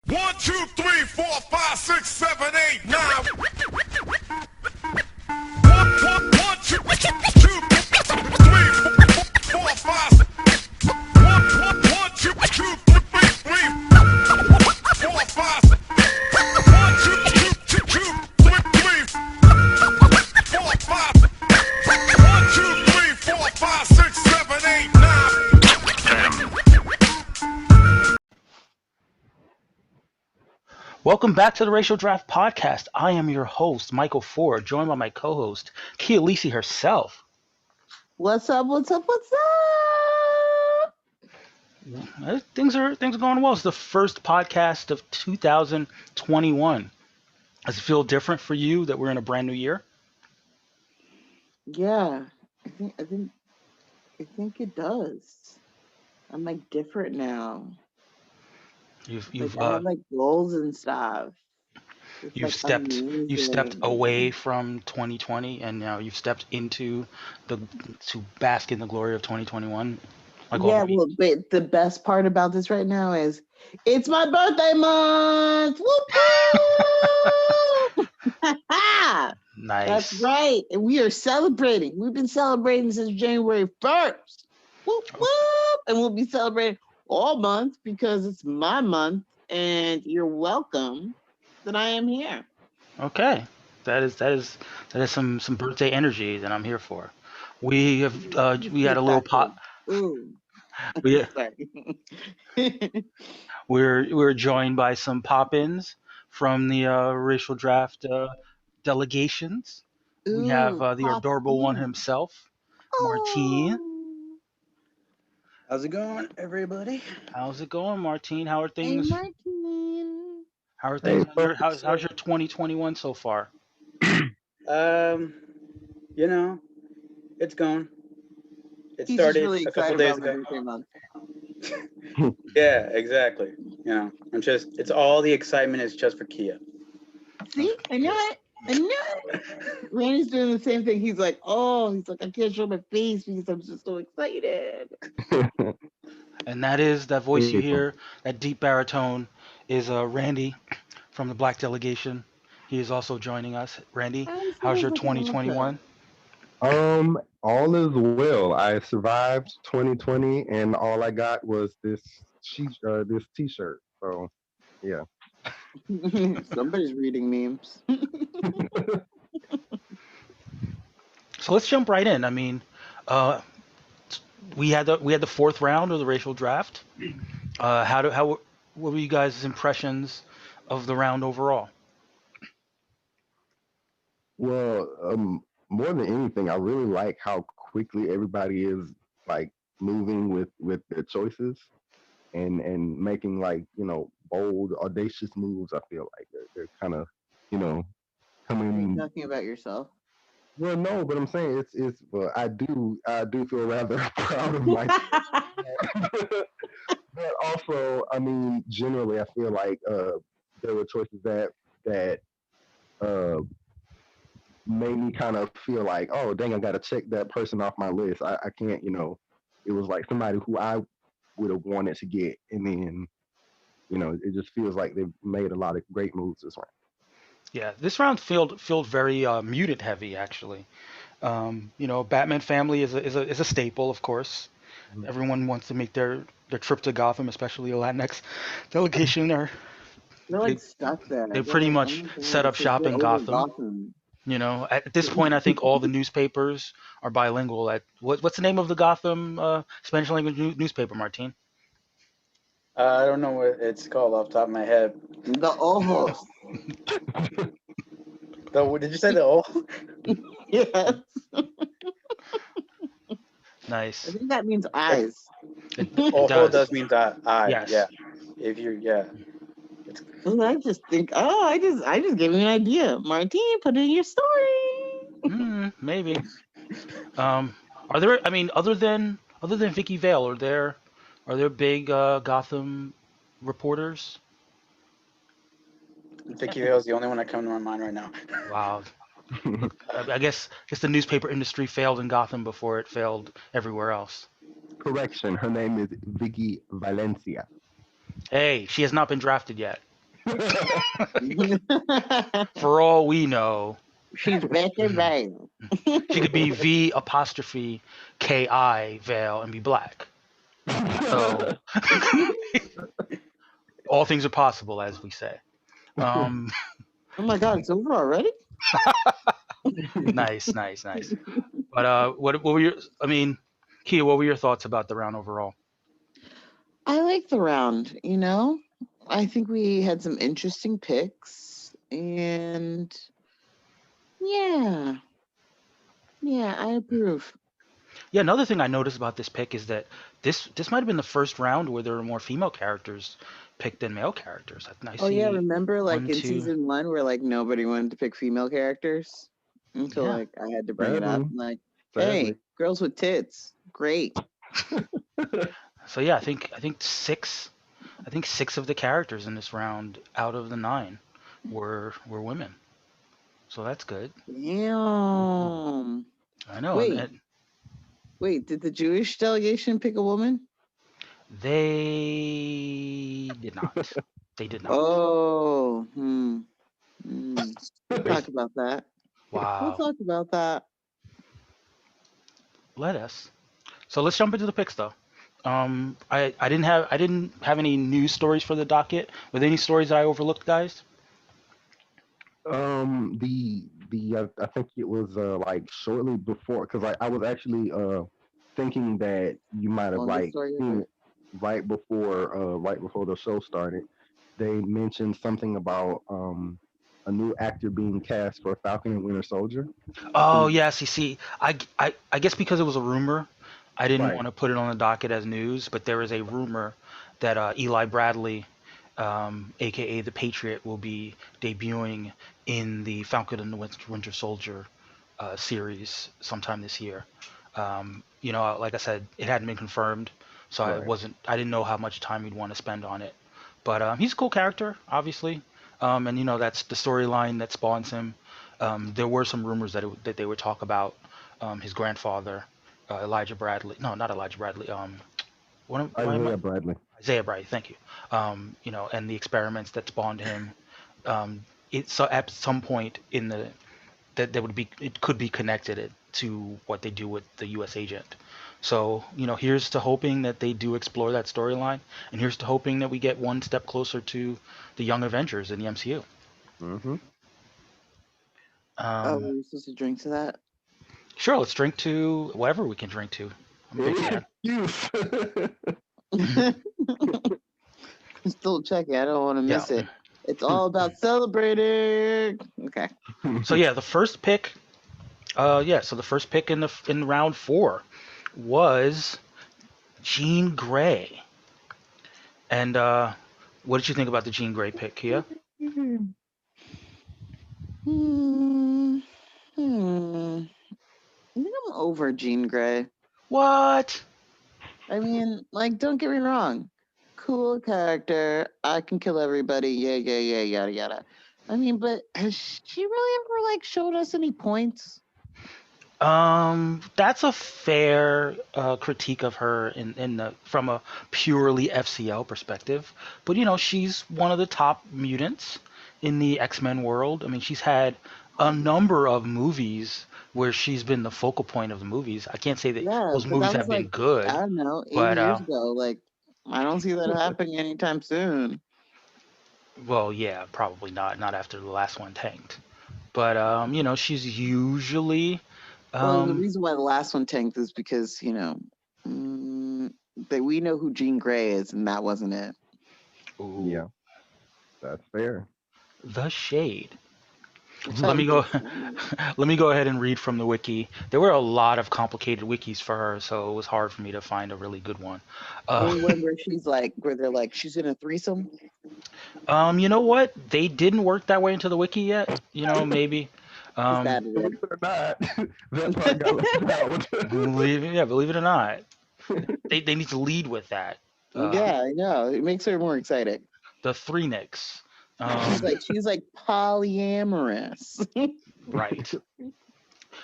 1, 2, 3, 4, 5, 6, 7, 8, 9. 1, 2, 2, 3, 4, 5. 1, 2, 2, 3, 4, 5. 1, 2, 2, 2, 3, 4, 5. 1, 2, 3, 4, 5, 6, 7, 8, 9. Welcome back to the Racial Draft Podcast. I am your host, Michael Ford, joined by my co-host, Kia Lisi herself. What's up? What's up? What's up? Things are going well. It's the first podcast of 2021. Does it feel different for you that we're in a brand new year? Yeah, I think it does. I'm like different now. I have like goals and stuff. It's you've like stepped amazing. away from 2020 and now you've stepped into to bask in the glory of 2021. Like Yeah, well, but the best part about this right now is it's my birthday month. Whoop whoop! Nice. That's right. And we are celebrating. We've been celebrating since January 1st. Whoop whoop! And we'll be celebrating all month because it's my month, and you're welcome that I am here. Okay. That is some birthday energy that I'm here for. We have we had a little pot. Ooh. We, Sorry. we're joined by some pop-ins from the racial draft delegations. Ooh, we have the pop adorable one in. himself, Martine. Oh. How's it going, everybody? How's it going, Martine? How are things? Hey, Martine. How are things? How's your 2021 so far? You know, it's going. It He's started really a couple days ago. Yeah, exactly. You know, it's all the excitement is just for Kia. See, I know it. Randy's doing the same thing. He's like, I can't show my face because I'm just so excited. And that voice you hear, that deep baritone, is Randy from the Black Delegation. He is also joining us. Randy, how's your 2021? All is well. I survived 2020, and all I got was this T-shirt. So, yeah. Somebody's reading memes. So let's jump right in. I mean, we had the fourth round of the racial draft. What were you guys' impressions of the round overall? Well, more than anything, I really like how quickly everybody is like moving with their choices and making like bold, audacious moves. I feel like they're kind of coming. You're talking about yourself. Well, no, but I'm saying it's. Well, I do feel rather proud of myself. But also, I mean, generally, I feel like there were choices that made me kind of feel like, oh, dang, I got to check that person off my list. I can't, it was like somebody who I would have wanted to get, and then, it just feels like they've made a lot of great moves this round. Yeah, this round felt very muted heavy actually. Batman Family is a staple, of course. Mm-hmm. Everyone wants to make their trip to Gotham, especially the Latinx delegation. They're like stuck there. They pretty much set up shop in Gotham. At this point, I think all the newspapers are bilingual. What's the name of the Gotham Spanish language newspaper, Martine? I don't know what it's called off the top of my head. The Ojos. Did you say the Ojos? Yes. Nice. I think that means eyes. Ojo does mean eye. Yes. Yeah. If you I just think, I just gave you an idea. Martine, put it in your story. Maybe. Are there? I mean, other than Vicky Vale, are there big Gotham reporters? Vicky Vale is the only one that comes to my mind right now. Wow. I guess the newspaper industry failed in Gotham before it failed everywhere else. Correction, her name is Vicky Valencia. Hey, she has not been drafted yet. For all we know, She's Becky Bale. she could be V apostrophe KI Vale and be black. So all things are possible, as we say. Um, Oh my God, it's over already? nice, nice, nice. But what were your? I mean, Kia, what were your thoughts about the round overall? I like the round, you know? I think we had some interesting picks and yeah, yeah, I approve. Yeah, another thing I noticed about this pick is that this might have been the first round where there were more female characters picked than male characters. I Oh yeah, see remember like one, in two. season one where like nobody wanted to pick female characters? Until Yeah. like I had to bring it up. Sadly, I'm like, sadly. hey, girls with tits. Great. So yeah, I think six of the characters in this round out of the nine were women. So that's good. Damn. I know, Wait, and wait, did the Jewish delegation pick a woman? they did not. They did not. Oh, hmm. We'll talk about that. We'll Wow. talk about that. Let us. So let's jump into the picks though. I didn't have any news stories for the docket. Were there any stories that I overlooked, guys? I think it was like shortly before, because I was actually thinking that you might have Longest like story seen ever. it right before the show started. They mentioned something about a new actor being cast for Falcon and Winter Soldier. Oh Who yes, you see, I guess because it was a rumor, I didn't right, want to put it on the docket as news, but there is a rumor that Eli Bradley, aka the Patriot, will be debuting in the Falcon and the Winter Soldier series sometime this year. Like I said, it hadn't been confirmed, so right. I didn't know how much time we'd want to spend on it. But he's a cool character, obviously, and that's the storyline that spawns him. There were some rumors that they would talk about his grandfather, Elijah Bradley. No, not Elijah Bradley. Why am I Isaiah Bradley. Isaiah Bradley? Thank you. And the experiments that spawned him. So at some point in the that there would be it could be connected to what they do with the U.S. agent. So here's to hoping that they do explore that storyline, and here's to hoping that we get one step closer to the Young Avengers in the MCU. Mm-hmm. Oh, Um, we were supposed to drink to that? sure, let's drink to whatever we can drink to. I'm a big Any fan. excuse. Still checking. I don't want to Yeah. miss it. It's all about celebrating. Okay. So yeah, the first pick. So the first pick in round four was Jean Grey. And what did you think about the Jean Grey pick, Kia? Hmm. Hmm. I think I'm over Jean Grey. What? I mean, like, don't get me wrong. Cool character. I can kill everybody. Yeah, yeah, yeah, yada, yada. I mean, but has she really ever, like, showed us any points? That's a fair critique of her from a purely FCL perspective. But she's one of the top mutants in the X-Men world. I mean, she's had a number of movies where she's been the focal point of the movies. I can't say that Yeah, those but movies that have was, been like, I good, don't know, 80 but years ago. Like, I don't see that happening anytime soon. well, yeah, probably not after the last one tanked. But she's usually Well, the um, reason why the last one tanked is because, that we know who Jean Grey is, and that wasn't it. ooh, Yeah, that's fair. the shade. Which Let I me go. Let me go ahead and read from the wiki. There were a lot of complicated wikis for her, so it was hard for me to find a really good one. Uh, anyone where she's like, where they're like, she's in a threesome. you know what? They didn't work that way into the wiki yet. Maybe. Just Um, added Believe in. it or not, that part got left out. believe it or not, they need to lead with that. Yeah, I know. It makes her more exciting. The three Nicks. She's Um, like, polyamorous. right.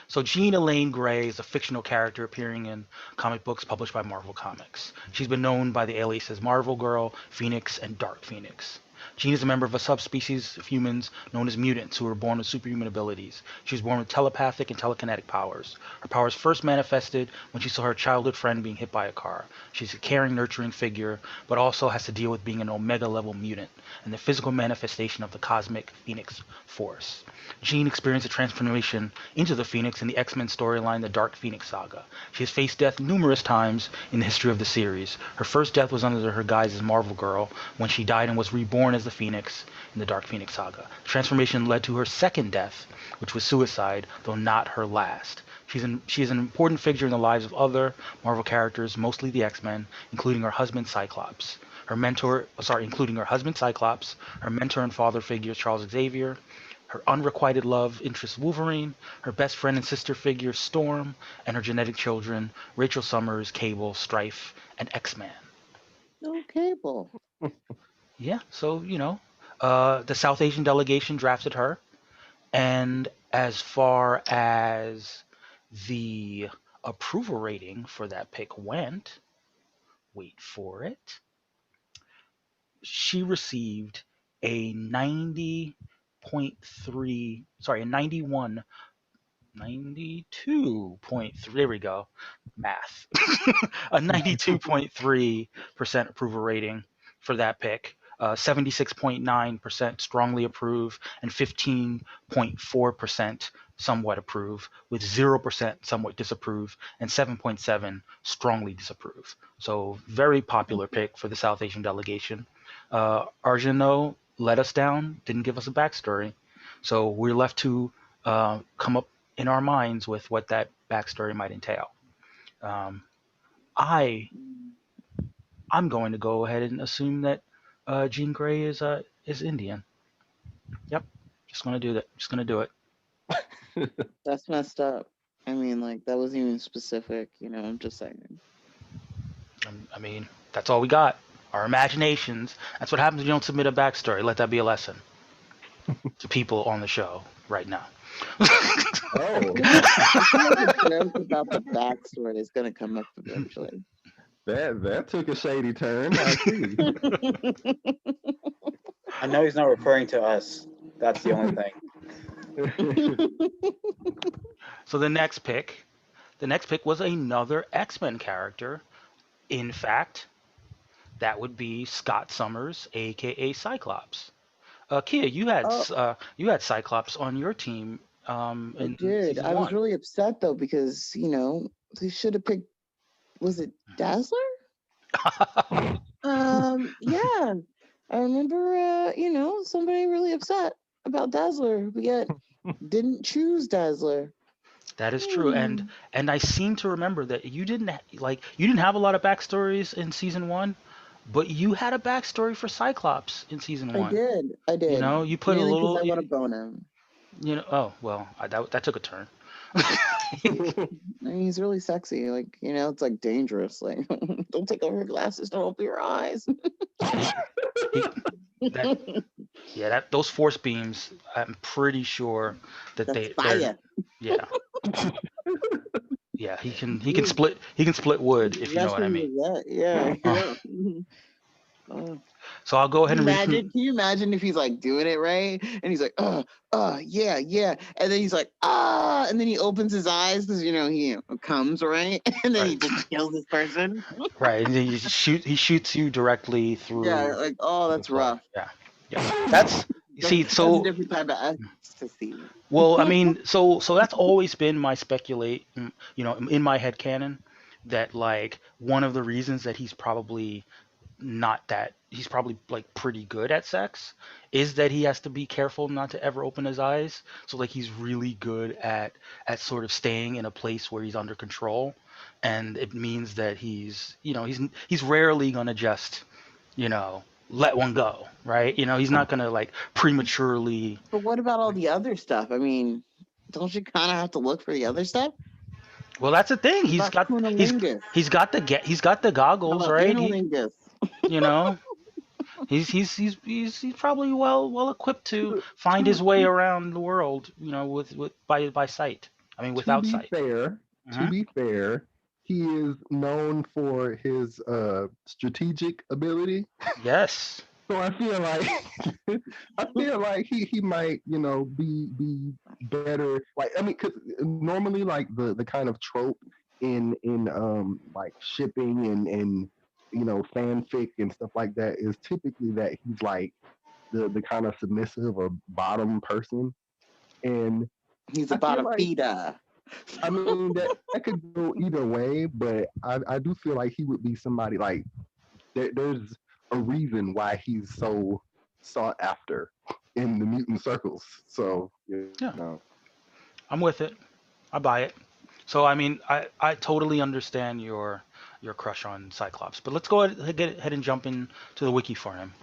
So Jean Elaine Grey is a fictional character appearing in comic books published by Marvel Comics. She's been known by the aliases Marvel Girl, Phoenix, and Dark Phoenix. Jean is a member of a subspecies of humans known as mutants who are born with superhuman abilities. She was born with telepathic and telekinetic powers. Her powers first manifested when she saw her childhood friend being hit by a car. She's a caring, nurturing figure, but also has to deal with being an Omega level mutant and the physical manifestation of the cosmic Phoenix Force. Jean experienced a transformation into the Phoenix in the X-Men storyline, the Dark Phoenix Saga. She has faced death numerous times in the history of the series. Her first death was under her guise as Marvel Girl, when she died and was reborn as the Phoenix in the Dark Phoenix Saga. The transformation led to her second death, which was suicide, though not her last. She is an important figure in the lives of other Marvel characters, mostly the X-Men, including her husband Cyclops. Including her husband Cyclops, her mentor and father figures Charles Xavier, her unrequited love interest Wolverine, her best friend and sister figure Storm, and her genetic children Rachel Summers, Cable, Strife, and X-Man. No Cable. Yeah, so the South Asian delegation drafted her, and as far as the approval rating for that pick went, wait for it, she received a 91 92.3, there we go, math, a 92.3% approval rating for that pick, 76.9% strongly approve, and 15.4% somewhat approve, with 0% somewhat disapprove, and 7.7 strongly disapprove. So very popular pick for the South Asian delegation. Arjun, though, let us down, didn't give us a backstory. So we're left to come up in our minds with what that backstory might entail. I'm going to go ahead and assume that Jean Grey is Indian. Yep, just gonna do that. Just gonna do it. That's messed up. I mean, like, that wasn't even specific, I'm just saying. I mean, that's all we got. Our imaginations. That's what happens when you don't submit a backstory. Let that be a lesson to people on the show right now. Oh, I feel like the joke about the backstory is going to come up eventually. that took a shady turn. I see. I know he's not referring to us. That's the only thing. So the next pick was another X-Men character. In fact, that would be Scott Summers, aka Cyclops. Kia, you had Cyclops on your team I in did. season I was one. really upset, though, because, they should have picked, was it Dazzler? Yeah. I remember, somebody really upset about Dazzler, but yet didn't choose Dazzler. That is true, and I seem to remember that you didn't have a lot of backstories in season one, but you had a backstory for Cyclops in season I one. did. You put Mainly a because little. I want to bone him. Oh well, that took a turn. I mean, he's really sexy. Like, it's like dangerous. Like, don't take off your glasses. Don't open your eyes. Those force beams. I'm pretty sure that That's they're fire. yeah. Yeah, he can split wood, if you know what I mean. Yeah. So I'll go ahead and Can you imagine if he's like doing it right and he's like, yeah, and then he's like, and then he opens his eyes because he comes right, and then he just kills this person. Right, and then he shoots you directly through. Yeah, like, that's rough. Yeah. That's see, That's so a different type of ecstasy. well, I mean, so that's always been my in my head canon, that like one of the reasons that he's probably like pretty good at sex is that he has to be careful not to ever open his eyes. So like he's really good at sort of staying in a place where he's under control, and it means that he's rarely gonna just let one go, right? He's not gonna like prematurely. But what about all the other stuff? I mean, don't you kind of have to look for the other stuff? Well, that's the thing. He's got the goggles, right? He's probably well equipped to find his way around the world, by sight. I mean, without sight. To be fair, he is known for his strategic ability. Yes. So I feel like I feel like he might be better. Like I mean, because normally like the kind of trope in like shipping and fanfic and stuff like that is typically that he's like the kind of submissive or bottom person, and He's a I feel bottom like feeder. I mean that could go either way, but I do feel like he would be somebody like there's a reason why he's so sought after in the mutant circles. So Yeah, I'm with it. I buy it. So I mean, I totally understand your crush on Cyclops, but let's go ahead, get ahead and jump into the wiki for him.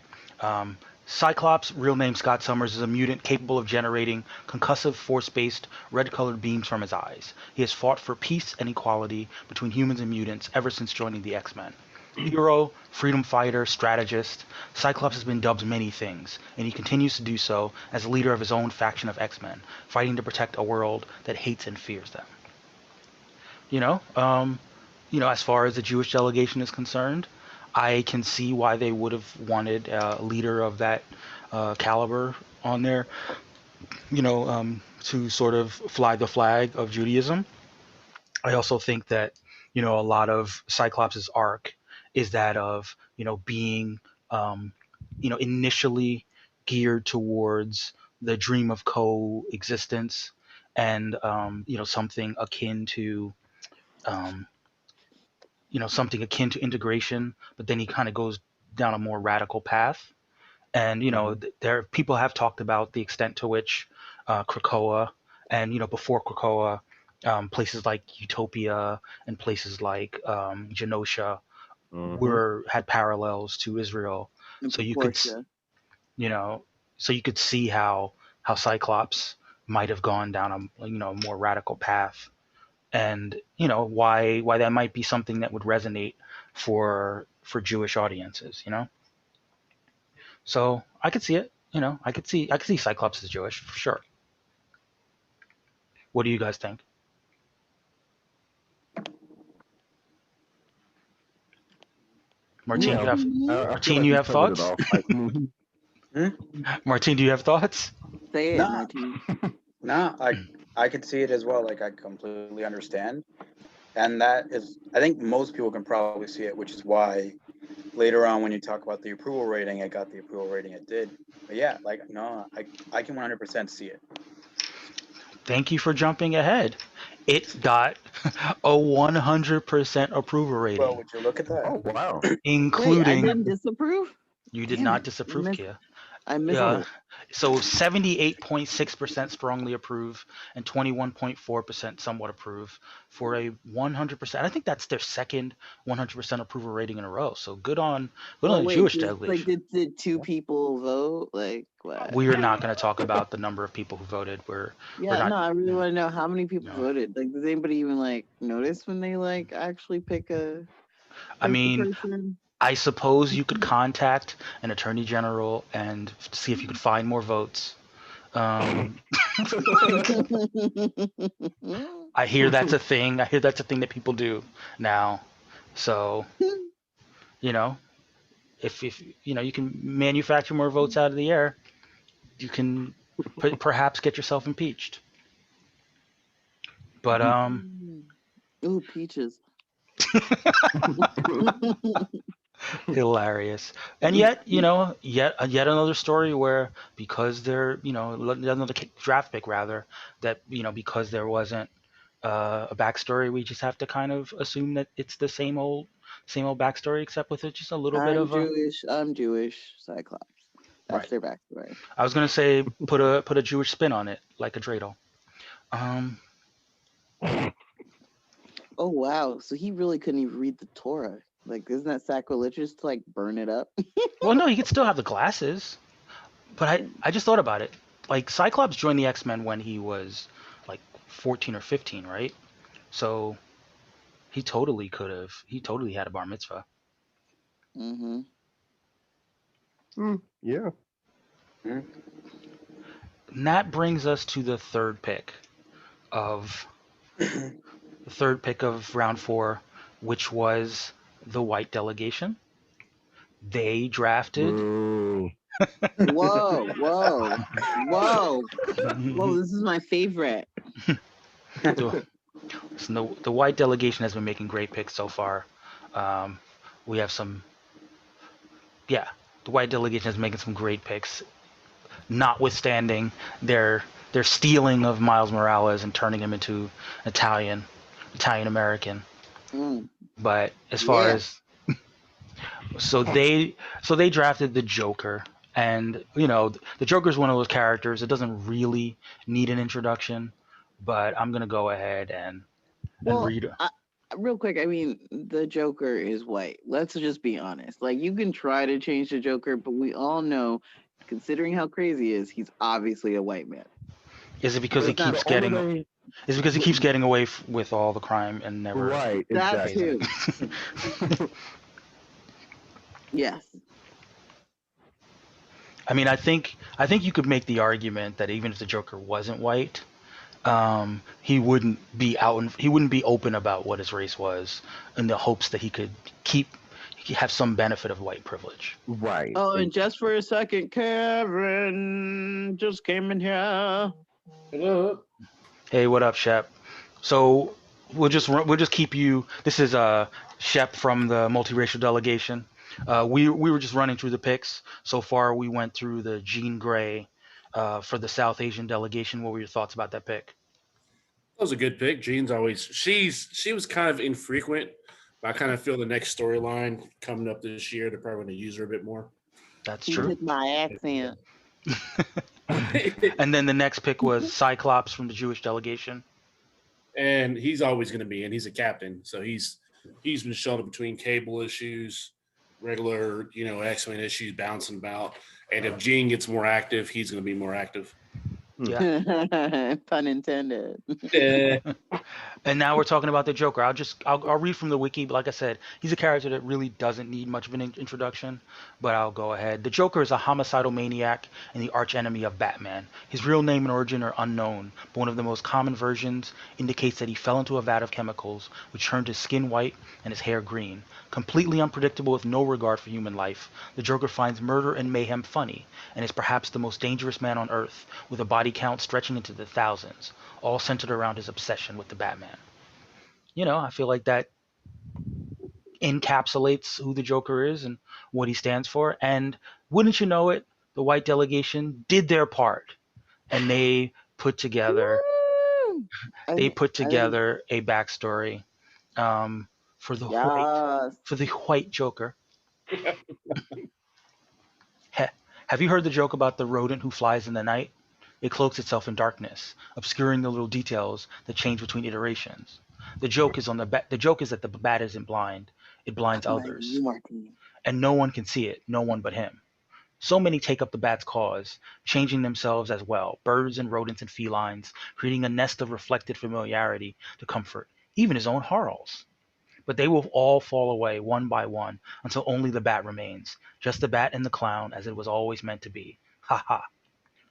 Um, Cyclops, real name Scott Summers, is a mutant capable of generating concussive force-based red-colored beams from his eyes. He has fought for peace and equality between humans and mutants ever since joining the X-Men. Hero, freedom fighter, strategist, Cyclops has been dubbed many things, and he continues to do so as leader of his own faction of X-Men, fighting to protect a world that hates and fears them. You know, um, as far as the Jewish delegation is concerned, I can see why they would have wanted a leader of that caliber on there, to sort of fly the flag of Judaism. I also think that, a lot of Cyclops' arc is that of, being, initially geared towards the dream of coexistence and, something akin to, um, something akin to integration, but then he kind of goes down a more radical path. And hmm there people have talked about the extent to which Krakoa and before Krakoa, places like Utopia and places like Genosha hmm were had parallels to Israel. And So you could Portia. you know so you could see how Cyclops might have gone down a more radical path, and why that might be something that would resonate for Jewish audiences. So I could see it. I could see Cyclops as Jewish for sure. What do you guys think? Martine, Yeah, you have I feel Martine, like you you have covered it thoughts? all. Like, I mean, Hmm? Martine, do you have thoughts? Say it, No, Martine. no, I could see it as well. Like I completely understand, and that is, I think most people can probably see it, which is why later on when you talk about the approval rating, it got the approval rating it did. But yeah, like no, I can 100% see it. Thank you for jumping ahead. It got a 100% approval Well, rating, would you look at that? oh wow. Wait, I including didn't disapprove? you did Damn not it. disapprove, Kia. I missed Yeah. it. So 78.6% strongly approve and 21.4% somewhat approve for a 100%. I think that's their second 100% approval rating in a row. So good on Well, the wait, Jewish like, delegation. did two people vote? Like, what? We are not going to talk about the number of people who voted. We're Yeah, not. no, I really No, want to know how many people no. voted. Like, does anybody even like notice when they like actually I pick the mean, person? I suppose you could contact an attorney general and see if you could find more votes. Um, I hear that's a thing. I hear that's a thing that people do now. So you know, if you can manufacture more votes out of the air, you can perhaps get yourself impeached. But Ooh, peaches. hilarious. And yet, yet another story where because there, another draft pick rather, that because there wasn't a backstory, we just have to kind of assume that it's the same old backstory, except with it just a little bit I'm of a Jewish. I'm Jewish. Cyclops. That's right. their backstory. I was gonna say put a Jewish spin on it, like a dreidel. Um, Oh wow. So he really couldn't even read the Torah. Like, isn't that sacrilegious to like burn it up? well, no, he could still have the glasses, but I just thought about it. Like Cyclops joined the X-Men when he was like 14 or 15, right? So he totally could have. He totally had a bar mitzvah. Mm-hmm. Yeah. Hmm? And that brings us to of the third pick of round four, which was the white delegation. they drafted. Boo. Whoa, whoa, whoa, whoa! This is my favorite. the, so the white delegation has been making great picks so far. Um, we have some, yeah, the white delegation is making some great picks, notwithstanding their stealing of Miles Morales and turning him into Italian American. Mm, But as far yeah. as so they drafted the Joker, and the Joker is one of those characters. It doesn't really need an introduction, but I'm gonna go ahead and Well, read. real quick, I mean, the Joker is white. Let's just be honest. Like, you can try to change the Joker, but we all know, considering how crazy he is, he's obviously a white man. Is it because he It's not keeps The only getting? way, Is it because he keeps getting away with all the crime and never? right? that Exactly. too. Yes. I mean, I think you could make the argument that even if the Joker wasn't white, he wouldn't be he wouldn't be open about what his race was, in the hopes that he could have some benefit of white privilege. Right. Oh, and just for a second, Karen just came in here. What up? Hey, what up, Shep? So we'll just keep you. This is Shep from the multiracial delegation. We were just running through the picks. So far, we went through the Jean Grey for the South Asian delegation. What were your thoughts about that pick? That was a good pick. Jean's always she was kind of infrequent, but I kind of feel the next storyline coming up this year, they're probably going to use her a bit more. That's He true. hit my accent. And then the next pick was Cyclops from the Jewish delegation. And he's always going to be in. He's a captain, so he's been shuttling between Cable issues, regular X-Men issues, bouncing about. And if Jean gets more active, he's going to be more active. Yeah. Pun intended. And now we're talking about the Joker. I'll read from the wiki, but like I said, he's a character that really doesn't need much of an introduction, but I'll go ahead. The Joker is a homicidal maniac and the arch enemy of Batman. His real name and origin are unknown, but one of the most common versions indicates that he fell into a vat of chemicals which turned his skin white and his hair green. Completely unpredictable with no regard for human life, the Joker finds murder and mayhem funny and is perhaps the most dangerous man on Earth, with a body count stretching into the thousands, all centered around his obsession with the Batman. I feel like that encapsulates who the Joker is and what he stands for. And wouldn't you know it, the white delegation did their part, and they put together Woo! a backstory for the white Joker. Have you heard the joke about the rodent who flies in the night? It cloaks itself in darkness, obscuring the little details that change between iterations. The joke is that the bat isn't blind; it blinds others, and no one can see it, no one but him. So many take up the bat's cause, changing themselves as well, birds and rodents and felines, creating a nest of reflected familiarity to comfort even his own Harls. But they will all fall away one by one until only the bat remains, just the bat and the clown as it was always meant to be. Ha ha.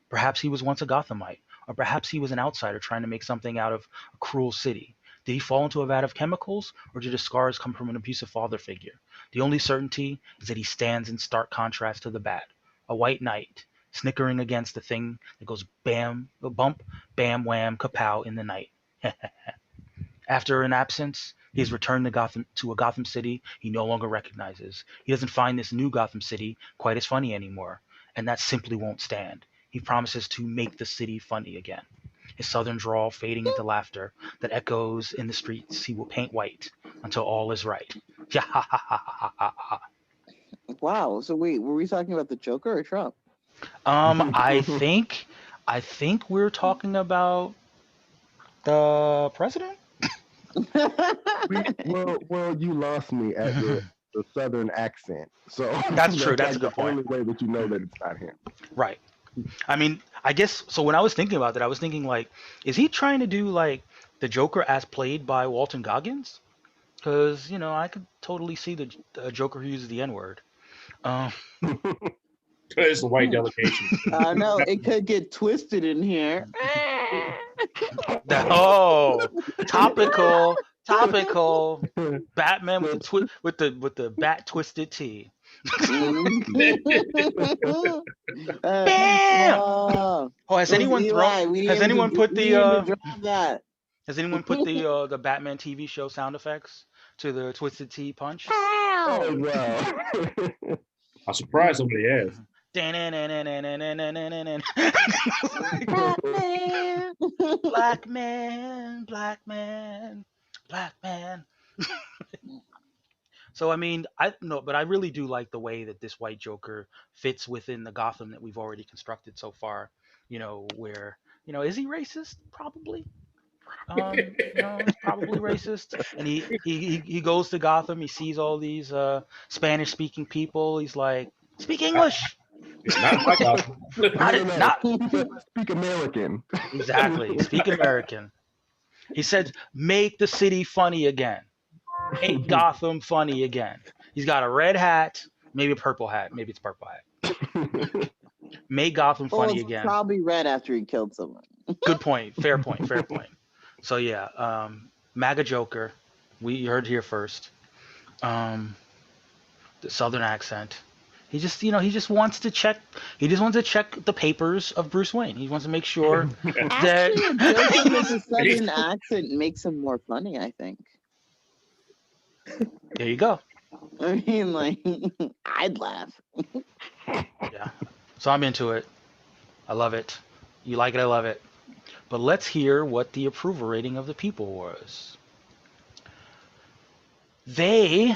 Perhaps he was once a Gothamite, or perhaps he was an outsider trying to make something out of a cruel city. Did he fall into a vat of chemicals, or did his scars come from an abusive father figure? The only certainty is that he stands in stark contrast to the bat, a white knight, snickering against the thing that goes bam, bump, bam, wham, kapow in the night. After an absence, he has returned to a Gotham City he no longer recognizes. He doesn't find this new Gotham City quite as funny anymore, and that simply won't stand. He promises to make the city funny again. His southern drawl fading into laughter that echoes in the streets, he will paint white until all is right. Yeah, ha, ha, ha, ha, ha, ha. Wow. So wait, were we talking about the Joker or Trump? I think we're talking about the president. Well, you lost me at the southern accent. So That's true. That's a like good the only point. way that you know that it's not him. Right. I mean, I guess so. When I was thinking about that, I was thinking like, is he trying to do like the Joker as played by Walton Goggins? Because I could totally see the Joker who uses the N word. Um, It's the white delegation. No, it could get twisted in here. topical. Batman with the bat twisted T. Bam! Oh, Oh, has it was anyone thrown? Eli. We need Has him anyone to. put We need him to the? drop that. Has anyone put the Batman TV show sound effects to the Twisted Tea punch? Oh Pow! wow. I'm surprised somebody has. Batman. Black man, black man, black man. So I mean, I no, but I really do like the way that this white Joker fits within the Gotham that we've already constructed so far. Where is he racist? Probably. He's probably racist. And he goes to Gotham. He sees all these Spanish speaking people. He's like, speak English. Not my Gotham. Not No, it. no, no. Not Speak American. exactly. Speak American. He said, make the city funny again. Make Gotham funny again. He's got a red hat, maybe a purple hat. Maybe it's a purple hat. Make Gotham Well, funny it's again. probably red after he killed someone. Good point. Fair point. Fair point. So yeah, MAGA Joker. We heard here first. The Southern accent. He just wants to check. He just wants to check the papers of Bruce Wayne. He wants to make sure that. Actually, a Joker with a southern accent makes him more funny, I think. There you go. I mean, like, I'd laugh. Yeah. So I'm into it. I love it. You like it, I love it. But let's hear what the approval rating of the people was. They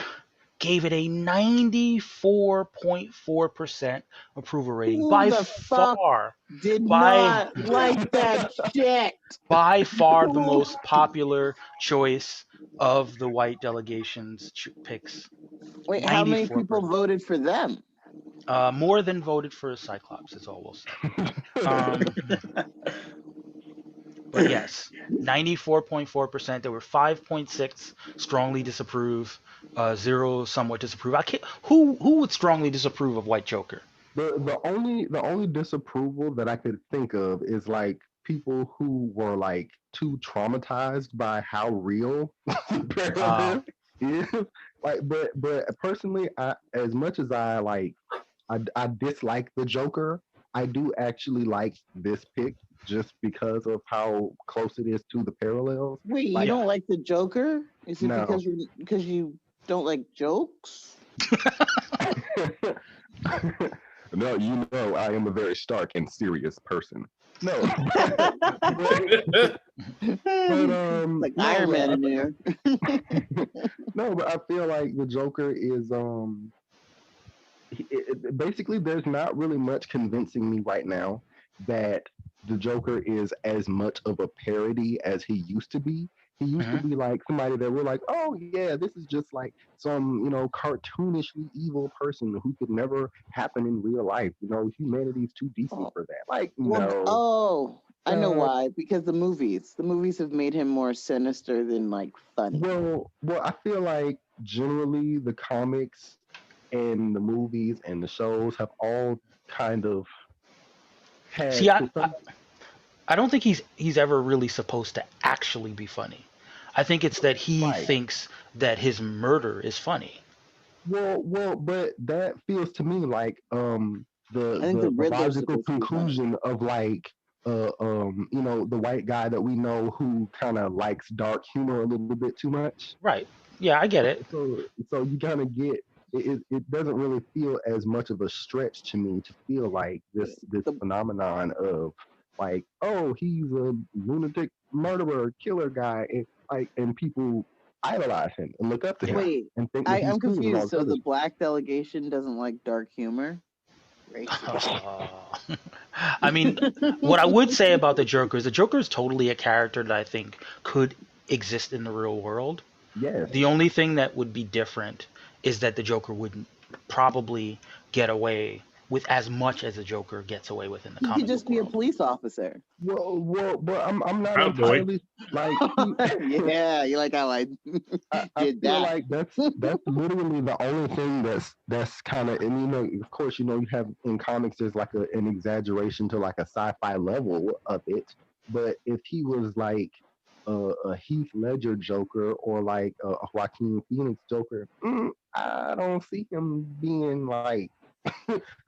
gave it a 94.4% approval rating. Who By the fuck far, Did By- not like that shit. by far the most popular choice of the white delegations picks. Wait, how many 94%. people voted for them? More than voted for Cyclops is all we'll say. But yes, 94.4%. There were 5.6 strongly disapprove, 0 somewhat disapprove. I can't. Who would strongly disapprove of White Joker? The only disapproval that I could think of is like people who were like too traumatized by how real parallel is. Like, but personally, as much as I dislike the Joker, I do actually like this pick just because of how close it is to the parallels. Wait, you Like- don't like the Joker? Is it No. because you don't like jokes? No, you know I am a very stark and serious person. No, but Like no, Iron but Man I- in there. No, but I feel like the Joker is basically there's not really much convincing me right now that the Joker is as much of a parody as he used to be. He used to be like somebody that we're like, oh yeah, this is just like some, cartoonishly evil person who could never happen in real life. Humanity's too decent for that. Like, no. I know Uh, why. Because the movies have made him more sinister than like funny. Well, I feel like generally the comics and the movies and the shows have all kind of had. See, I don't think he's ever really supposed to actually be funny. I think it's that he Right. thinks that his murder is funny. Well, but that feels to me like I think the the Riddler's logical supposed to be funny. conclusion of like the white guy that we know who kind of likes dark humor a little bit too much. Right. Yeah, I get it. So you kind of get it doesn't really feel as much of a stretch to me to feel like this phenomenon of like, oh, he's a lunatic murderer killer guy, and people idolize him and look up to him Wait, and think that he's I'm cool and all confused. this So other the black delegation doesn't like dark humor? I mean, what I would say about the Joker is totally a character that I think could exist in the real world. Yes. The only thing that would be different is that the Joker wouldn't probably get away with as much as the Joker gets away with in the He comic could just book be a world. police officer. Well, but I'm not Proud boy. entirely like. Yeah, you like how I I did feel that. like that's literally the only thing that's kind of, and of course you have in comics there's like an exaggeration to like a sci-fi level of it, but if he was like a Heath Ledger Joker or like a Joaquin Phoenix Joker, I don't see him being like,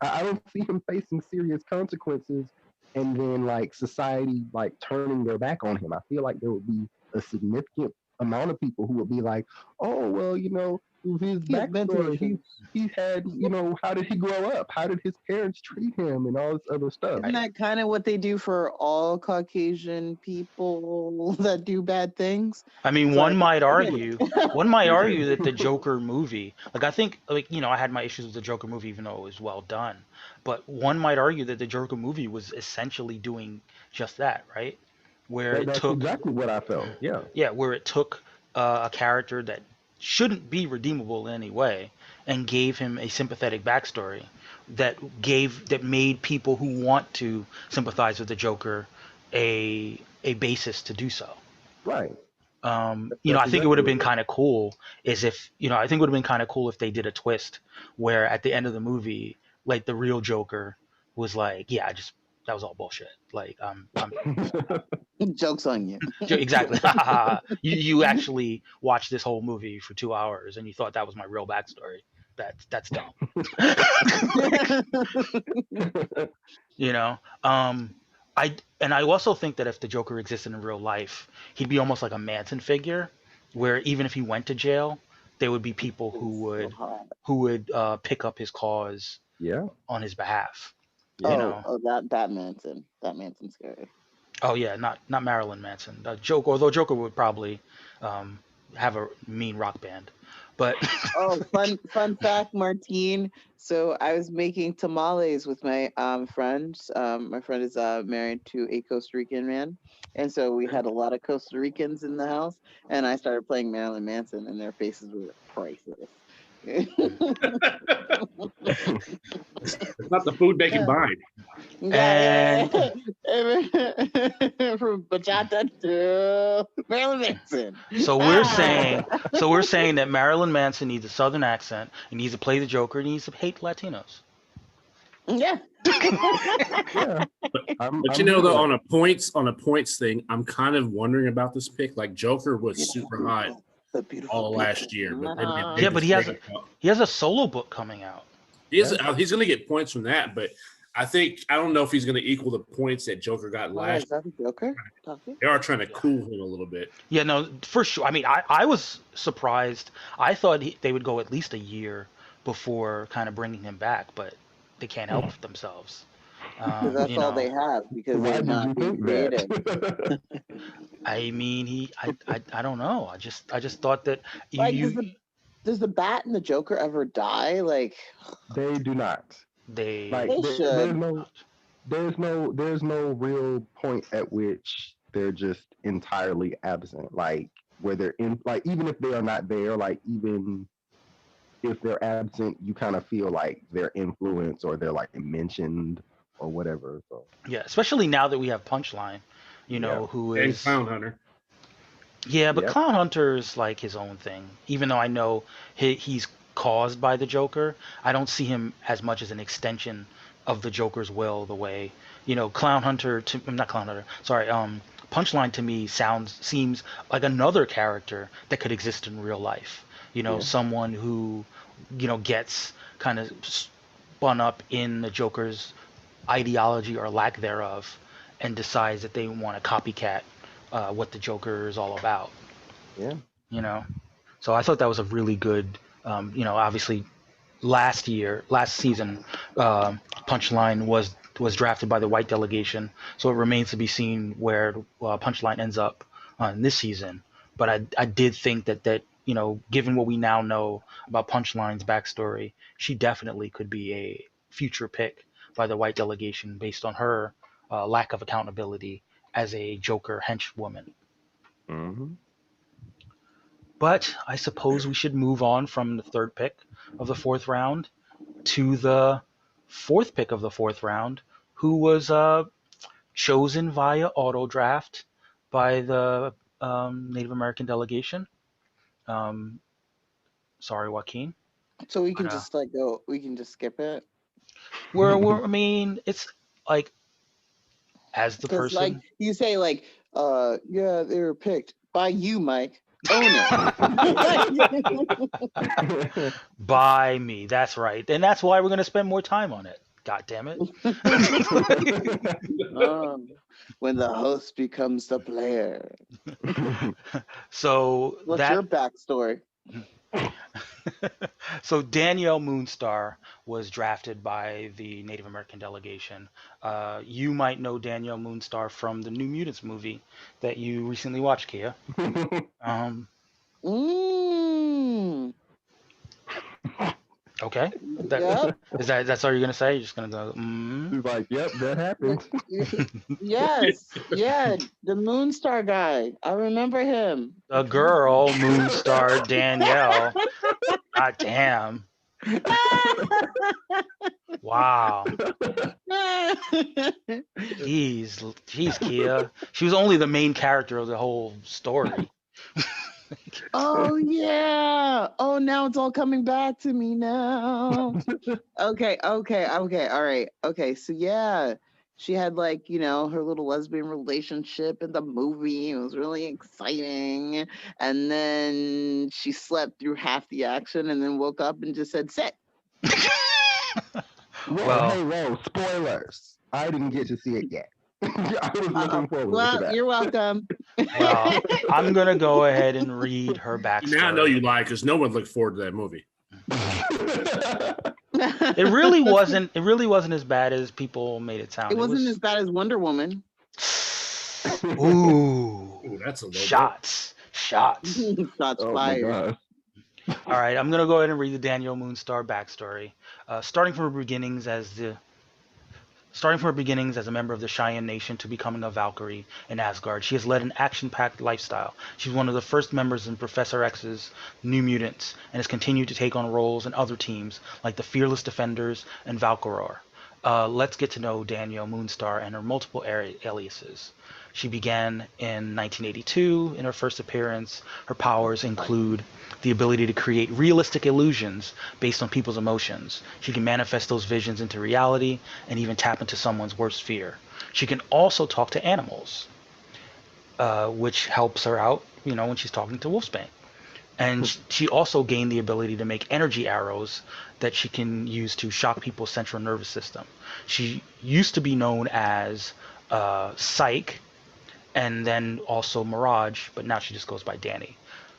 I don't see him facing serious consequences, and then like society like turning their back on him. I feel like there would be a significant amount of people who would be like, oh well, his He had mental backstory, issues. he had, how did he grow up? How did his parents treat him and all this other stuff? Isn't that kind of what they do for all Caucasian people that do bad things? I mean, It's one like, might okay. argue, one might argue that the Joker movie, like I think, like I had my issues with the Joker movie, even though it was well done. But one might argue that the Joker movie was essentially doing just that, right? Where it That's took, exactly what I felt. Yeah. yeah, where it took a character that shouldn't be redeemable in any way and gave him a sympathetic backstory that made people who want to sympathize with the Joker a basis to do so. Right. I That's think it would exactly have what been it is. kind of cool is if, I think it would have been kind of cool if they did a twist where at the end of the movie, like the real Joker was like, yeah, that was all bullshit. Like, Joke's on you. exactly. you actually watched this whole movie for 2 hours and you thought that was my real backstory. That's dumb. you know, um, I also think that if the Joker existed in real life, he'd be almost like a Manson figure, where even if he went to jail, there would be people who So would hot. pick up his cause Yeah. on his behalf. Yeah. You Oh, know, that Manson. That Manson's scary. oh yeah, not Marilyn Manson. Joker, although Joker would probably um, have a mean rock band, but Oh, fun fact, Martine. So I was making tamales with my friends. My friend is married to a Costa Rican man, and so we had a lot of Costa Ricans in the house. And I started playing Marilyn Manson, and their faces were priceless. It's not the food they can buy. Yeah, and from bachata to Marilyn Manson. so we're saying Ah. so we're saying that Marilyn Manson needs a southern accent. He needs to play the Joker. He needs to hate Latinos. Yeah. Yeah. But I'm here though, for on a points thing, I'm kind of wondering about this pick. Like Joker was super hot The beautiful all last year, but then they Yeah, did but this he has breakout. a solo book coming out. He's going to get points from that, but I don't know if he's going to equal the points that Joker got Oh, last is that the Joker? year. They are trying to cool him a little bit. Yeah, no, for sure. I mean, I was surprised. I thought they would go at least a year before kind of bringing him back, but they can't help themselves. Because that's You all know, they have. Because Why they're did not you being think creative. that? I mean, I don't know. I just thought that Like, you does the Bat and the Joker ever die? Like, They do not. they Like they there's should. no real point at which they're just entirely absent. Like where they're in, like even if they are not there, like even if they're absent, you kind of feel like they're influenced or they're like mentioned or whatever. So yeah, especially now that we have Punchline, yeah, who And is Clown Hunter. yeah, but yep, Clown Hunter is like his own thing. Even though I know he's caused by the Joker, I don't see him as much as an extension of the Joker's will. The way Clown Hunter to not Clown Hunter, sorry, Punchline to me seems like another character that could exist in real life. yeah, Someone who gets kind of spun up in the Joker's ideology or lack thereof, and decides that they want to copycat what the Joker is all about. yeah, You know, so I thought that was a really good. Obviously, last season, Punchline was drafted by the white delegation, so it remains to be seen where Punchline ends up in this season. But I did think that given what we now know about Punchline's backstory, she definitely could be a future pick by the white delegation based on her lack of accountability as a Joker henchwoman. hmm But I suppose we should move on from the third pick of the fourth round to the fourth pick of the fourth round, who was chosen via auto draft by the Native American delegation. Um, sorry, Joaquin. So we But can just like go. We can just skip it. I mean, it's like as the Because like person. you say, like, yeah, they were picked by you, Mike. Own it. By me. That's right. And that's why we're going to spend more time on it. God damn it. When the host becomes the player. So What's your that backstory? so Danielle Moonstar was drafted by the Native American delegation. You might know Danielle Moonstar from the New Mutants movie that you recently watched, Kia. Um, Mm. okay. Yep. That's all you're gonna say? You're just gonna go, He's like, yep, that happened. Yes. Yeah. The Moonstar guy. I remember him. The girl, Moonstar Danielle. God damn. Wow. Jeez, Kia. She was only the main character of the whole story. Oh yeah. Oh, now it's all coming back to me now. Okay. All right. Okay. So yeah, she had like, her little lesbian relationship in the movie. It was really exciting. And then she slept through half the action and then woke up and just said, sit. Whoa, spoilers. I didn't get to see it yet. I was looking forward to Well, that. you're welcome. Well, I'm gonna go ahead and read her backstory. Now I know you lie because no one looked forward to that movie. It really wasn't. It really wasn't as bad as people made it sound. It wasn't as bad as Wonder Woman. Ooh, That's a low shots. Shots Oh my fired. gosh. All right, I'm gonna go ahead and read the Danielle Moonstar backstory, starting from her beginnings as a member of the Cheyenne Nation to becoming a Valkyrie in Asgard. She has led an action-packed lifestyle. She's one of the first members in Professor X's New Mutants and has continued to take on roles in other teams like the Fearless Defenders and Valkyrie. Let's get to know Danielle Moonstar and her multiple aliases. She began in 1982 in her first appearance. Her powers include the ability to create realistic illusions based on people's emotions. She can manifest those visions into reality and even tap into someone's worst fear. She can also talk to animals, which helps her out, when she's talking to Wolfsbane. And she also gained the ability to make energy arrows that she can use to shock people's central nervous system. She used to be known as Psyche and then also Mirage, but now she just goes by Danny.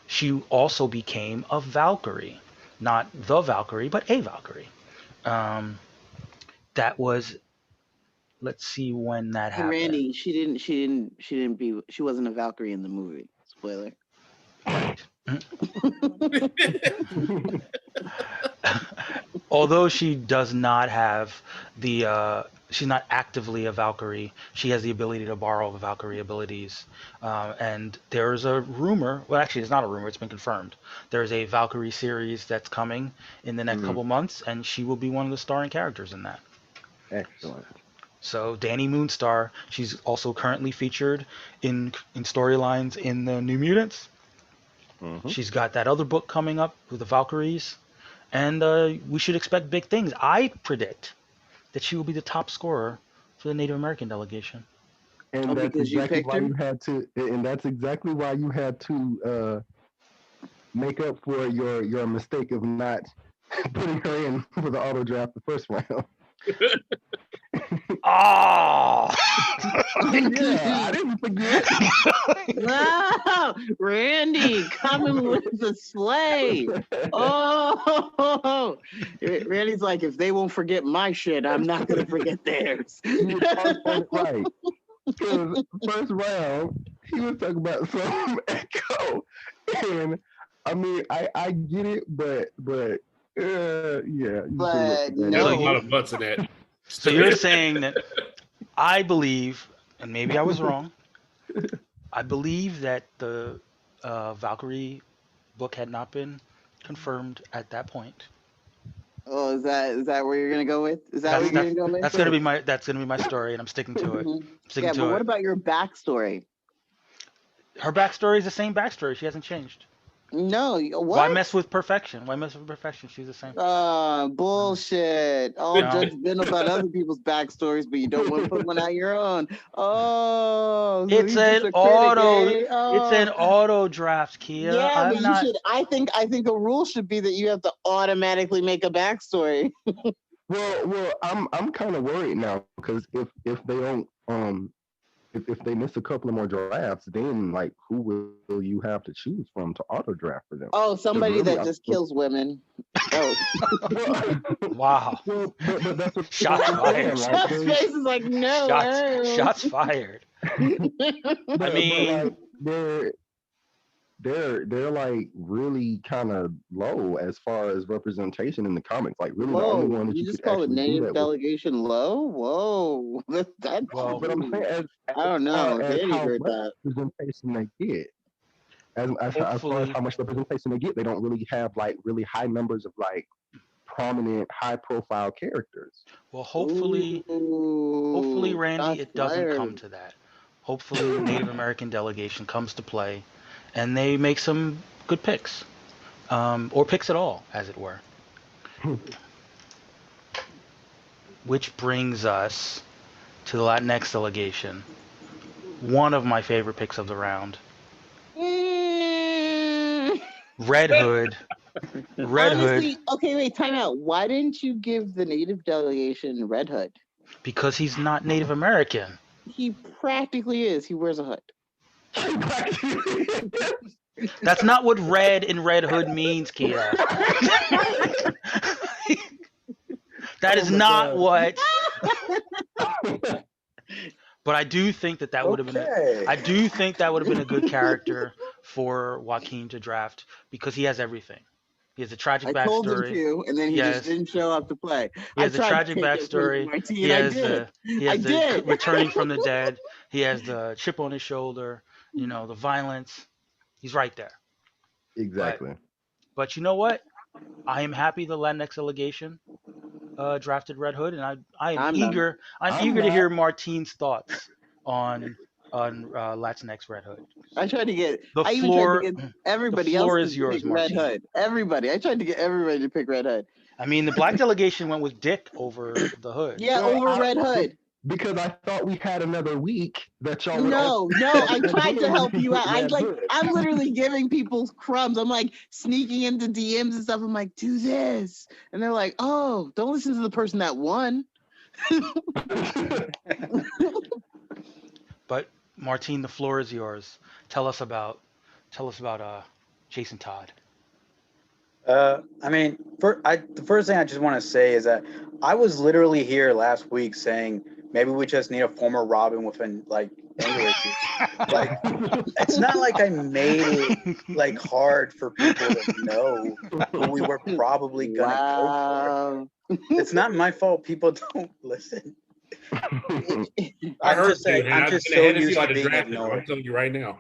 She also became a Valkyrie, not the Valkyrie, but a Valkyrie. That was, let's see when that Hey, happened. Randy, she wasn't a Valkyrie in the movie. Spoiler. Right. Although she does not have she's not actively a Valkyrie, she has the ability to borrow the Valkyrie abilities. And there's a rumor, well, actually, it's not a rumor, it's been confirmed. There's a Valkyrie series that's coming in the next couple months, and she will be one of the starring characters in that. Excellent. So Danny Moonstar, she's also currently featured in storylines in the New Mutants. She's got that other book coming up with the Valkyries, and we should expect big things. I predict that she will be the top scorer for the Native American delegation. And that's because you exactly picked why her? you had to. And that's exactly why you had to make up for your mistake of not putting her in for the auto draft the first round. Oh! Yeah, I didn't forget. Wow, Randy coming with the sleigh. Oh, Randy's like, if they won't forget my shit, I'm not gonna forget theirs. You were right. Because first round, he was talking about some echo, and I mean, I get it, but yeah. But There's no. a lot of butts in that. So you're saying that I believe, and maybe I was wrong, I believe that the Valkyrie book had not been confirmed at that point. Oh, is that where you're gonna go with? Is that what you're gonna go with? That's gonna be my story, and I'm sticking to it. Yeah, but what about your backstory? Her backstory is the same backstory. She hasn't changed. No, Why what? mess with perfection? Why mess with perfection? She's the same. Bullshit. All No. judgmental about other people's backstories, but you don't want to put one out your own. Oh, so It's he's just an a critic, auto. eh? It's an Oh, auto draft, Kia. yeah, but I'm you not. should. I think a rule should be that you have to automatically make a backstory. Well, I'm kind of worried now because if they don't if they miss a couple of more drafts, then like who will you have to choose from to auto draft for them? Oh, somebody really, that just kills women. Oh, Well, Wow. but that's what Shots I'm fired. saying. Like, Shep's face is like no. Shots fired. but mean- like they're like really kind of low as far as representation in the comics. Like really, the only Whoa, one that you you just could call the actually do native that with. delegation low? Whoa, that's Well, But I'm saying I don't know. as Danny how heard much that. representation they get. As far as Hopefully, how much representation they get, they don't really have like really high numbers of like prominent, high profile characters. hopefully, Ooh, Randy, shots it doesn't fired. come to that. Hopefully, the Native American delegation comes to play, and they make some good picks, or picks at all, as it were. Which brings us to the Latinx delegation. One of my favorite picks of the round, Mm, Red Hood. Red Hood, honestly, okay, wait, time out. Why didn't you give the native delegation Red Hood? because he's not Native American. He practically is. He wears a hood. That's not what red in Red Hood means, Kia. That is Oh my not God. what. But I do think that would have been. Okay. I do think that would have been a good character for Joaquin to draft because he has everything. He has a tragic I told him backstory. to, and then he Yes. just didn't show up to play. He has I a tried tragic to take it from backstory. Martine, He I has did. the I did. returning from the dead. He has the chip on his shoulder. You know, the violence. He's right there. Exactly. But you know what? I am happy the Latinx delegation drafted Red Hood, and I am I'm not. eager. I'm I'm eager to not. hear Martine's thoughts on Latinx Red Hood. I tried to get. The I even tried floor, to get everybody the floor else is to yours, pick Red Martine. Hood. Everybody. I tried to get everybody to pick Red Hood. I mean, the black delegation went with Dick over the Hood. Yeah, Well, over Red Hood. Because I thought we had another week that y'all. No, I tried to help you out. Red Hood. I'm literally giving people crumbs. I'm like sneaking into DMs and stuff. I'm like, do this. And they're like, oh, don't listen to the person that won. But Martine, the floor is yours. Tell us about Jason Todd. I mean, the first thing I just want to say is that I was literally here last week saying maybe we just need a former Robin with an like anger issues. Like, it's not like I made it like hard for people to know who we were probably gonna go for. It's not my fault. People don't listen. I I'm heard just saying. you, and I'm I've just been so ahead of used you. I'd to have being drafted him. I'm ignored. telling you right now.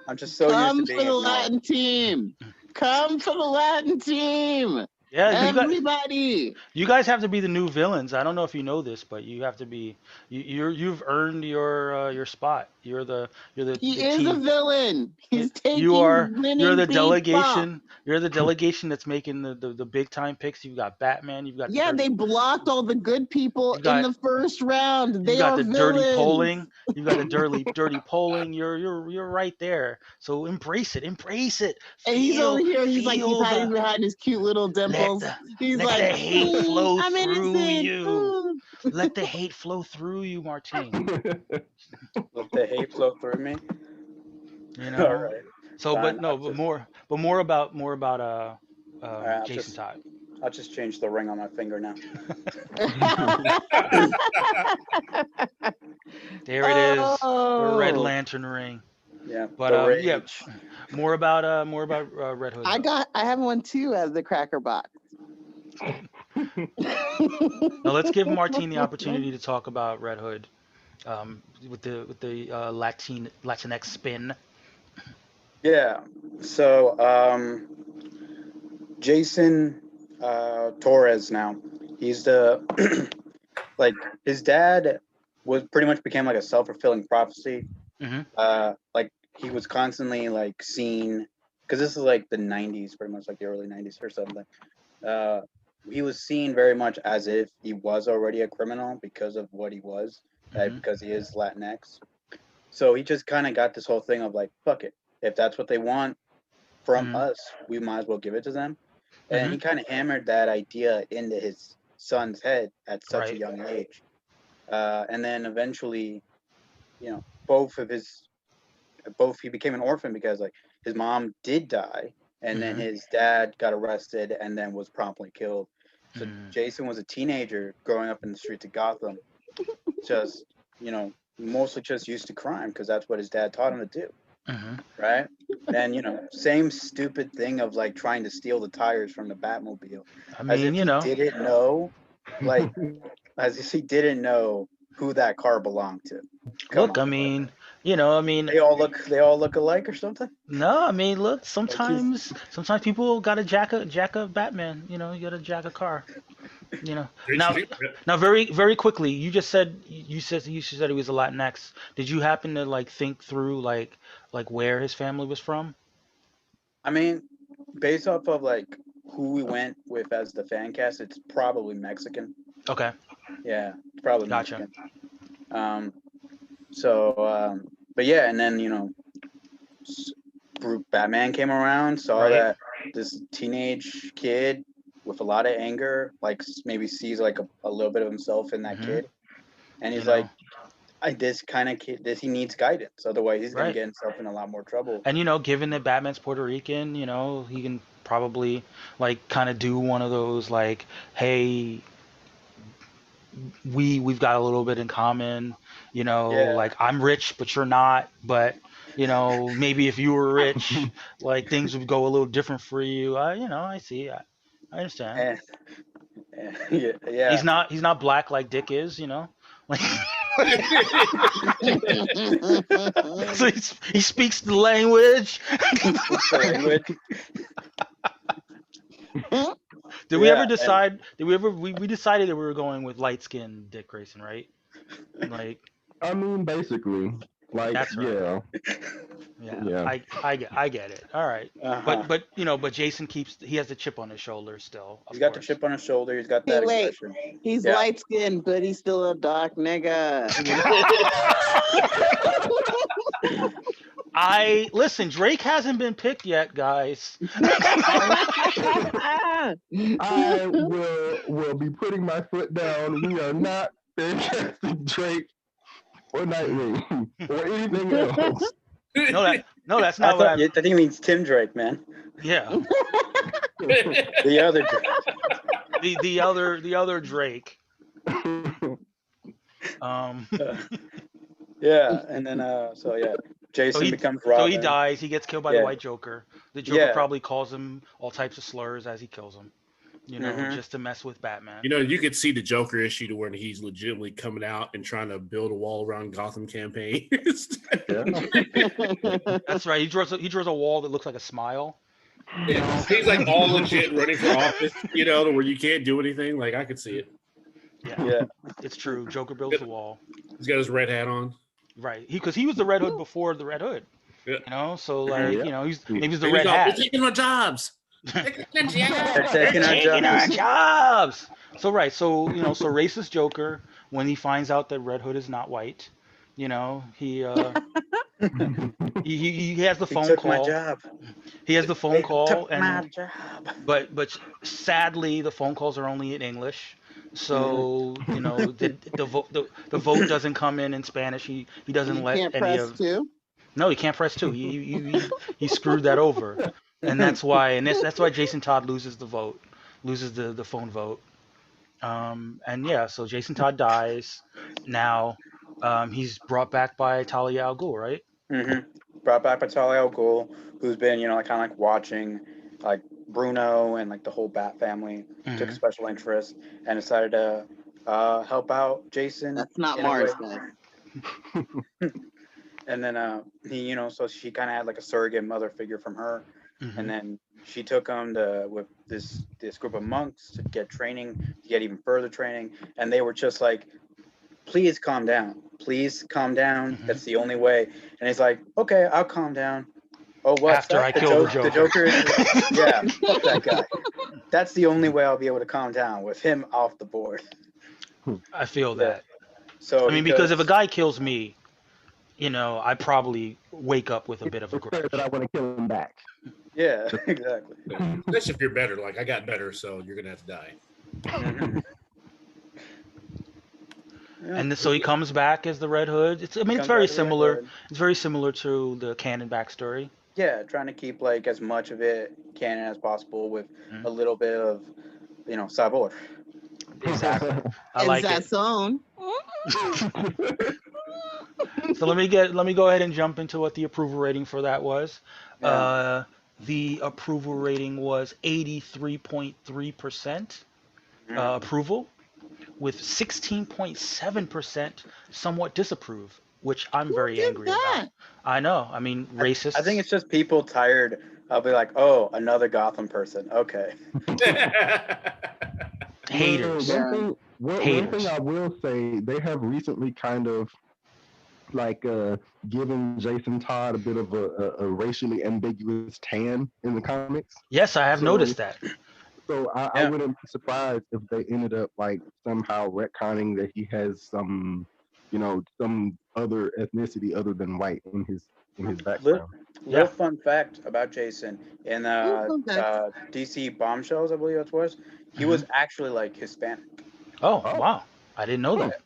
I'm just so Come used to for being the ignored. Latin team. Come for the Latin team. Yeah, Everybody. you guys have to be the new villains. I don't know if you know this, but you have to be. You've earned your spot. You're the He the is team. a villain. He's taking You're winning the theme delegation. You're the delegation that's making the big time picks. You've got Batman. You've got Yeah, the they blocked all the good people You got- in the first round. you've They got are the dirty villains. polling. You've got the dirty polling. You're right there. So embrace it. Embrace it. And he's over here. He's like he's feel hiding the- behind his cute little dimples. He's let like, the hate flow I'm through innocent. you. Let the hate flow through you, Martine. Let the hate flow through me. You know. All right. So, Fine, but no, I'll but just- more about I'll Jason just- Todd. I'll just change the ring on my finger now. There it is, the Red Oh. Lantern ring. Yeah. But the rage. yeah, more about Red Hood. I have one too as the cracker box. Now let's give Martine the opportunity to talk about Red Hood, with the Latinx spin. Yeah. So Jason Torres now. He's the like his dad was pretty much became like a self-fulfilling prophecy. Mhm. Like he was constantly like seen, because this is like the 90s, pretty much like the early 90s or something. Uh, he was seen very much as if he was already a criminal because of what he was, because he is Latinx. So he just kind of got this whole thing of like, fuck it. If that's what they want from Mhm. us, we might as well give it to them. And Mhm. he kind of hammered that idea into his son's head at such a Right. young age. And then eventually, you know, both he became an orphan because like his mom did die, and then Mhm. his dad got arrested and then was promptly killed. So Mhm. Jason was a teenager growing up in the streets of Gotham, just, you know, mostly just used to crime because that's what his dad taught him to do, Mhm. right? And, you know, same stupid thing of like trying to steal the tires from the Batmobile, I as mean, if you he know, didn't know, like, as if he didn't know who that car belonged to. Come look, I on, mean, you know, I mean, they all look alike or something. no, I mean, look, Like he's sometimes people got to jack a Batman, you know, you got to jack a car, you know. Now, very quickly, you said he was a Latinx. Did you happen to like think through like where his family was from? I mean, based off of like who we went with as the fan cast, it's probably Mexican. Okay, Yeah, it's probably gotcha. Mexican. Um, but yeah, and then, you know, Batman came around, saw Right. that this teenage kid with a lot of anger, like maybe sees like a little bit of himself in that Mhm. kid, and You he's like, know, this kind of kid, he needs guidance, otherwise he's gonna right. get himself in a lot more trouble. And you know, given that Batman's Puerto Rican, you know, he can probably like kind of do one of those like, hey, we've got a little bit in common, you know, Yeah, like I'm rich but you're not, but you know, maybe if you were rich, like things would go a little different for you. You know, I see. I understand. and, yeah, yeah. He's not black like Dick is, you know. Like so he speaks the language. He speaks the language. Did we ever Yeah, and decide? Did we ever? We decided that we were going with light skinned Dick Grayson, right? Like I mean, basically, like, that's right. yeah, Yeah, yeah. I get it. All right, uh-huh. but you know, but Jason he has the chip on his shoulder still, He's of got the course. chip on his shoulder. He's got Hey, that wait, aggression. he's Yeah. light skinned, but he's still a dark nigga. I listen. Drake hasn't been picked yet, guys. I will be putting my foot down. We are not Fantastic Drake or Nightwing or anything else. No, that's not what I think he means Tim Drake, man. Yeah, The other Drake. the other Drake. Yeah, and then so yeah, Jason becomes So he Robin. dies. He gets killed by the Yeah, White Joker. The Joker yeah. probably calls him all types of slurs as he kills him. You know, Mhm. just to mess with Batman. You know, you could see the Joker issue to where he's legitimately coming out and trying to build a wall around Gotham campaign. That's right. He draws a wall that looks like a smile. He's like all legit running for office, you know, to where you can't do anything. Like I could see it. Yeah. It's true. Joker builds the wall. He's got his red hat on. Right. Because he was the Red Hood before the Red Hood. Yeah. You know, so like, Yeah. you know, maybe he's the And Red They're Hat. taking our jobs. They're They're taking our taking our jobs. jobs. So right, so you know, so racist Joker, when he finds out that Red Hood is not white, you know, he he has the He phone took my call. job. He has the phone They call, took and my job. but sadly the phone calls are only in English. So you know the vote doesn't come in Spanish. He doesn't You let can't any press of two. no, he can't press two. He screwed that over, and that's why that's why Jason Todd loses the vote, loses the phone vote. And yeah, so Jason Todd dies. Now, he's brought back by Talia al Ghul, right? Mm-hmm. Brought back by Talia al Ghul, who's been, you know, like, kind of like watching like Bruno and like the whole Bat family. Took a Hmm. special interest and decided to help out Jason. That's not in a way. Mars, guys. And then he, you know, so she kind of had like a surrogate mother figure from her, Hmm. and then she took him to with this group of monks to get training, to get even further training, and they were just like, please calm down, please calm down. Mhm. That's the only way. And he's like, okay, I'll calm down. Oh, what's After that? I kill the The Joker is yeah, fuck that guy. That's the only way I'll be able to calm down with him off the board. I feel Yeah. that. So I he mean, because if a goes, guy kills me, I probably wake up with a bit of a It's fair that I grudge. want to kill him back. yeah, exactly. Especially if you're better. Like, I got better, so you're gonna have to die. Mhm. Yeah. And so he comes back as the Red Hood. It's Comes very back to the Red similar. Hood. It's very similar to the canon backstory. Yeah, trying to keep like as much of it canon as possible with Mhm. a little bit of, sabor. Exactly. I like that it. song. So let me go ahead and jump into what the approval rating for that was. Yeah. The approval rating was 83.3% Mhm. approval, with 16.7% somewhat disapprove, which I'm Who very did angry about. that? I know. I mean, racists. I think it's just people tired of be like, oh, another Gotham person. Okay. haters. Yeah. One Haters. thing I will say, they have recently kind of like given Jason Todd a bit of a racially ambiguous tan in the comics. Yes, I have So noticed that. so I Yeah. wouldn't be surprised if they ended up like somehow retconning that he has some other ethnicity other than white in his background. Yeah. Little fun fact about Jason in Ooh, okay. DC Bombshells, I believe that's what it was. He was actually like Hispanic. Oh, Oh. wow. I didn't know Hmm. that.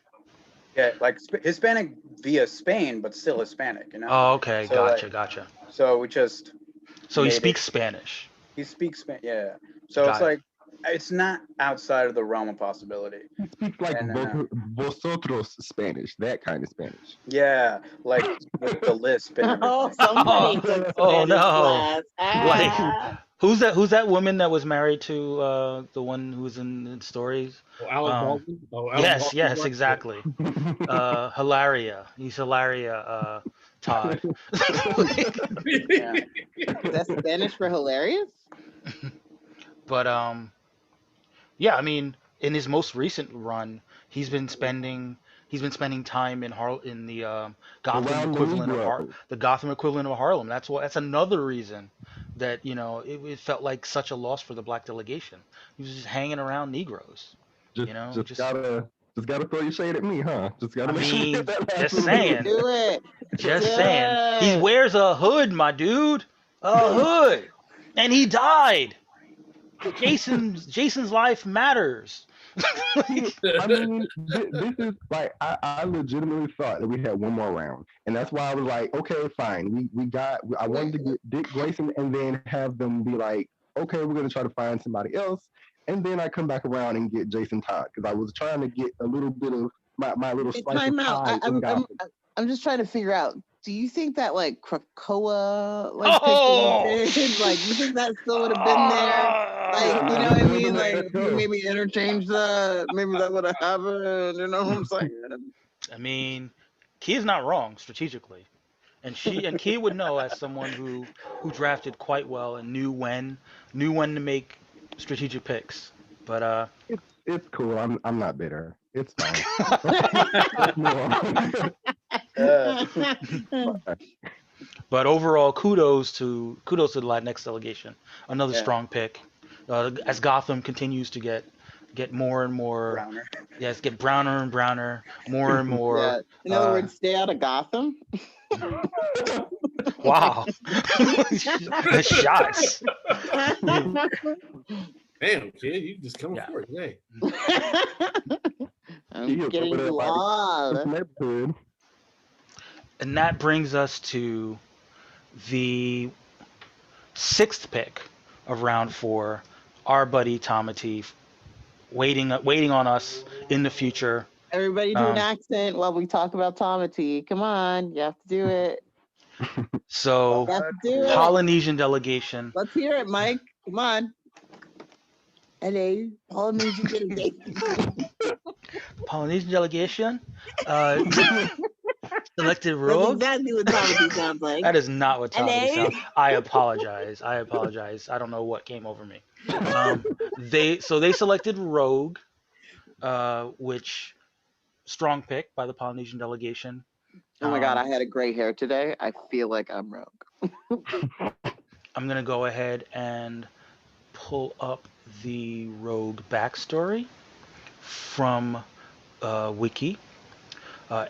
Yeah, like Hispanic via Spain, but still Hispanic. Oh, okay. So, like, Gotcha. so we just So he made it. speaks Spanish. He speaks Spanish. Yeah. So it's Got it. like it's not outside of the realm of possibility. He speaks like And, vosotros Spanish, that kind of Spanish. Yeah, like with the lisp and Oh, everything. somebody took Oh, Spanish no. class. Like, Ah. who's that woman that was married to the one who's in stories? Alec Um, Baldwin. Alec Yes, Baldwin's yes, wife? exactly. Hilaria. He's Hilaria Todd. Yeah. That's Spanish for hilarious? But yeah, I mean, in his most recent run, he's been spending time in the Gotham Around the equivalent of Negro. the Gotham equivalent of Harlem. That's another reason that it felt like such a loss for the black delegation. He was just hanging around Negroes, Just just gotta throw your shade at me, huh? Just gotta I make sure you mean, get that last just little saying. bit. Do it. just Do saying. He it. wears a hood, my dude, a hood, and he died. Jason's life matters. I mean, this is like I legitimately thought that we had one more round, and that's why I was like, okay, fine. I wanted to get Dick Grayson, and then have them be like, okay, we're gonna try to find somebody else, and then I come back around and get Jason Todd because I was trying to get a little bit of my little Hey, slice of time out. pie in Gotham. I'm just trying to figure out. Do you think that like Krakoa like pick would have been like? You think that still would have been there? Like, you know what I mean? Like, you maybe interchange that. Maybe that would have happened. You know what I'm saying? I mean, Key is not wrong strategically, and Key would know as someone who drafted quite well and knew when to make strategic picks. But It's cool. I'm not bitter. It's fine. Let's move on. but overall, kudos to the Latinx delegation. Another Yeah. strong pick. As Gotham continues to get more and more. Browner. Yes, get browner and browner, more and more. Yeah. In other words, stay out of Gotham. Wow. Shots. Damn, kid, you just coming Yeah. for it today. I'm getting you all. Neighborhood. And that brings us to the 6th pick of round 4, our buddy Tomati, waiting on us in the future. Everybody do an accent while we talk about Tomati. Come on, you have to do it. So You have to do it. Polynesian delegation. Let's hear it, Mike. Come on. Hello, Polynesian delegation. Polynesian delegation. Selected That's rogue. exactly what Tomati sounds like. That is not what Tomati Hello? sounds. I apologize. I don't know what came over me. They selected rogue, which strong pick by the Polynesian delegation. Oh my God, Um, I had a gray hair today. I feel like I'm Rogue. I'm gonna go ahead and pull up the Rogue backstory from Wiki.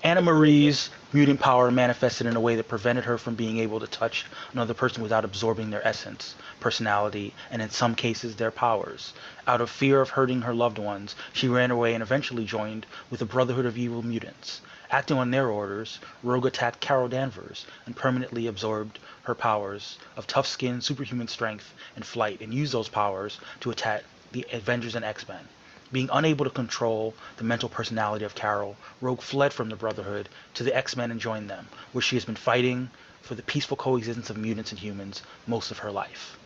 Anna Marie's mutant power manifested in a way that prevented her from being able to touch another person without absorbing their essence, personality, and in some cases their powers. Out of fear of hurting her loved ones, she ran away and eventually joined with the Brotherhood of Evil Mutants. Acting on their orders, Rogue attacked Carol Danvers and permanently absorbed her powers of tough skin, superhuman strength, and flight, and used those powers to attack the Avengers and X-Men. Being unable to control the mental personality of Carol, Rogue fled from the Brotherhood to the X-Men and joined them, where she has been fighting for the peaceful coexistence of mutants and humans most of her life.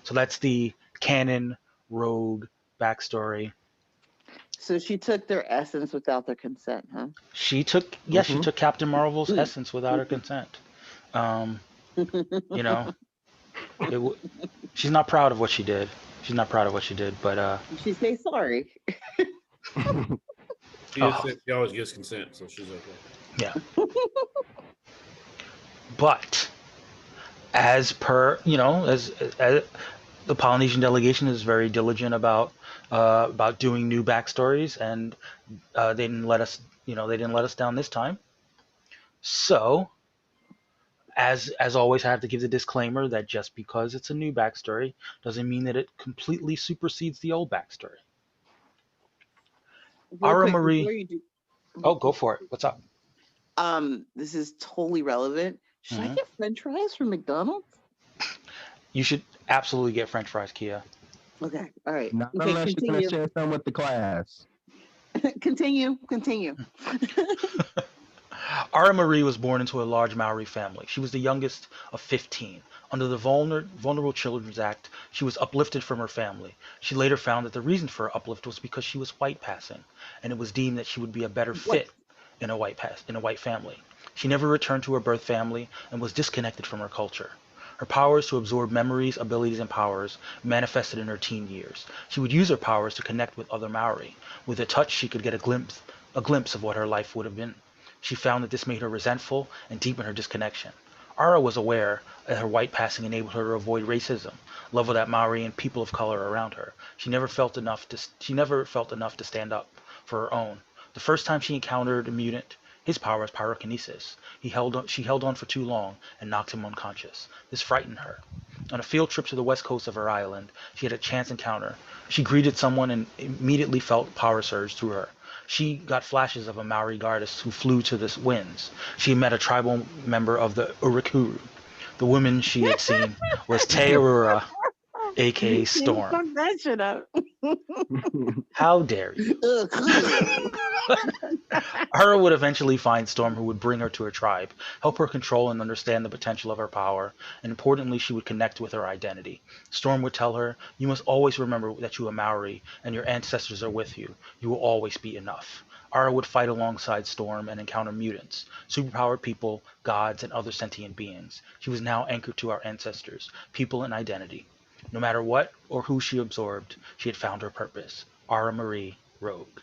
So that's the canon Rogue backstory. So she took their essence without their consent, huh? She took, yes, she Mhm. took Captain Marvel's essence without her consent. Um, you know, she's not proud of what she did. She's not proud of what she did, but She say sorry. She always gives consent, so she's okay. yeah. But as per, as the Polynesian delegation is very diligent about doing new backstories, and they didn't let us, they didn't let us down this time. So, as always, I have to give the disclaimer that just because it's a new backstory doesn't mean that it completely supersedes the old backstory. Real Ara quick Marie, before you do, oh, go for it. What's up? this is totally relevant. Should I Mhm. get French fries from McDonald's? You should absolutely get French fries, Kia. Okay, all right. Not Okay, unless you're gonna continue. share some with the class. Continue. Ara Marie was born into a large Maori family. She was the youngest of 15. Under the Vulnerable Children's Act, she was uplifted from her family. She later found that the reason for her uplift was because she was white passing, and it was deemed that she would be a better What? fit in a white family. She never returned to her birth family and was disconnected from her culture. Her powers to absorb memories, abilities, and powers manifested in her teen years. She would use her powers to connect with other Maori. With a touch, she could get a glimpse of what her life would have been. She found that this made her resentful and deepened her disconnection. Ara was aware that her white passing enabled her to avoid racism, level that Maori and people of color around her. She never felt enough to stand up for her own. The first time she encountered a mutant, his power was pyrokinesis. She held on for too long and knocked him unconscious. This frightened her. On a field trip to the west coast of her island, she had a chance encounter. She greeted someone and immediately felt power surge through her. She got flashes of a Maori goddess who flew to the winds. She met a tribal member of the Urukuru. The woman she had seen was Teorura, aka You Storm. fuck that shit up. How dare you? Hera would eventually find Storm, who would bring her to her tribe, help her control and understand the potential of her power, and importantly, she would connect with her identity. Storm would tell her, "You must always remember that you are Maori and your ancestors are with you. You will always be enough." Ara would fight alongside Storm and encounter mutants, superpowered people, gods, and other sentient beings. She was now anchored to our ancestors, people, and identity. No matter what or who she absorbed, she had found her purpose. Ara Marie Rogue.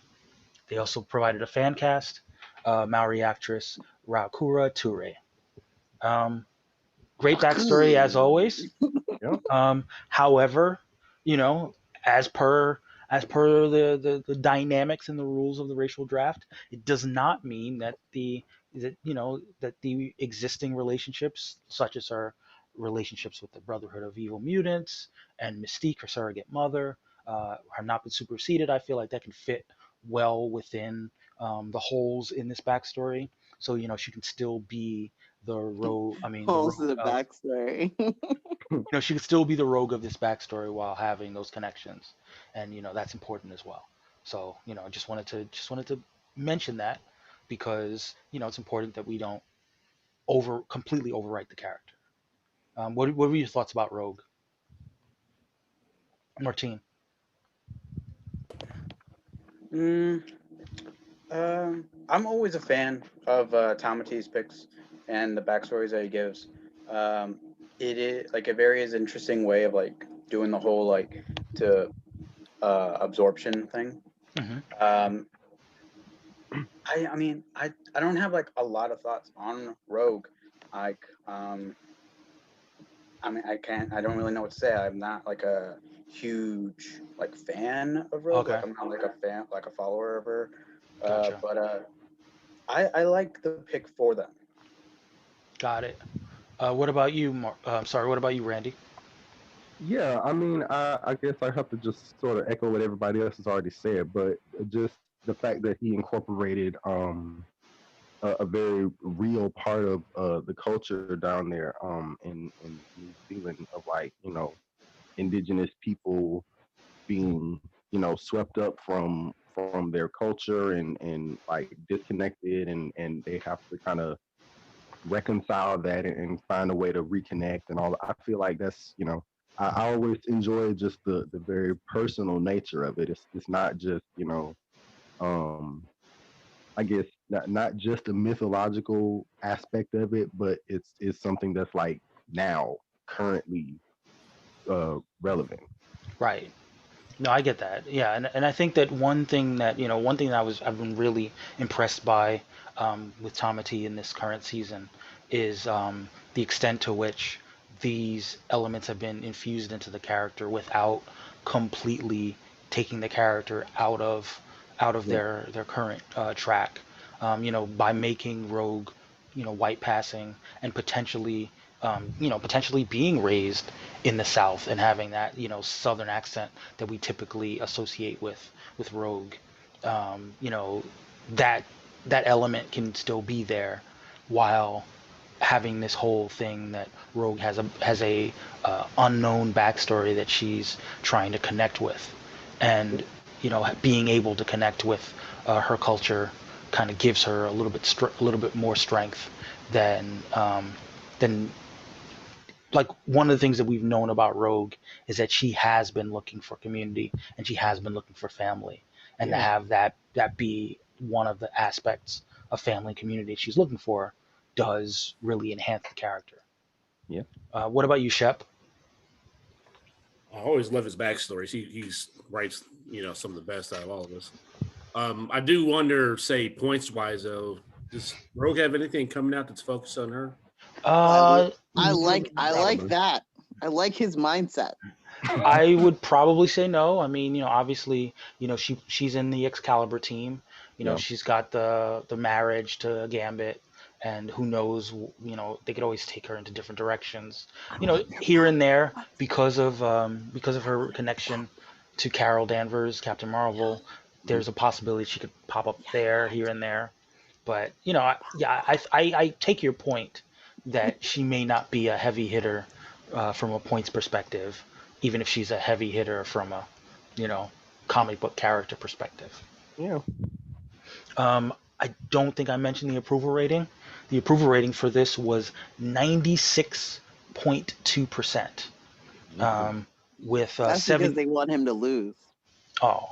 They also provided a fan cast, Maori actress Raukura Ture. Um, Great backstory as always. Yep. However, you know, as per the dynamics and the rules of the racial draft, it does not mean that the existing relationships, such as our relationships with the Brotherhood of Evil Mutants and Mystique, her surrogate mother, have not been superseded. I feel like that can fit well within the holes in this backstory. So she can still be the rogue. I mean, the Holes in rogue the of backstory. she could still be the rogue of this backstory while having those connections, and that's important as well. So just wanted to mention that because it's important that we don't completely overwrite the character. What were your thoughts about Rogue, Martine? Mm, I'm always a fan of Tamate's picks and the backstories that he gives. It is like a very interesting way of like doing the whole to absorption thing. Hmm. Um, I mean, I don't have like a lot of thoughts on Rogue. Like, I mean, I don't really know what to say. I'm not like a huge like fan of Rogue. Okay, Like, I'm not like a fan, like a follower of her. gotcha. But I like the pick for them. Got it. What about you, sorry, what about you, Randy? Yeah, I mean, I guess I have to just sort of echo what everybody else has already said, but just the fact that he incorporated a very real part of the culture down there in New Zealand of like indigenous people being swept up from their culture and like disconnected and they have to kind of reconcile that and find a way to reconnect and all. I feel like that's I always enjoy just the very personal nature of it. It's not just um I guess not just a mythological aspect of it, but it's something that's like now currently relevant. Right. No, I get that. Yeah, and I think that one thing that I've been really impressed by with Tamati in this current season is the extent to which these elements have been infused into the character without completely taking the character out of Yeah, their current track. By making Rogue, white passing and potentially being raised in the South and having that Southern accent that we typically associate with Rogue. You know that that element can still be there while having this whole thing that Rogue has a unknown backstory that she's trying to connect with, and being able to connect with her culture kind of gives her a little bit more strength than like one of the things that we've known about Rogue is that she has been looking for community and she has been looking for family, and to yeah, have that be one of the aspects of family and community she's looking for does really enhance the character. yeah. What about you, Shep? I always love his backstories. He's writes some of the best out of all of us. I do wonder, say points wise though, does Rogue have anything coming out that's focused on her? I, Uh, I like Probably. that. I like his mindset. I would probably say no. I mean, obviously, she's in the Excalibur team. Yeah, She's got the marriage to Gambit, and who knows? They could always take her into different directions. Here and there because of her connection to Carol Danvers, Captain Marvel. There's a possibility she could pop up there, here and there. But I take your point that she may not be a heavy hitter from a points perspective, even if she's a heavy hitter from a you know comic book character perspective. yeah. I don't think I mentioned the approval rating. The approval rating for this was 96.2%. Okay. With That's because seven they want him to lose. oh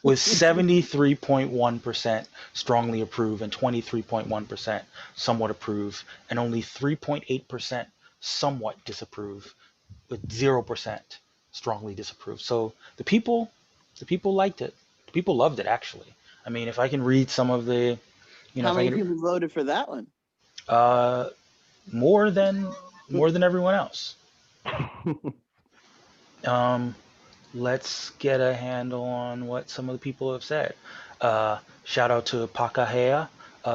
with 73.1% strongly approve and 23.1% somewhat approve, and only 3.8% somewhat disapprove, with 0% strongly disapprove. So the people liked it. The people loved it, actually. I mean, if I can read some of the, How if I many can, people voted for that one? uh, more than everyone else. Um, let's get a handle on what some of the people have said. Shout out to Pakahea,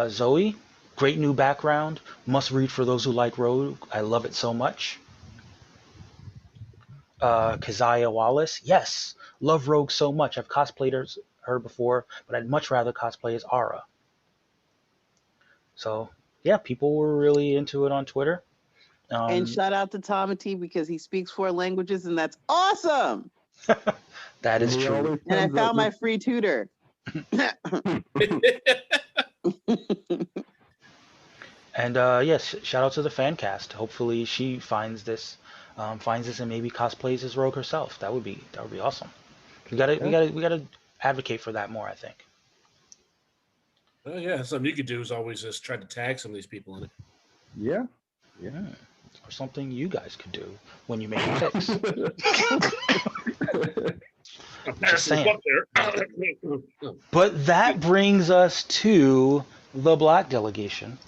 Zoe. Great new background. Must read for those who like Rogue. I love it so much. Keziah Wallace. Yes, love Rogue so much. I've cosplayed her before, but I'd much rather cosplay as Ara. So yeah, people were really into it on Twitter. And Um, shout out to Tommy T because he speaks 4 languages and that's awesome. that is And he true. always And I comes up found my free tutor. And yes, shout out to the fan cast. Hopefully, she finds this, and maybe cosplays as Rogue herself. That would be awesome. yeah, We gotta advocate for that more, I think. Well, yeah, something you could do is always just try to tag some of these people in it. yeah, yeah. Hmm. or something you guys could do when you make your picks. I'm Just passing the saying. buck there. But that brings us to the black delegation,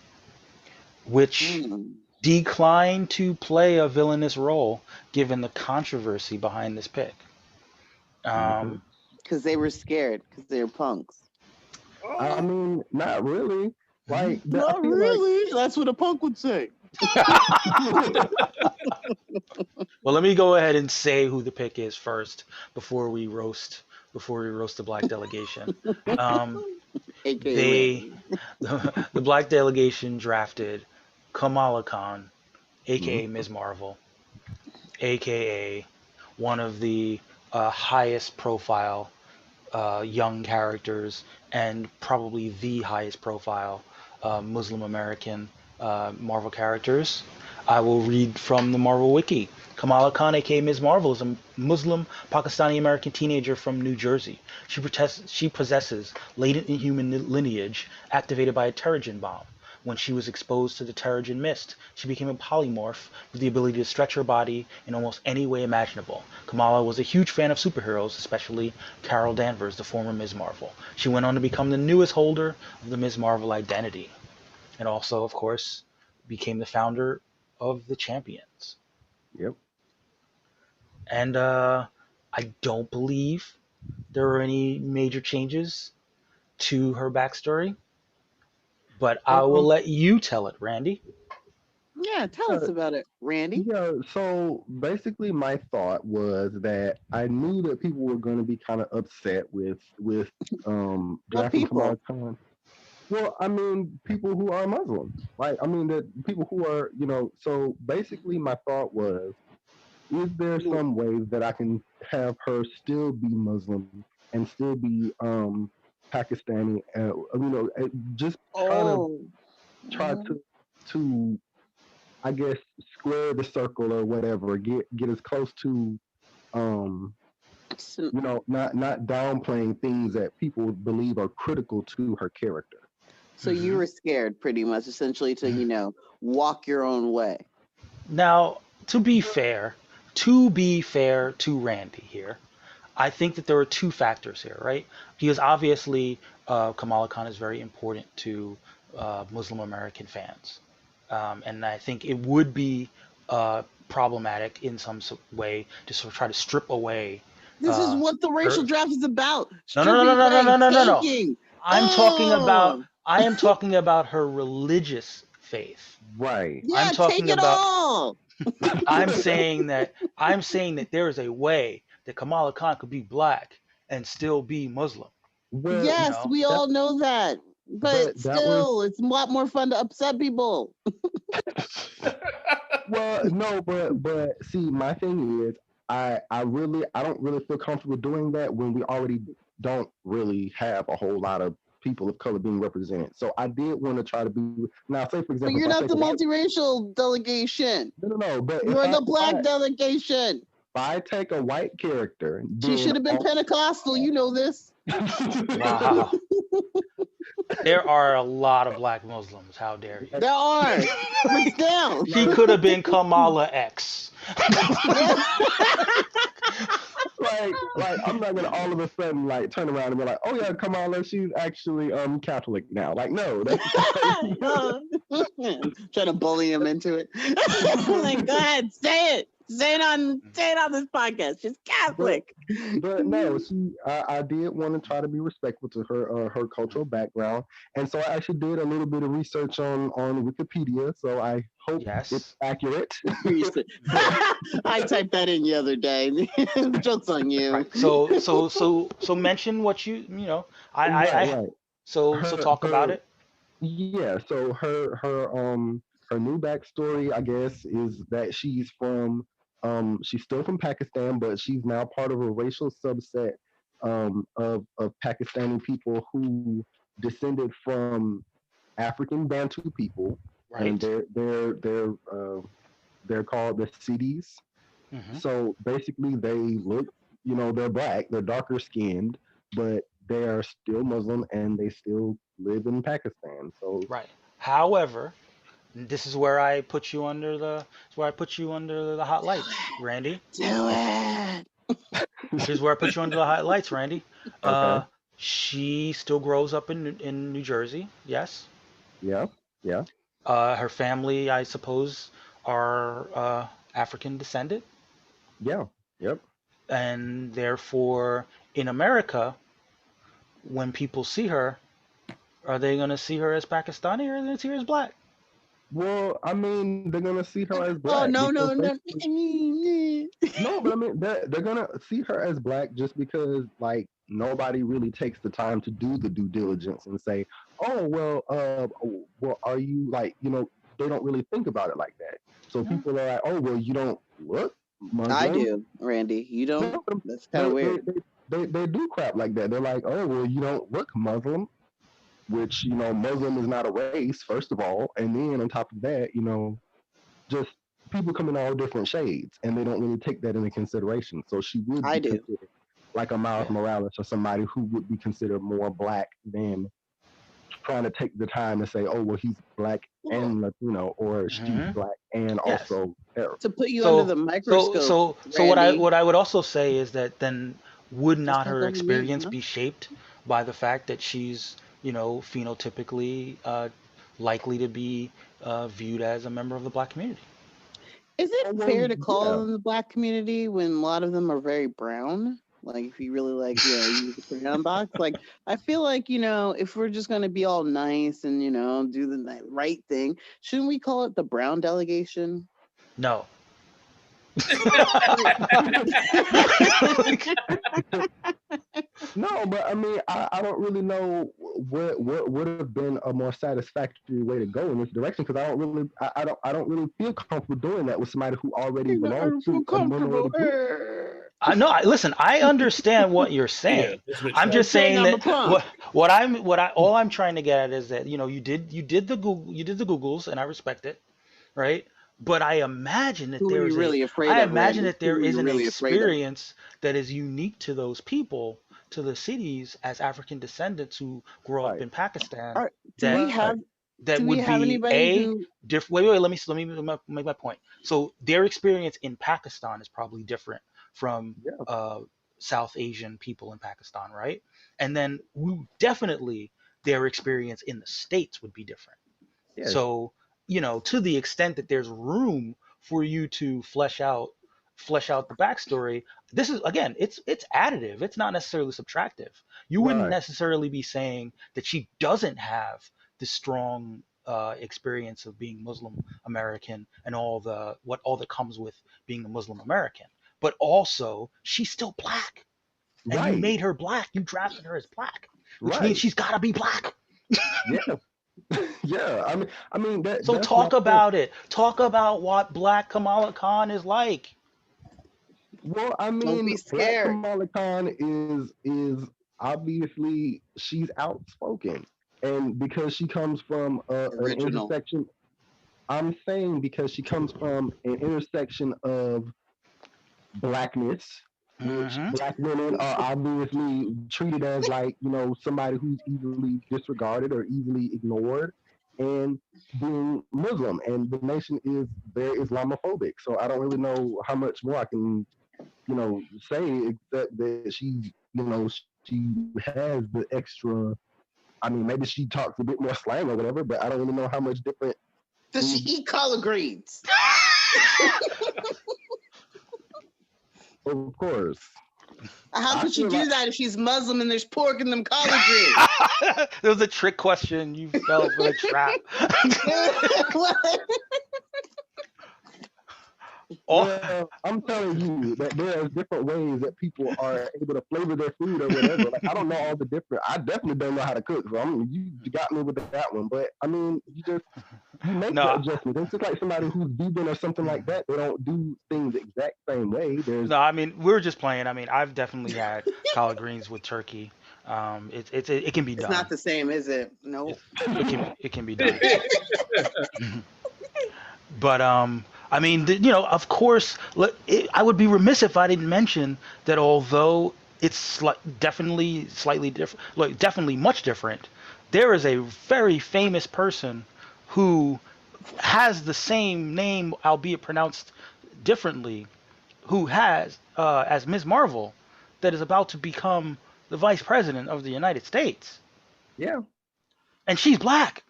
which Mm. declined to play a villainous role given the controversy behind this pick. Mhm. Um, Because they were scared, because they were punks. I mean, not really. Like, I Not feel like really. That's what a punk would say. well, let me go ahead and say who the pick is first before we roast the black delegation. Um, AKA they Randy. the black delegation drafted Kamala Khan, Mhm. aka Ms. Marvel, aka one of the highest profile young characters and probably the highest profile Muslim American Marvel characters. I will read from the Marvel Wiki. Kamala Khan, aka Ms. Marvel, is a Muslim Pakistani American teenager from New Jersey. She possesses latent inhuman lineage activated by a Terrigen bomb. When she was exposed to the Terrigen mist, she became a polymorph with the ability to stretch her body in almost any way imaginable. Kamala was a huge fan of superheroes, especially Carol Danvers, the former Ms. Marvel. She went on to become the newest holder of the Ms. Marvel identity, and also, of course, became the founder of the Champions. Yep. And I don't believe there were any major changes to her backstory, but I will Um, let you tell it, Randy. Yeah, tell us uh, about it, Randy. yeah. So basically, my thought was that I knew that people were going to be kind of upset with What drafting Kamala people? Khan. Well, I mean, people who are Muslim. Like, I mean, the people who are, So basically, my thought was, is there You- some way that I can have her still be Muslim and still be Pakistani? Just kind of Oh. try Mhm. to I guess square the circle or whatever. Get as close to um So, not downplaying things that people believe are critical to her character. so you Hmm. were scared pretty much, essentially, to, walk your own way. Now, to be fair to Randy here, I think that there are two factors here, right? Because obviously, Kamala Khan is very important to Muslim American fans, and I think it would be problematic in some way to sort of try to strip away This is uh, what the racial her. draft is about. No, no, no, Stripping no, no, no, away, no, no, no, no. taking. I'm talking about. Oh. I am talking about her religious faith. Right. I'm Yeah, take talking it about. all. I'm saying that there is a way that Kamala Khan could be black and still be Muslim. well, You Yes, know, we that all know that. but But that was still, it's a lot more fun to upset people. well, no, but see, my thing is, I don't really feel comfortable doing that when we already don't really have a whole lot of people of color being represented. So I did want to try to be now. Say for example, But if I you're take not a the white, multiracial delegation. no, but You're the black delegation. if I take a white character, She then should have been Pentecostal. You know this. wow. There are a lot of black Muslims. How dare you? There are. But still. She could have been Kamala X. Yeah. like I'm not gonna all of a sudden like turn around and be like, oh yeah, Kamala, she's actually Catholic now. Like no, that's Trying to bully him into it. Like, go ahead, say it. Say it on this podcast. She's but Catholic. but no, I did want to try to be respectful to her cultural background, and so I actually did a little bit of research on Wikipedia. So I hope it's Yes. accurate. I typed that in the other day. Joke's on you. Right. So mention what I Right. so Her talk about her it. Yeah, so her new backstory, I guess, is that she's still from Pakistan, but she's now part of a racial subset of Pakistani people who descended from African Bantu people, and Right. they're called the Sidis. Hmm. So basically, they look, they're black, they're darker skinned, but they are still Muslim and they still live in Pakistan. So Right. However, This is where I put you under the hot lights, Randy. Do it. Here's where I put you under the hot lights, Randy. Okay. She still grows up in New Jersey. Yes. Yeah. Yeah. Her family, I suppose, are African descendant, Yeah. Yep. and therefore, in America, when people see her, are they gonna see her as Pakistani or are they gonna see her as black? Well, I mean, they're gonna see her as Oh black no, because no, no. no, but I mean, they're gonna see her as black just because like nobody really takes the time to do the due diligence and say, oh well, are you like they don't really think about it like that. So No. people are like, oh well, you don't look I Muslim. do, Randy. You don't? No, That's kind they of they, weird. they do crap like that. They're like, oh well, you don't look Muslim, which Muslim is not a race, first of all, and then on top of that, just people come in all different shades, and they don't really take that into consideration. So she would I be do. considered like a Miles Yeah. Morales or somebody who would be considered more black than trying to take the time to say, oh well, he's black Well, and Latino, or she's Hmm. black and Yes. also Arab. to put you under So the so microscope, so so Randy. what I would also say is that then would Just not like her over mute, experience huh? be shaped by the fact that she's phenotypically likely to be viewed as a member of the black community? Is Oh it well, fair to call yeah. them the black community when a lot of them are very brown? Like, if you really use the crayon box. Like, I feel like if we're just gonna be all nice and do the right thing, shouldn't we call it the brown delegation? No. No, but I mean, I don't really know what would have been a more satisfactory way to go in this direction because I don't really feel comfortable doing that with somebody who already I belongs don't feel to a comfortable. minority group. Listen. I understand what you're Yeah, saying. that's what I'm Trump. just Just saying saying I'm a that punk. all I'm trying to get at is that you did the Googles, and I respect it, right? But Who are you really afraid I of, imagine Randy? that there Who are is you an really afraid of? experience that is unique to those people, to the cities as African descendants who grow up Right, in Pakistan, Are, do we that right, have that do we would have be anybody a who different. Wait, let me make my point. So their experience in Pakistan is probably different from yeah, uh, South Asian people in Pakistan, right? And then definitely their experience in the States would be different. yes, So, to the extent that there's room for you to flesh out the backstory, this is again, it's additive. It's not necessarily subtractive. You wouldn't right, necessarily be saying that she doesn't have the strong experience of being Muslim American and all that comes with being a Muslim American. But also, she's still black, and you right, made her black. You drafted her as black, which means right. she's got to be black. Yeah, yeah. I mean So that's my talk point. about it. Talk about what Black Kamala Khan is like. Well, I don't mean, be Black scared? Kamala Khan is obviously she's outspoken, and because she comes from an Original. intersection. I'm saying because she comes from an intersection of blackness, which Hmm. black women are obviously treated as like, somebody who's easily disregarded or easily ignored, and being Muslim. And the nation is very Islamophobic. So I don't really know how much more I can, say except that she has the extra. I mean, maybe she talks a bit more slang or whatever, but I don't really know how much different. Does she eat collard greens? Of course. How I could she feel do like that if she's Muslim and there's pork in them collard greens? It was a trick question. You fell for the trap. What? Oh, well, I'm telling you that there's different ways that people are able to flavor their food or whatever. Like I don't know all the different. I definitely don't know how to cook. So you got me with that one. But I mean, you make the no, adjustment. It's just like somebody who's vegan or something like that. They don't do things the exact same way. There's no. I mean, we were just playing. I mean, I've definitely had collard greens with turkey. It can be It's done. not the same, is it? Nope. It can be done. But I mean, of course, I would be remiss if I didn't mention that although it's definitely slightly different, like definitely much different, there is a very famous person who has the same name, albeit pronounced differently, who has as Ms. Marvel, that is about to become the vice president of the United States, Yeah, and she's black,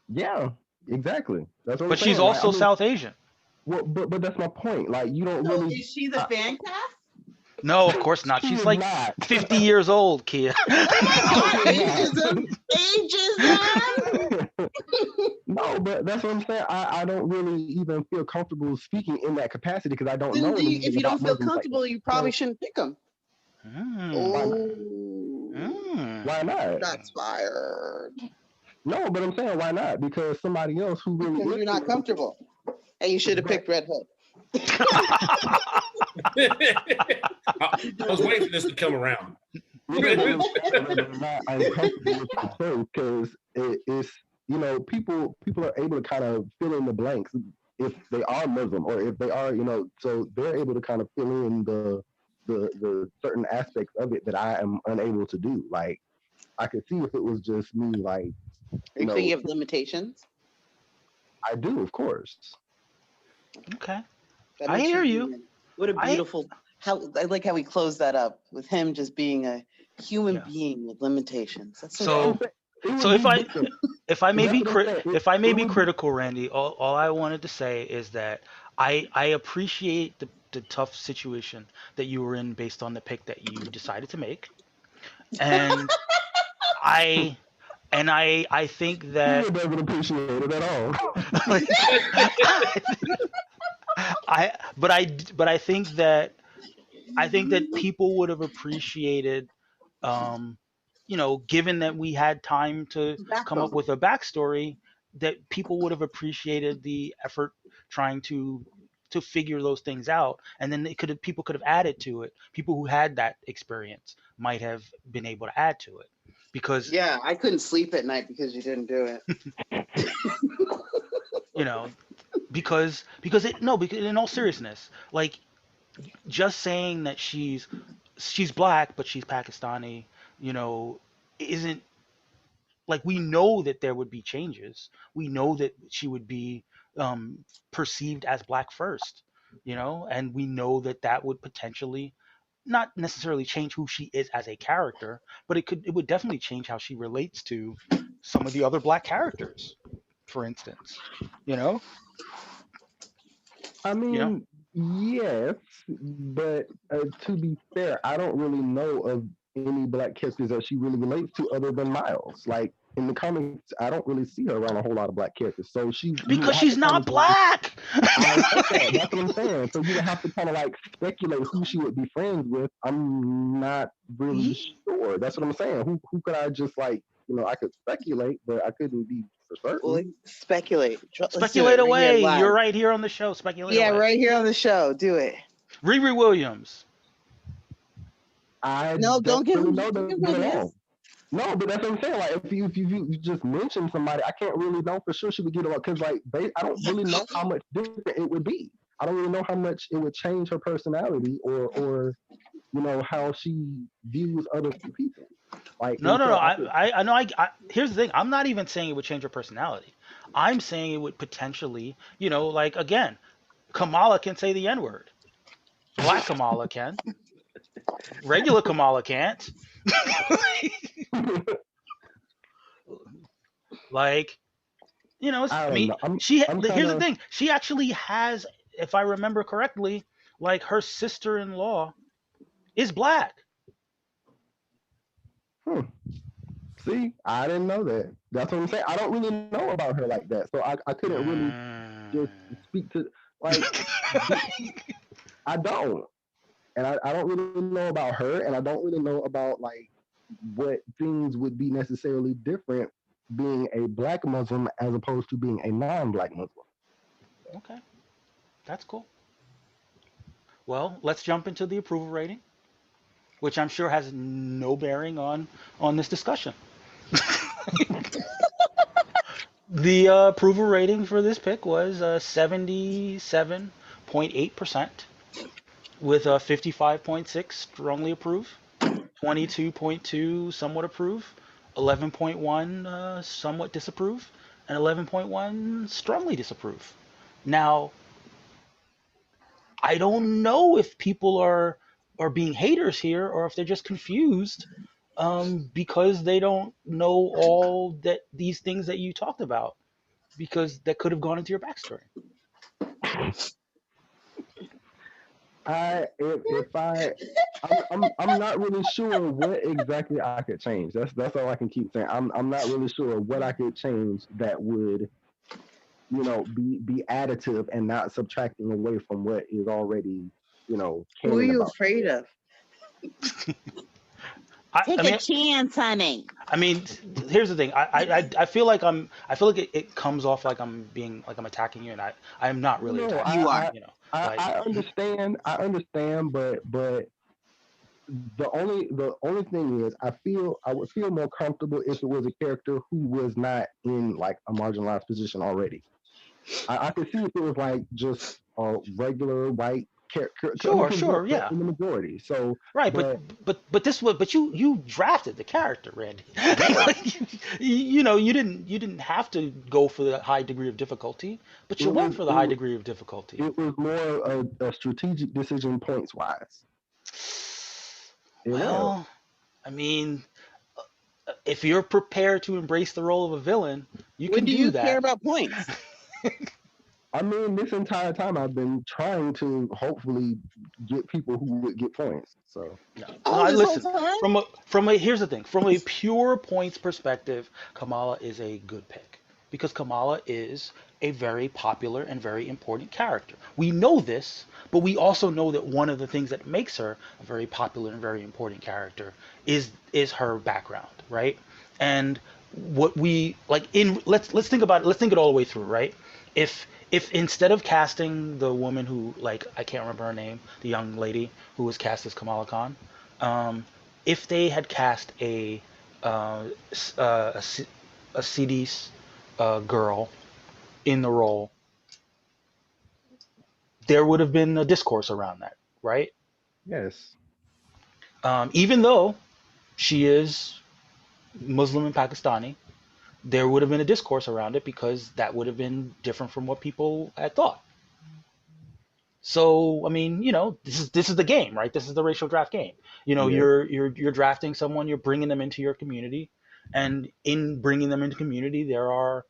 yeah, exactly. That's what I'm but she's saying. Like, I also mean, South Asian. well, but that's my point. Like, you don't So really. is she the I, fan cast? No, of course not. she She's is like not. 50 years old, Kia. Oh She my is God, not. ageism, ageism. No, but that's what I'm saying. I don't really even feel comfortable speaking in that capacity because I don't Then know if anything you don't about feel Muslims like that. comfortable, you probably So shouldn't pick them. Mm, why not? Oh, Why not? that's fired. No, but I'm saying why not? Because somebody else who really Because is you're not comfortable. And you should have picked Red Hood. I was waiting for this to come around. really doesn't matter whether or not I'm comfortable with the choice because it's people are able to kind of fill in the blanks if they are Muslim or if they are so they're able to kind of fill in the certain aspects of it that I am unable to do. Like I could see if it was just me, like Are you saying you have limitations? I do, of course. okay. That I makes hear you. human. What a I beautiful. How I like how we close that up with him just being a human yeah. being with limitations. That's so. So cute. It so would be different. if I may That's be what I'm saying. if I may It be would be critical, Randy, all I wanted to say is that I appreciate the tough situation that you were in based on the pick that you decided to make, and I I think that Tina doesn't appreciate it at all. but I think that people would have appreciated, um, given that we had time to come up Backbone. with a backstory, that people would have appreciated the effort trying to figure those things out, and then people could have added to it. People who had that experience might have been able to add to it, because Yeah, I couldn't sleep at night because you didn't do it. you know because it no because in all seriousness, like, just saying that she's black but she's Pakistani, you know, isn't like, we know that there would be changes. We know that she would be perceived as black first, and we know that that would potentially not necessarily change who she is as a character, but it would definitely change how she relates to some of the other black characters, for instance. You know, I you know. mean, yes, but to be fair, I don't really know of any black characters that she really relates to other than Miles. Like in the comics, I don't really see her around a whole lot of black characters. So you would Because have she's to kind of not just like, black. I get that. That's what I'm saying. So you would have to kind of like speculate who she would be friends with. I'm not really sure. That's what I'm saying. Who could I just like, I could speculate, but I couldn't be for Well, certain. speculate. Let's do Speculate it right here away. You're live. right here on the show. Speculate Yeah, away. right here on the show. Do it. Riri Williams. I No, don't don't give really him. know Don't them give to get him along. this. No, but that's what I'm saying. Like, if you just mention somebody, I can't really know for sure she would get along because, like, I don't really know how much different it would be. I don't really know how much it would change her personality or how she views other people. Like, No, no, no. I could. I know. Here's the thing. I'm not even saying it would change her personality. I'm saying it would potentially, like, again, Kamala can say the N word. Black Kamala can. Regular Kamala can't. Like, I I don't mean, know. I'm kind here's the of. thing. She actually has, if I remember correctly, like, her sister-in-law is black. Hmm. See, I didn't know that. That's what I'm saying. I don't really know about her like that, so I couldn't really just Mm. speak to like. I don't. And I don't really know about her, and I don't really know about like what things would be necessarily different being a black Muslim as opposed to being a non-black Muslim. Okay, that's cool. Well, let's jump into the approval rating, which I'm sure has no bearing on this discussion. The approval rating for this pick was 77.8%, with 55.6 strongly approve, 22.2 somewhat approve, 11.1 somewhat disapprove, and 11.1 strongly disapprove. Now, I don't know if people are being haters here or if they're just confused because they don't know all that these things that you talked about because that could have gone into your backstory. If I'm not really sure what exactly I could change. That's all I can keep saying. I'm not really sure what I could change that would, be additive and not subtracting away from what is already, Who are canon you about. afraid of? Take I a mean, chance, honey. I mean, here's the thing. I feel like I feel like it comes off like I'm being like I'm attacking you, and I'm not really No, attacking You you. are. You know, I, like I understand. I understand, but the only thing is I would feel more comfortable if it was a character who was not in like a marginalized position already. I could see if it was like just a regular white character. I mean, sure, because sure, they're yeah, in the majority. So, right. but But this was but you drafted the character, Randy. right, Like, you know you didn't have to go for the high degree of difficulty, but you it went was for the it high was degree of difficulty. it was more a strategic decision points wise. It was. Well, I mean, if you're prepared to embrace the role of a villain, you When can do do you care that. about points? I mean, this entire time I've been trying to hopefully get people who would get points. So No, no. Oh, this whole Listen. time? From a here's the thing. From a pure points perspective, Kamala is a good pick because Kamala is a very popular and very important character. We know this, but we also know that one of the things that makes her a very popular and very important character is her background, right? And what we like in let's think about it. Let's think it all the way through, right? If instead of casting the woman who like I can't remember her name, the young lady who was cast as Kamala Khan, um, if they had cast uh, s- uh, a, C- a CD's girl in the role, there would have been a discourse around that, right? yes, Even though she is Muslim and Pakistani, there would have been a discourse around it because that would have been different from what people had thought. So I mean, this is the game, right? This is the racial draft game. yes, You're drafting someone, you're bringing them into your community, and in bringing them into community, there are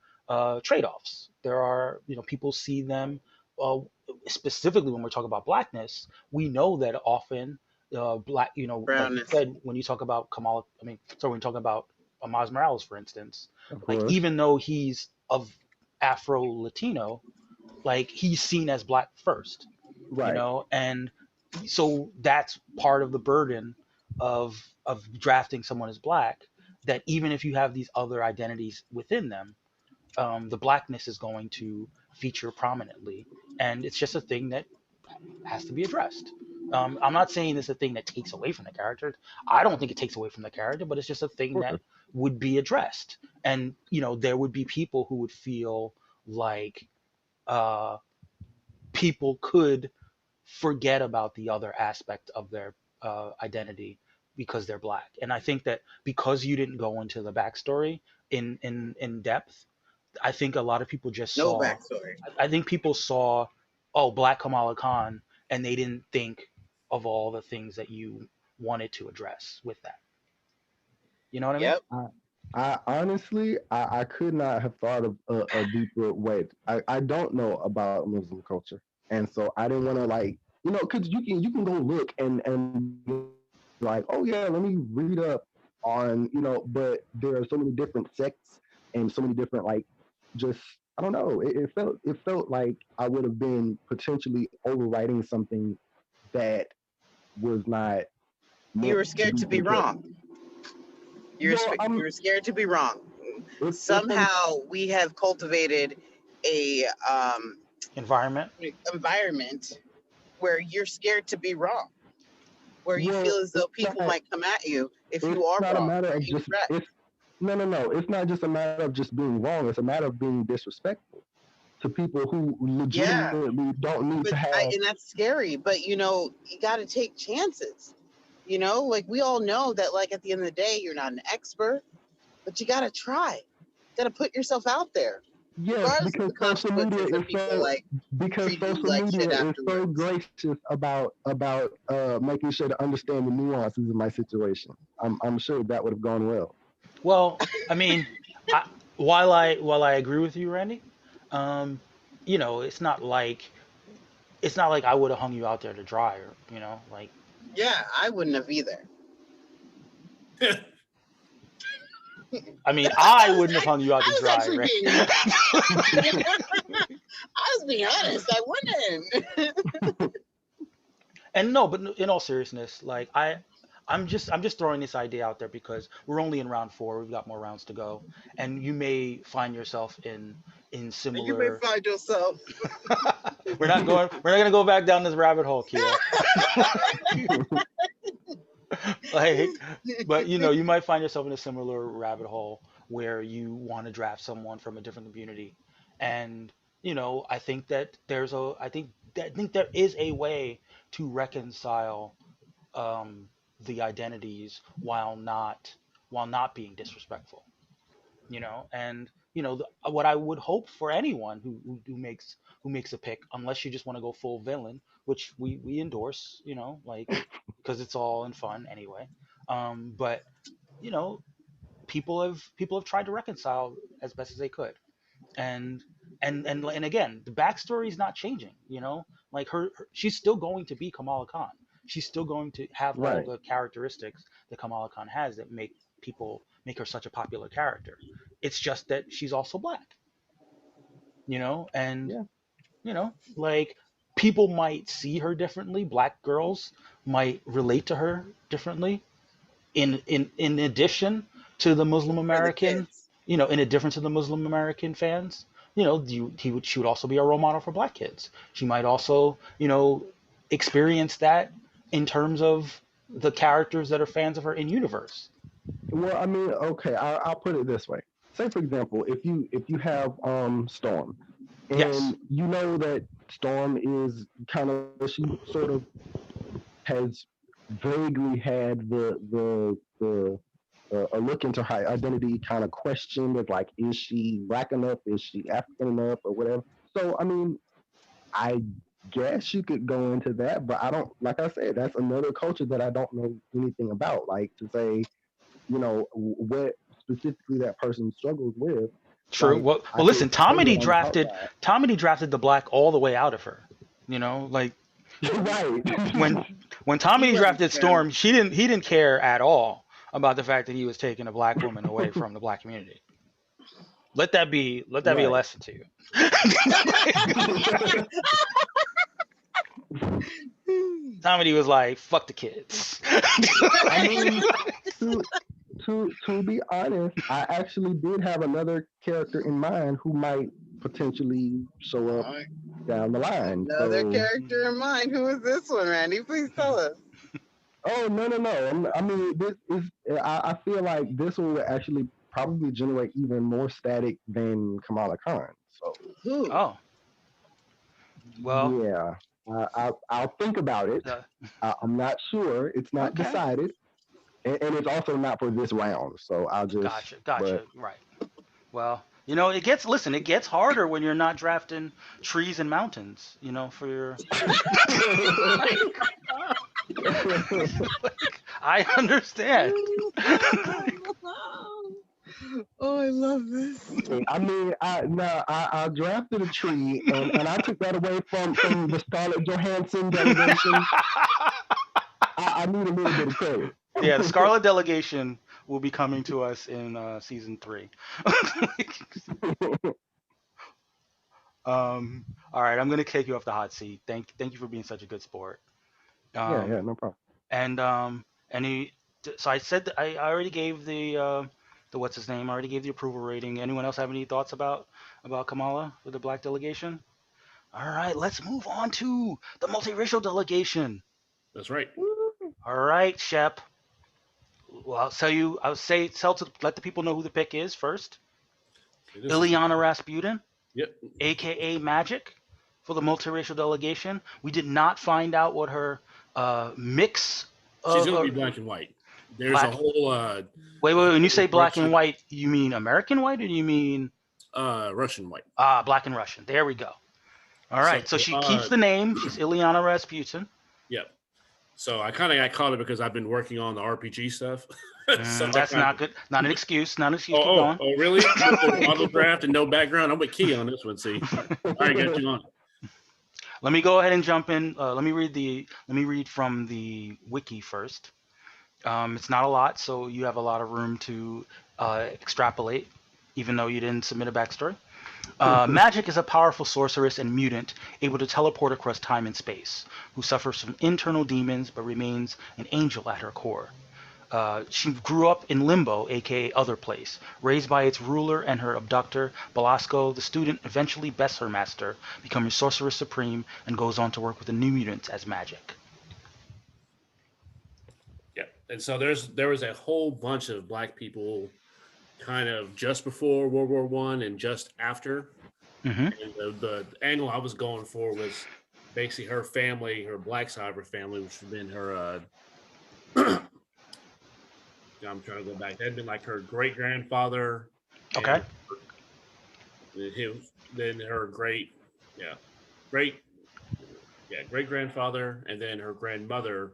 trade-offs. There are people see them uh, specifically when we're talking about blackness. We know that often black, like you Brownness. said, when you talk about Kamala, I mean, sorry, when you talk about Amaz Morales, for instance, of like course, even though he's of Afro Latino, like he's seen as black first, right. and so that's part of the burden of drafting someone as black, that even if you have these other identities within them, the blackness is going to feature prominently, and it's just a thing that has to be addressed. I'm not saying it's a thing that takes away from the character. I don't think it takes away from the character, but it's just a thing Of that course. would be addressed. And there would be people who would feel like uh, people could forget about the other aspect of their identity because they're black. And I think that because you didn't go into the backstory in depth, I think a lot of people just No saw. backstory. I think people saw, oh, Black Kamala Khan, and they didn't think of all the things that you wanted to address with that. You know what I mean? Yep. I honestly, I could not have thought of a deeper way. I don't know about Muslim culture, and so I didn't want to like, because you can go look and like, oh yeah, let me read up on, but there are so many different sects and so many different like, just I don't know. It felt like I would have been potentially overwriting something that was not You meant were to scared be to be for the character. wrong. No, You were scared to be wrong. it's Somehow we have cultivated a Environment. environment where you're scared to be wrong, where you well, feel as though people might come at you if it's you are not a wrong. matter Are of you just threat? it's no. It's not just a matter of just being wrong. It's a matter of being disrespectful to people who Yeah, legitimately don't need but to have. and that's scary. But you got to take chances. Like we all know that, like at the end of the day, you're not an expert, but you got to try. Got to put yourself out there. Yes, Regardless of because the social media consequences of is people so like because treating you social like media shit is so afterwards. gracious about making sure to understand the nuances of my situation. I'm sure that would have gone well. Well, I mean, I, while I agree with you, Randy, um, it's not like I would have hung you out there to dry, or like. Yeah, I wouldn't have either. I mean, I I was wouldn't have hung you out to I was dry, actually right? being I was being honest. I wouldn't. And no, but in all seriousness, like I'm just throwing this idea out there because we're only in round four. We've got more rounds to go, and you may find yourself in And you may similar. find yourself. We're not gonna go back down this rabbit hole, Kira. Like, but you might find yourself in a similar rabbit hole where you want to draft someone from a different community, and I think there is a way to reconcile the identities while not being disrespectful. And what I would hope for anyone who makes a pick, unless you just want to go full villain, which we endorse, like, because it's all in fun anyway. But you know people have tried to reconcile as best as they could, and and again, the backstory is not changing. Like she's still going to be Kamala Khan. She's still going to have all Right. the characteristics that Kamala Khan has that make her such a popular character. It's just that she's also black, and Yeah. like, people might see her differently. Black girls might relate to her differently. In addition to the Muslim For the American, kids. in addition to the Muslim American fans, she would also be a role model for black kids. She might also, experience that in terms of the characters that are fans of her in universe. Well, I mean, okay, I'll put it this way. Say, for example, if you have Storm, Yes. and you know that Storm is kind of, she sort of has vaguely had the a look into her identity kind of questioned, of like, is she black enough, is she African enough, or whatever. So I mean, I guess you could go into that, but I don't, like I said, that's another culture that I don't know anything about. Like, to say, what specifically that person struggles with. True. Like, Well, I could listen, say it on the outside. Tomedy drafted the black all the way out of her. Like, Right. when when He Tommy wasn't drafted caring. Storm, he didn't care at all about the fact that he was taking a black woman away from the black community. Let that be a Right. lesson to you. Tommy was like, "Fuck the kids." I mean, to to be honest, I actually did have another character in mind who might potentially show up All right. down the line. Another So, character in mind. Who is this one, Randy? Please tell us. oh no! I mean, this is. I feel like this will actually probably generate even more static than Kamala Khan. So, Who? Oh, well, yeah, I'll think about it. uh, I'm not sure. It's not okay, decided, and it's also not for this round. So I'll just. gotcha, But right. Well, it gets harder when you're not drafting trees and mountains. For your, like, I understand. Oh, I love this. I mean, I drafted a tree, and I took that away from the Scarlett Johansson delegation. I need a little bit of credit. Yeah, the Scarlet delegation will be coming to us in season 3. All right, I'm gonna take you off the hot seat. Thank you for being such a good sport. Yeah, Um, no problem. and so I said that I already gave the what's his name. I already gave the approval rating. Anyone else have any thoughts about Kamala with the black delegation? All right, let's move on to the multiracial delegation. That's right. All right, Shep. Well, I'll say tell to let the people know who the pick is first. This is- Ileana Rasputin, Yep. aka Magic, for the multiracial delegation. We did not find out what her mix She's of. going to be black and white. There's Black- a whole. Wait. When you say black and corruption. white, you mean American white, or do you mean Russian white. Black and Russian. There we go. All So, right. So she keeps the name. She's Ileana Rasputin. Yep. So I kind of got caught up because I've been working on the RPG stuff. So That's not good. Not an excuse. Not an excuse. Keep Oh, going. really? Auto draft and no background. I'm with Key on this one. See, all right, got you on. Let me go ahead and jump in. Let me read from the wiki first. It's not a lot, so you have a lot of room to extrapolate, even though you didn't submit a backstory. Magic is a powerful sorceress and mutant able to teleport across time and space, who suffers from internal demons but remains an angel at her core. She grew up in Limbo, aka Other Place, raised by its ruler and her abductor, Belasco. The student eventually bests her master, becoming Sorceress Supreme, and goes on to work with the New Mutants as Magic. Yeah, and so there was a whole bunch of black people, kind of just before World War One and just after. Mm-hmm. And the angle I was going for was basically her family, her black side of her family, which had been her. I'm trying to go back. That had been like her great grandfather. Okay. Then her great grandfather, and then her grandmother,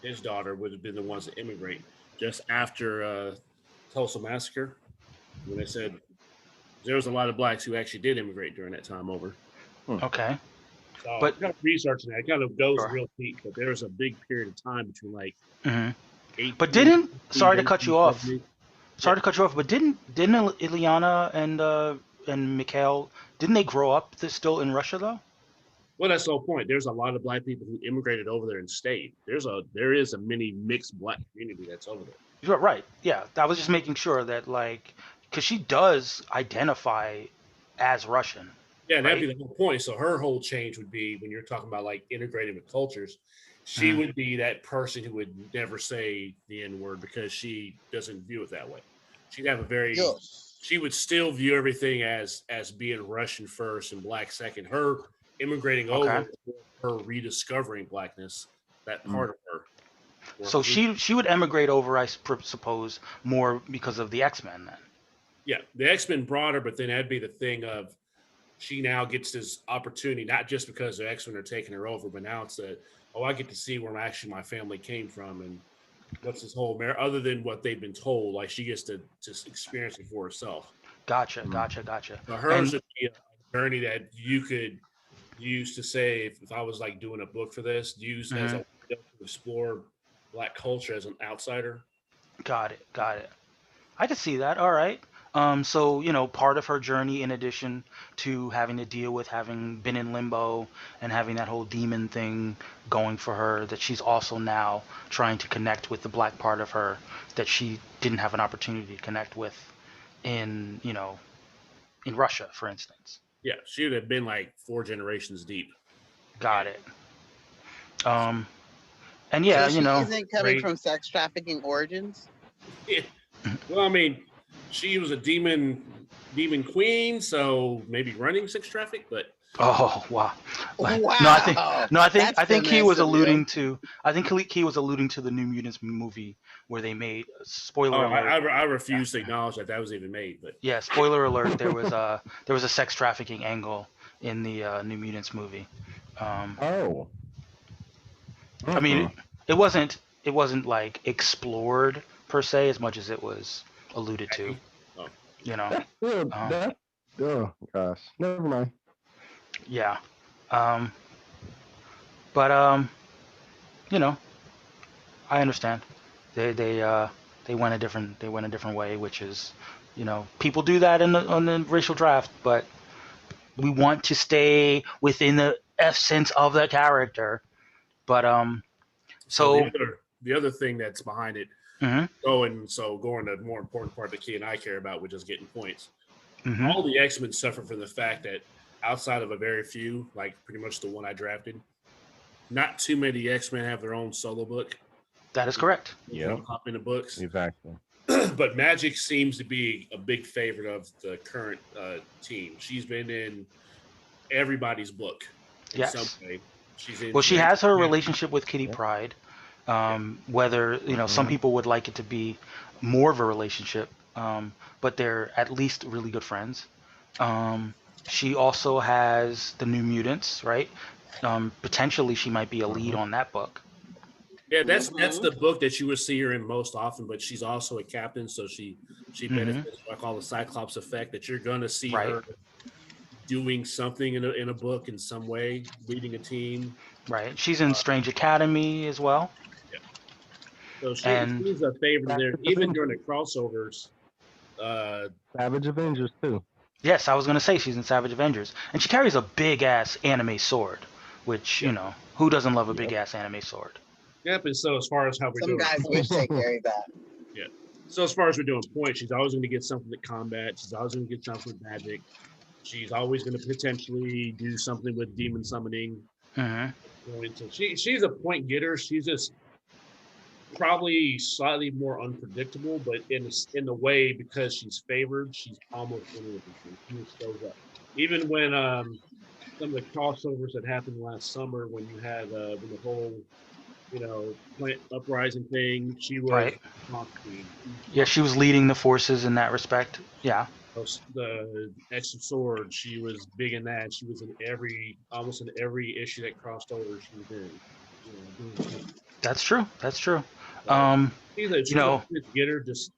his daughter, would have been the ones to immigrate just after Tulsa Massacre, when they said there was a lot of blacks who actually did immigrate during that time over. Okay. So But- I'm kind of researching that. It kind of goes Sure. real deep, but there was a big period of time between like. Mm-hmm. 18, But didn't sorry to 18, cut you off. 70. Sorry to cut you off, but didn't Ileana and Mikhail, didn't they grow up still in Russia though? Well, that's the whole point. There's a lot of black people who immigrated over there and stayed. There is a mini mixed black community that's over there. You're right. Yeah, I was just making sure that because she does identify as Russian. Yeah, that'd Right. be the whole point. So her whole change would be when you're talking about like integrating with cultures, she would be that person who would never say the N-word because she doesn't view it that way. She'd have a very she would still view everything as being Russian first and black second. Her immigrating over, her rediscovering blackness, that part of her. So she would emigrate over, I suppose, more because of the X-Men then. Yeah, the X-Men brought her, but then that'd be the thing of she now gets this opportunity, not just because the X-Men are taking her over, but now it's I get to see where actually my family came from and what's this whole other than what they've been told. Like she gets to just experience it for herself. Gotcha. For hers would be a journey that you could use to say, if I was like doing a book for this, use as a way to explore black culture as an outsider. Got it. I could see that. All right. So, part of her journey, in addition to having to deal with having been in limbo and having that whole demon thing going for her, that she's also now trying to connect with the black part of her that she didn't have an opportunity to connect with in Russia, for instance. Yeah, she would have been like 4 generations deep. Got it. And yeah, so she isn't coming from sex trafficking origins. Yeah. Well, I mean, she was a demon queen, so maybe running sex traffic, but oh wow. Wow. I think he was alluding to the New Mutants movie where they made spoiler alert. I refuse to acknowledge that was even made, but yeah, spoiler alert. There was a sex trafficking angle in the New Mutants movie. I mean, it wasn't like explored per se as much as it was alluded to. Oh gosh, never mind. Yeah. But I understand. They went a different way, which is, people do that on the racial draft, but we want to stay within the essence of the character. But so the other thing that's behind it, going to the more important part that Key and I care about, which is getting points. All the X-Men suffer from the fact that outside of a very few, like pretty much the one I drafted, not too many X-Men have their own solo book. That is correct. Yeah, hop into books. Exactly. But Magic seems to be a big favorite of the current team. She's been in everybody's book in some way. She has her relationship with Kitty Pryde. Whether some people would like it to be more of a relationship, but they're at least really good friends. Um, she also has the New Mutants, right? Potentially, she might be a lead Mhm. on that book. Yeah, that's Mhm. the book that you would see her in most often, but she's also a captain, so she Hmm. benefits from, like, all the Cyclops effect that you're going to see Right, her doing something in a book in some way, leading a team. right. She's in Uh, Strange Academy as well, yeah, so and she's a favorite there, Savage even during Avengers. the crossovers. Uh, Savage Avengers too. yes, I was gonna say she's in Savage Avengers, and she carries a big ass anime sword, which yeah, who doesn't love a big Yep. ass anime sword? yep. And so as far as how we're Some doing, guys wish they carried that. yeah. So as far as we're doing points, she's always going to get something with combat. She's always going to get something with magic. She's always going to potentially do something with demon summoning. Hmm. So she's a point getter. She's just probably slightly more unpredictable, but in the way, because she's favored, she's almost winning everything. She just shows up. Even when some of the crossovers that happened last summer, when you had when the whole plant uprising thing, she was Right. queen. Yeah, she was leading the forces in that respect. Yeah, The extra sword, she was big in that. She was in almost in every issue that crossed over. She was in, doing something. that's true. That's true. So Um, you she's a know, point getter, just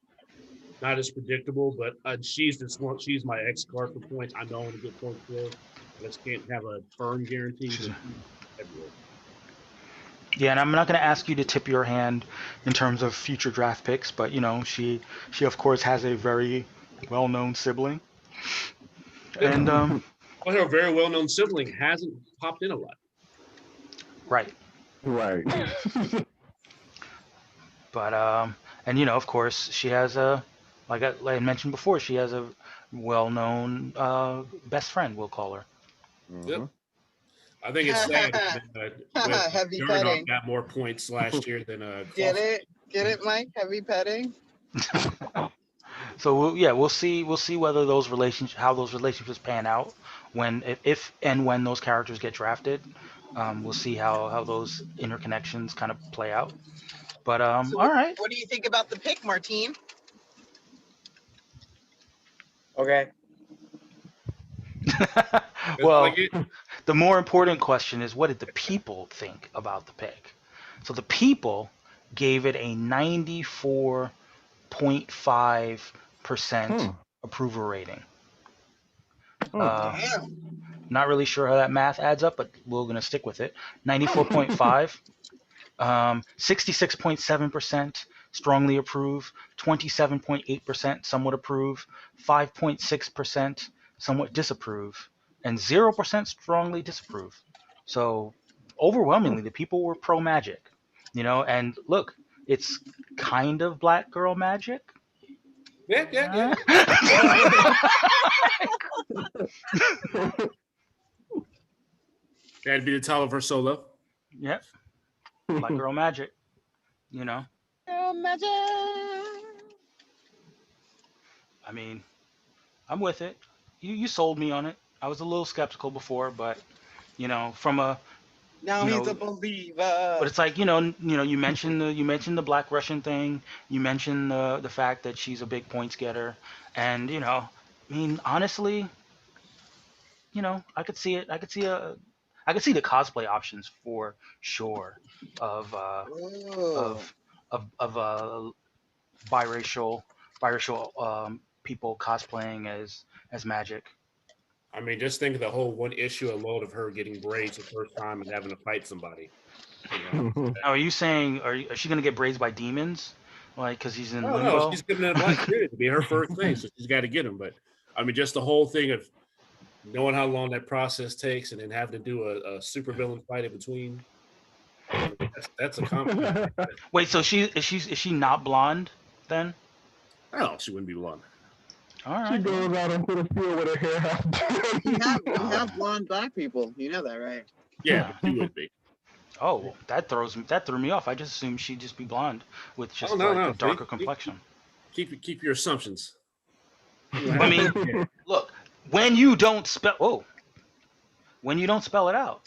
not as predictable. But she's this one. She's my X card for points. I know I'm gonna get points for. I just can't have a firm guarantee, she's but she's everywhere. yeah, and I'm not going to ask you to tip your hand in terms of future draft picks, but she of course has a very well-known sibling, and But her very well-known sibling hasn't popped in a lot. right, Right. but and of course she has like I mentioned before, she has a well-known best friend, we'll call her. Yep. Mhm. I think it's sad when Heavy Juggernaut petting. got more points last year than Get Clawson. it? Get it, Mike? Heavy petting? So we'll see whether how those relationships pan out when if and when those characters get drafted. We'll see how those interconnections kind of play out. But So all right. what do you think about the pick, Martine? Okay. That's all I Well, get. the more important question is, what did the people think about the pick? So the people gave it a 94.5% Hmm. approval rating. Hmm. Uh, Damn. Not really sure how that math adds up, but we're gonna stick with it. 94.5. 66.7% strongly approve, 27.8% somewhat approve, 5.6% somewhat disapprove, and 0% strongly disapprove. So Hmm. overwhelmingly, the people were pro magic, and look, it's kind of black girl magic. Yeah, yeah, yeah. That'd be the title of her solo. Yep, black girl magic, you know. Girl magic. I mean, I'm with it. You sold me on it. I was a little skeptical before, but from a Now you he's a know but believer. it's like you mentioned the black Russian thing, you mentioned the fact that she's a big points getter, and I mean, honestly, I could see it. I could see the cosplay options for sure of Oh. of biracial biracial people cosplaying as magic. I mean, just think of the whole one issue alone of her getting braids the first time and having to fight somebody. You know, Now, are you saying is she gonna get braids by demons, like because he's in no, limbo? she's giving it a black spirit to be her first thing, so she's got to get him. But I mean, just the whole thing of knowing how long that process takes and then having to do a super villain fight in between. That's a compliment. Wait, so is she not blonde then? Oh, she wouldn't be blonde. All She right. goes Well, out into the field with her hair half We have blonde black people. You know that, right? Yeah, but she would be. oh, that threw me off. I just assumed she'd just be blonde with Oh just no, like a no. See? darker complexion. Keep your assumptions. I mean, look, when you don't spell it out,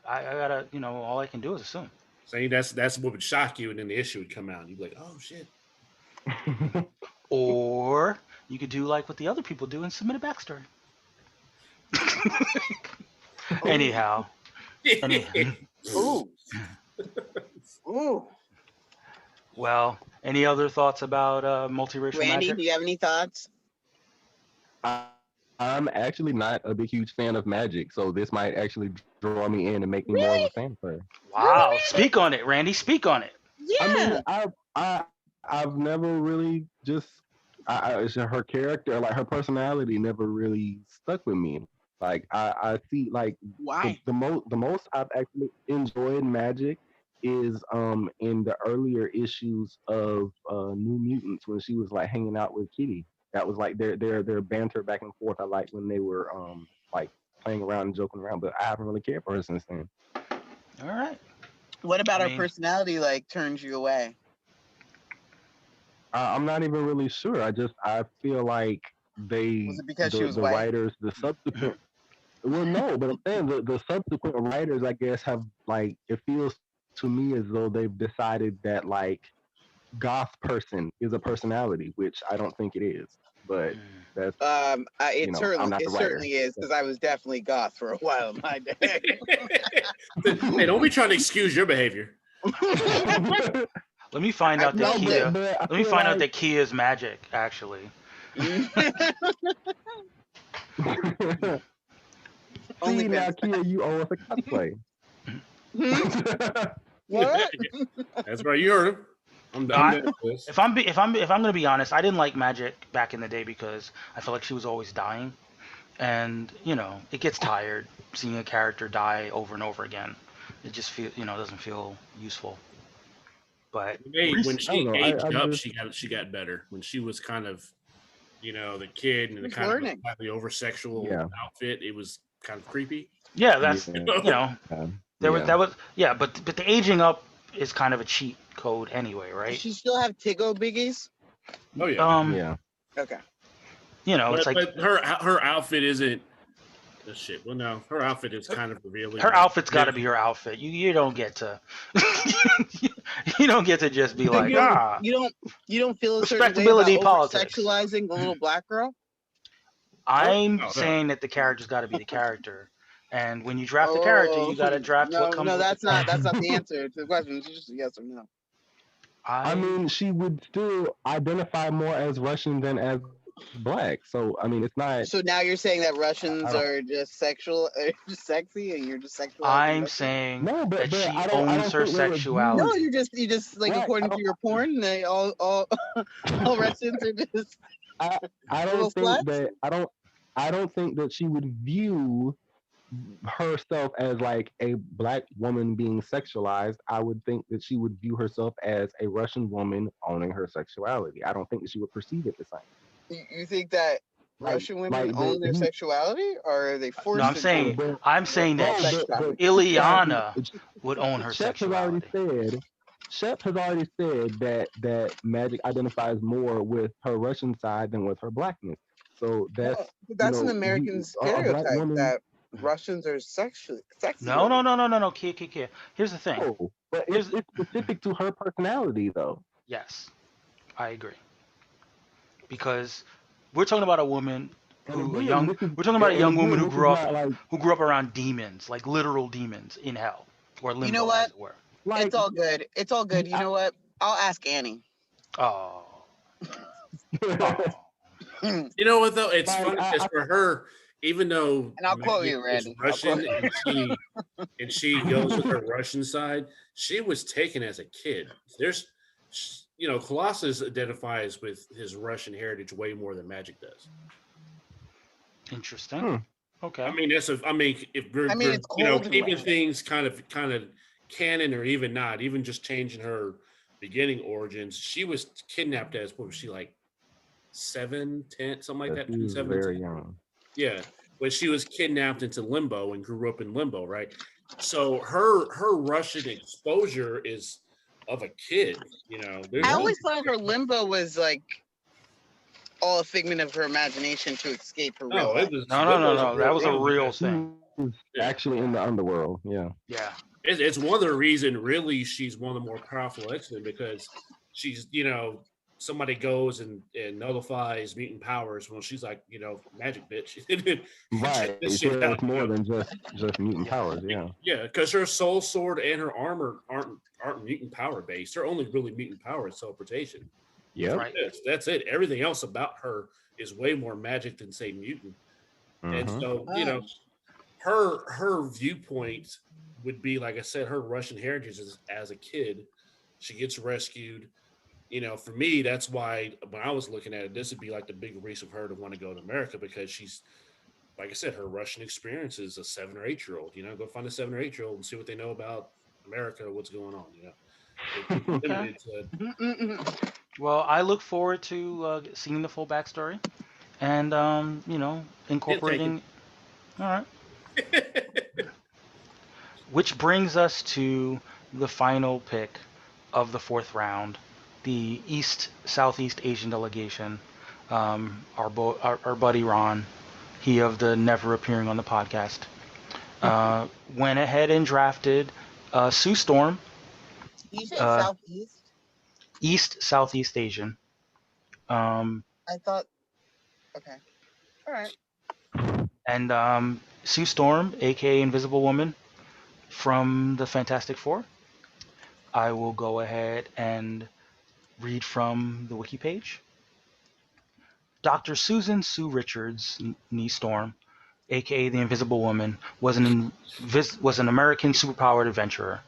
I gotta, all I can do is assume. Saying that's what would shock you, and then the issue would come out, and you'd be like, "Oh shit!" Or you could do like what the other people do and submit a backstory. Anyhow, any, Ooh. Ooh. well, any other thoughts about multiracial Randy, magic? do you have any thoughts? I, I'm actually not a big huge fan of magic, so this might actually draw me in and make me more of a Really? fan of her. Really, Wow, Randy? speak on it, Randy. Speak on it. I mean, Yeah. I've never really just her character, like her personality, never really stuck with me. Like I see like Why? the most I've actually enjoyed magic is in the earlier issues of New Mutants when she was like hanging out with Kitty. That was like their banter back and forth. I like when they were like playing around and joking around, but I haven't really cared for her since then. All right. What about I her mean, personality like turns you away? I'm not even really sure. I feel like Was they it because she was the white? writers the subsequent well no, but I'm saying the subsequent writers I guess have like it feels to me as though they've decided that like goth person is a personality, which I don't think it is. But that's It I'm certainly not the it writer. certainly is because I was definitely goth for a while in my day. Hey, don't be trying to excuse your behavior. let me find out that no, Kia. but I Let me feel find out like that Kia is magic. Actually, Only see now, fans. Kia, you owe us a cosplay. What? That's right. You heard him. I'm I- down with this. if I'm gonna be honest, I didn't like magic back in the day because I felt like she was always dying, and it gets tired seeing a character die over and over again. It just doesn't feel useful. But Hey, when I she don't know. aged I up, just she got better. When she was kind of, the kid and the She's kind of learning. slightly over sexual yeah outfit, it was kind of creepy. yeah, yeah that's there was yeah. that was yeah, but the aging up is kind of a cheat code anyway, Does right? she still have Tigo biggies? Oh yeah, Yeah. Okay. It's like but her outfit isn't the shit. Well, no, her outfit is kind of revealing. her outfit's got to be her outfit. You don't get to you don't get to just be So like you don't feel a certain way about respectability over politics. sexualizing a little black girl? I'm no. saying that the character's got to be the character, and when you draft the character, you got to draft what comes no, with that's the not character. the answer to the question. It's just a yes or no. I mean, she would still identify more as Russian than as black. So I mean, it's not. So now you're saying that I Russians don't. are just just sexy, and you're just sexualizing I'm Russians? saying No, that but she I owns don't her think they were No, sexuality. viewed you just like black. according to your porn, they all all Russians are just I, I little don't think sluts. that I don't think that she would view herself as like a black woman being sexualized. I would think that she would view herself as a Russian woman owning her sexuality. I don't think that she would perceive it the same. You think that Like Russian women like own their he sexuality, or are they No, forced I'm to saying do but I'm saying that all no sex but trafficking? Ileana would own her Shep has already sexuality. said Shep has already said that Magic identifies more with her Russian side than with her blackness. So that's No, but that's an American a black stereotype woman. that Russians are sexually No, sexier. no, no, no, no, no. Kia. Here's the thing. No, but Here's it's specific to her personality though. yes, I agree because we're talking about a woman And who a again, young this is we're talking about a young woman this is not like who grew up around demons, like literal demons in hell or You know limbo, what? as it were. like It's all good. It's all good. You I, know what? I'll ask Annie. Oh, oh. And You know what though? It's like funny because for her, even though I'll quote Maggie you, is Randy. I'll quote Russian you. and she goes with her Russian side, she was taken as a kid. There's, Colossus identifies with his Russian heritage way more than Magic does. Interesting. Hmm. Okay. I mean, if we're, It's cold in keeping Russia. things kind of canon or even not, even just changing her beginning origins, she was kidnapped as what was she like 7, 10, something like that? she was 7, very 10? young. Yeah, when she was kidnapped into limbo and grew up in limbo, right? So her Russian exposure is of a kid. I always thought her limbo was like all a figment of her imagination to escape her real no, life. it was No. That was a real She thing. was Yeah. actually in the underworld. Yeah. Yeah. It's one of the reasons really she's one of the more powerful X-Men because she's somebody goes and nullifies mutant powers. Well, she's like, magic bitch. Right. Check this So shit out. it's more than just mutant powers. Yeah. Yeah, because her soul sword and her armor aren't mutant power based. Her only really mutant power is teleportation. Yep. Right. That's it. Everything else about her is way more magic than say mutant. And Mhm. so, her viewpoint would be, like I said, her Russian heritage is as a kid. She gets rescued. For me, that's why when I was looking at it, this would be like the big reason for her to want to go to America, because she's, like I said, her Russian experience is a 7 or 8-year-old. Go find a 7 or 8-year-old and see what they know about America, what's going on. It's Okay. limited to. Well, I look forward to seeing the full backstory and Hint taken. incorporating. All right. Which brings us to the final pick of the fourth round, the Southeast Asian delegation. Our buddy Ron, he of the never appearing on the podcast, went ahead and drafted Sue Storm, You said uh, Southeast? Southeast Asian. I thought, okay. All right. And Sue Storm, aka Invisible Woman, from the Fantastic Four. I will go ahead and read from the wiki page. Dr. Susan Sue Richards, Nee Storm, aka the Invisible Woman, was an American superpowered adventurer.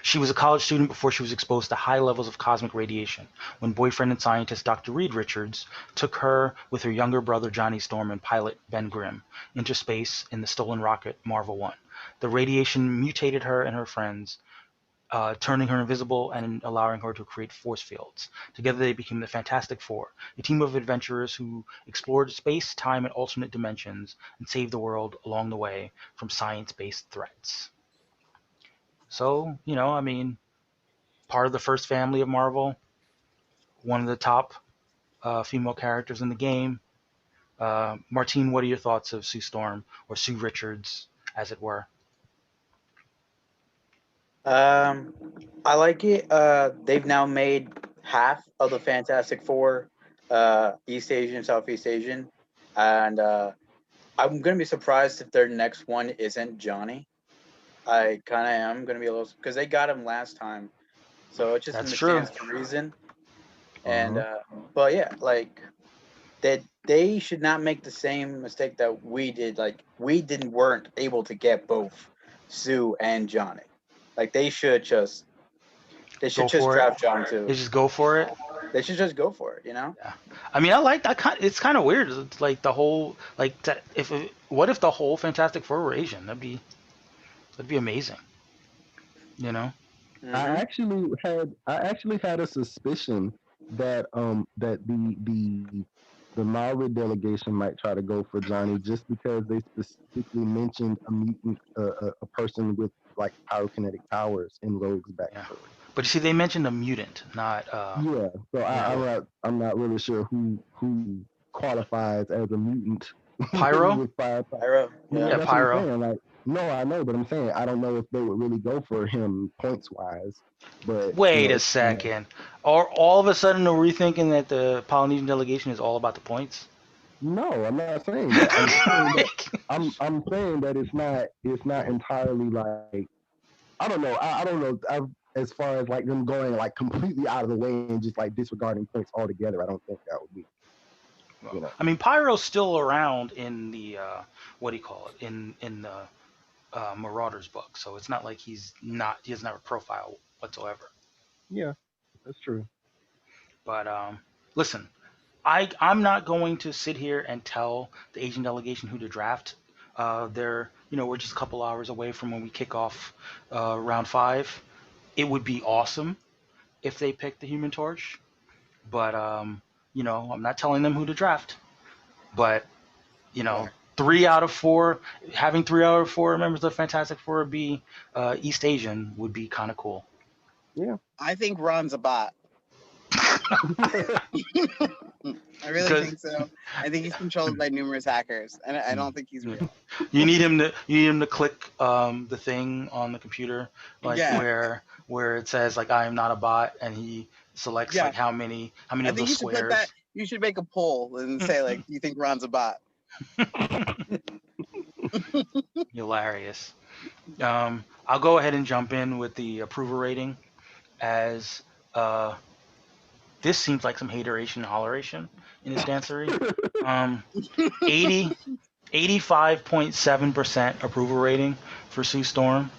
She was a college student before she was exposed to high levels of cosmic radiation when boyfriend and scientist Dr. Reed Richards took her with her younger brother Johnny Storm and pilot Ben Grimm into space in the stolen rocket Marvel 1. The radiation mutated her and her friends, turning her invisible and allowing her to create force fields. Together they became the Fantastic Four, a team of adventurers who explored space, time, and alternate dimensions and saved the world along the way from science-based threats. So, part of the first family of Marvel, one of the top female characters in the game. Martine, what are your thoughts of Sue Storm, or Sue Richards, as it were? I like it. They've now made half of the Fantastic Four, East Asian, Southeast Asian, and I'm gonna be surprised if their next one isn't Johnny. I kind of am gonna be a little, because they got him last time, so it just That's true. stands to reason. And but yeah, like they should not make the same mistake that we did. Like we weren't able to get both Sue and Johnny. Like they should just Go for it. draft John They too. just go for it. They should just go for it. Yeah. I mean, I like that. It's kind of weird. It's like the whole what if the whole Fantastic Four were Asian? That'd be amazing. Mhm. I actually had a suspicion that that the Maori delegation might try to go for Johnny just because they specifically mentioned a mutant, a person with like pyrokinetic powers in Rogue's backstory. But you see, they mentioned a mutant, not. Yeah, so I'm not really sure who qualifies as a mutant. Pyro? with fire. Pyro. Yeah, That's Pyro. what I'm saying. Like, no, I know, but I'm saying I don't know if they would really go for him points wise. But Wait a second. Or all of a sudden, are we thinking that the Polynesian delegation is all about the points? No, I'm not saying that. I'm saying that it's not entirely like I don't know. I don't know. As far as like them going like completely out of the way and just like disregarding points altogether, I don't think that would be. I mean, Pyro's still around in the what do you call it in the Marauders book, so it's not like he doesn't have a profile whatsoever. Yeah, that's true. But listen, I'm not going to sit here and tell the Asian delegation who to draft. We're just a couple hours away from when we kick off round 5. It would be awesome if they picked the Human Torch, but I'm not telling them who to draft. But 3 out of 4, having 3 out of 4 members of the Fantastic Four be East Asian would be kind of cool. Yeah, I think Ron's a bot. I really think so. I think he's controlled by numerous hackers, and I don't think he's real. You need him to click the thing on the computer, like where it says like I am not a bot, and he selects Yeah. like how many I of think those you should put that. squares. You should make a poll and say like, "Do you think Ron's a bot?" Hilarious. I'll go ahead and jump in with the approval rating as uh, this seems like some hateration and holleration in his dancery. Um, 80, 85.7% approval rating for Sue Storm,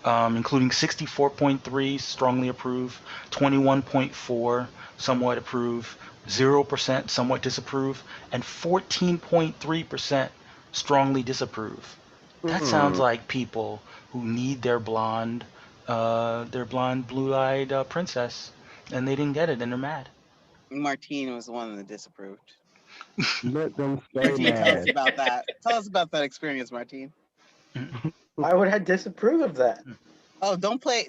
including 64.3 strongly approve, 21.4 somewhat approve, 0% somewhat disapprove, and 14.3% strongly disapprove. That sounds like people who need their blonde, blue-eyed princess, and they didn't get it, and they're mad. Martine was the one that disapproved. Let them stay Martine, tell us mad. about that. Tell us about that experience, Martine. Why would I disapprove of that? Oh, don't play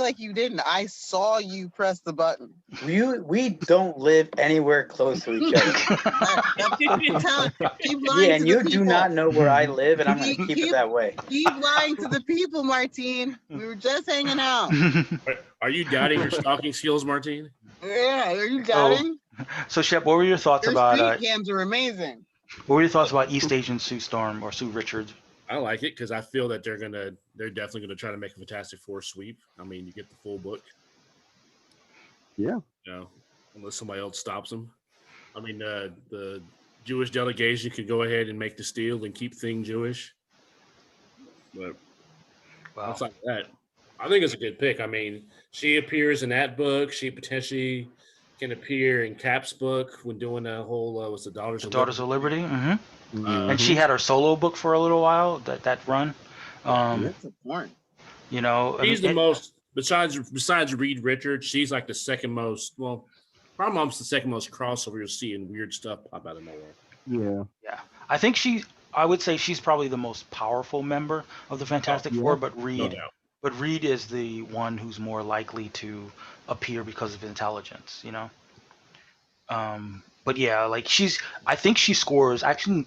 like you didn't. I saw you press the button. We don't live anywhere close to each other. Keep lying Yeah, to and the you people. do not know where I live, and I'm going to keep it that way. Keep lying to the people, Martine. We were just hanging out. Are you doubting your stalking skills, Martine? Yeah, are you doubting? So Shep, what were your thoughts Your about street cams are amazing. what were your thoughts about East Asian Sue Storm or Sue Richards? I like it because I feel that they're definitely gonna try to make a Fantastic Four sweep. I mean, you get the full book. Yeah. You know, unless somebody else stops them. I mean, the Jewish delegation could go ahead and make the steal and keep thing Jewish. But Wow. outside of that, I think it's a good pick. I mean, she appears in that book. She potentially can appear in Cap's book when doing that whole what's the Daughters The of Daughters Liberty. of Liberty. And she had her solo book for a little while. That run. That's important. You know, She's the most besides Reed Richards. She's like the second most. Well, probably almost the second most crossover you'll see in weird stuff pop out of nowhere. Yeah. Yeah, I would say she's probably the most powerful member of the Fantastic Four, but No Reed. doubt. But Reed is the one who's more likely to appear because of intelligence. You know. But yeah, like I think she scores. Actually,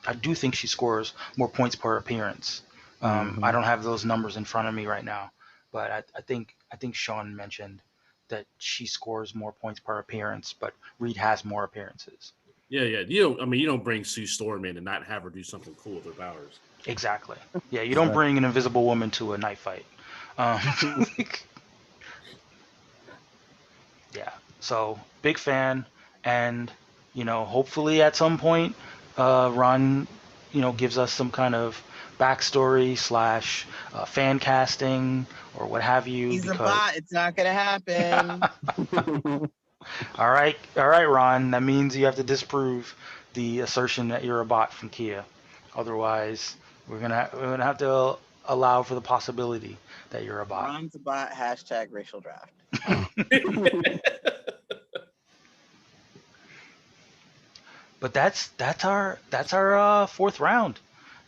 I do think she scores more points per appearance. I don't have those numbers in front of me right now, but I think Sean mentioned that she scores more points per appearance, but Reed has more appearances. Yeah. You don't bring Sue Storm in and not have her do something cool with her powers. Exactly. Yeah, you don't bring an invisible woman to a knife fight. Yeah. So big fan, and hopefully at some point, Ron, gives us some kind of backstory slash fan casting or what have you. He's a bot. It's not gonna happen. All right, Ron. That means you have to disprove the assertion that you're a bot from Kia. Otherwise, we're gonna have to allow for the possibility that you're a bot. Ron's a bot. # racial draft. But that's our fourth round.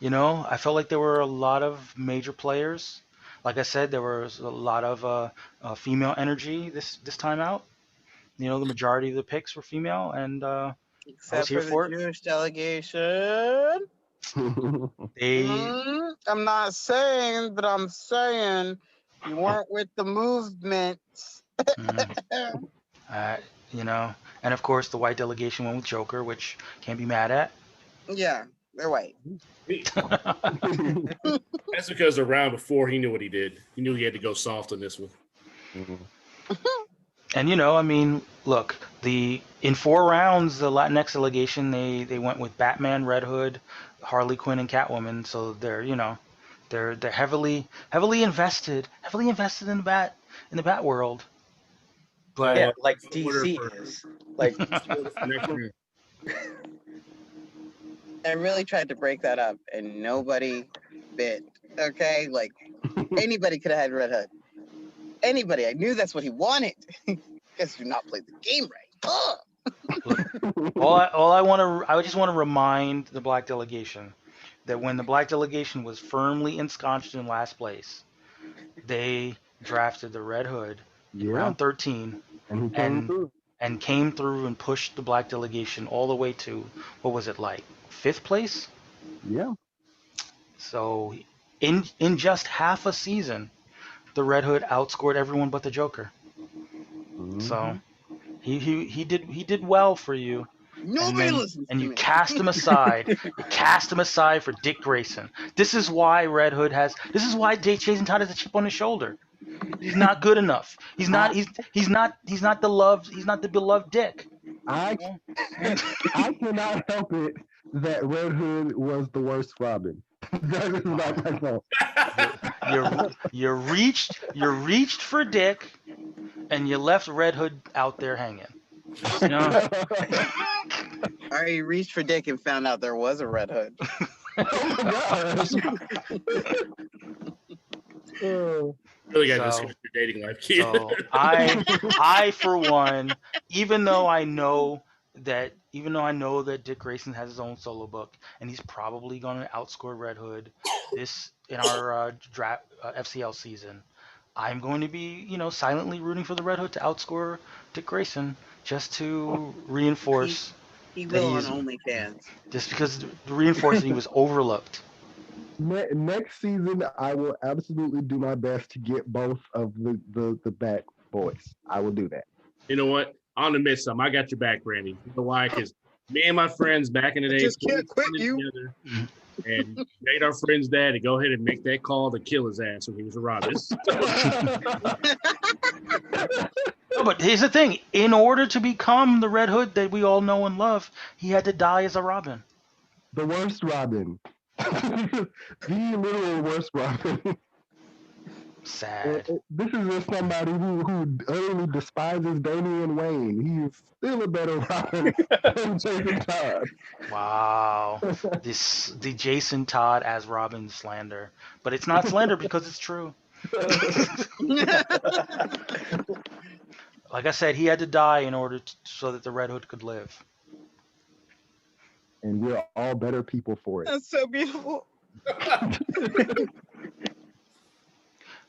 I felt like there were a lot of major players. Like I said, there was a lot of female energy this time out. The majority of the picks were female, and I was Except here for for the it. Jewish delegation. I'm not saying, but I'm saying you weren't with the movement. And of course the white delegation went with Joker, which can't be mad at. Yeah, they're white. That's because the round before he knew what he did. He knew he had to go soft on this one. And look, in 4 rounds, the Latinx delegation they went with Batman, Red Hood, Harley Quinn, and Catwoman. So they're heavily invested in the Bat world. But Yeah, like DC is. Like I really tried to break that up, and nobody bit. Okay, like anybody could have had Red Hood. Anybody, I knew that's what he wanted. Guess you not played the game right. I just want to remind the Black delegation that when the Black delegation was firmly ensconced in last place, they drafted the Red Hood in round 13, and he came through and pushed the Black delegation all the way to, what was it, like 5th place? Yeah. So in just half a season, the Red Hood outscored everyone but the Joker. So he did well for you. Nobody listens And to you me. cast him aside. You cast him aside for Dick Grayson. This is why Red Hood has. This is why Jason Todd has a chip on his shoulder. He's not good enough. He's not. He's not the loved. He's not the beloved Dick. I I cannot help it that Red Hood was the worst Robin. That is not my fault. You reached for Dick, and you left Red Hood out there hanging. You know? I reached for Dick and found out there was a Red Hood. Oh my gosh. Oh. Really got to So- discuss your dating life, kid. So I for one, even though I know that Dick Grayson has his own solo book and he's probably going to outscore Red Hood this in our draft FCL season, I'm going to be silently rooting for the Red Hood to outscore Dick Grayson just to reinforce He that will on he's OnlyFans. just because to reinforce that he was overlooked. Next season, I will absolutely do my best to get both of the back boys. I will do that. You know what? I'm gonna miss some. I got your back, Randy. You know why? Because me and my friends back in the day just put can't quit it you. together and made our friend's dad to go ahead and make that call to kill his ass when he was a Robin. No, but here's the thing: in order to become the Red Hood that we all know and love, he had to die as a Robin. The worst Robin. The literal worst Robin. Sad. This is just somebody who utterly despises Damian Wayne. He is still a better Robin than Jason Todd. Wow. The Jason Todd as Robin slander. But it's not slander because it's true. Like I said, he had to die in order so that the Red Hood could live. And we're all better people for it. That's so beautiful.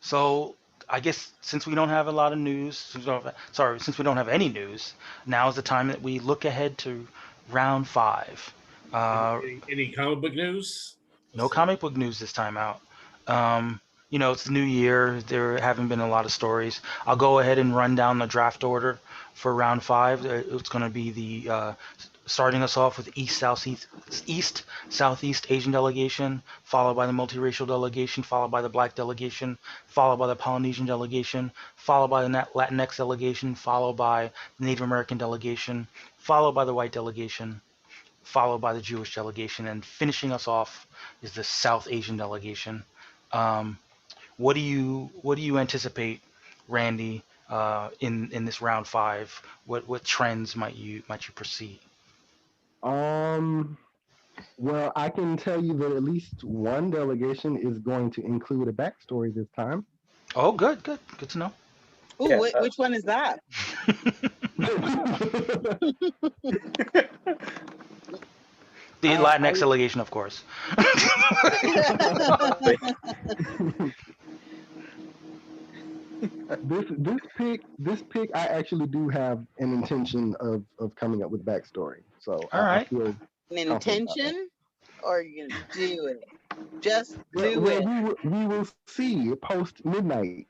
So I guess since we don't have a lot of news, since we don't have any news, now is the time that we look ahead to round 5. Any comic book news? No comic book news this time out. It's the new year. There haven't been a lot of stories. I'll go ahead and run down the draft order for round 5. It's going to be the starting us off with East Southeast Asian delegation, followed by the multiracial delegation, followed by the black delegation, followed by the Polynesian delegation, followed by the Latinx delegation, followed by the Native American delegation, followed by the white delegation, followed by the Jewish delegation, and finishing us off is the South Asian delegation. What do you anticipate, Randy, in this round 5? What trends might you perceive? Well, I can tell you that at least one delegation is going to include a backstory this time. Oh, good to know. Ooh, Yeah, which one is that? The Latinx delegation, of course. This pick, I actually do have an intention of coming up with backstory. So All right. I feel An intention? Or are you gonna do it? Just do well, it. we will see post midnight.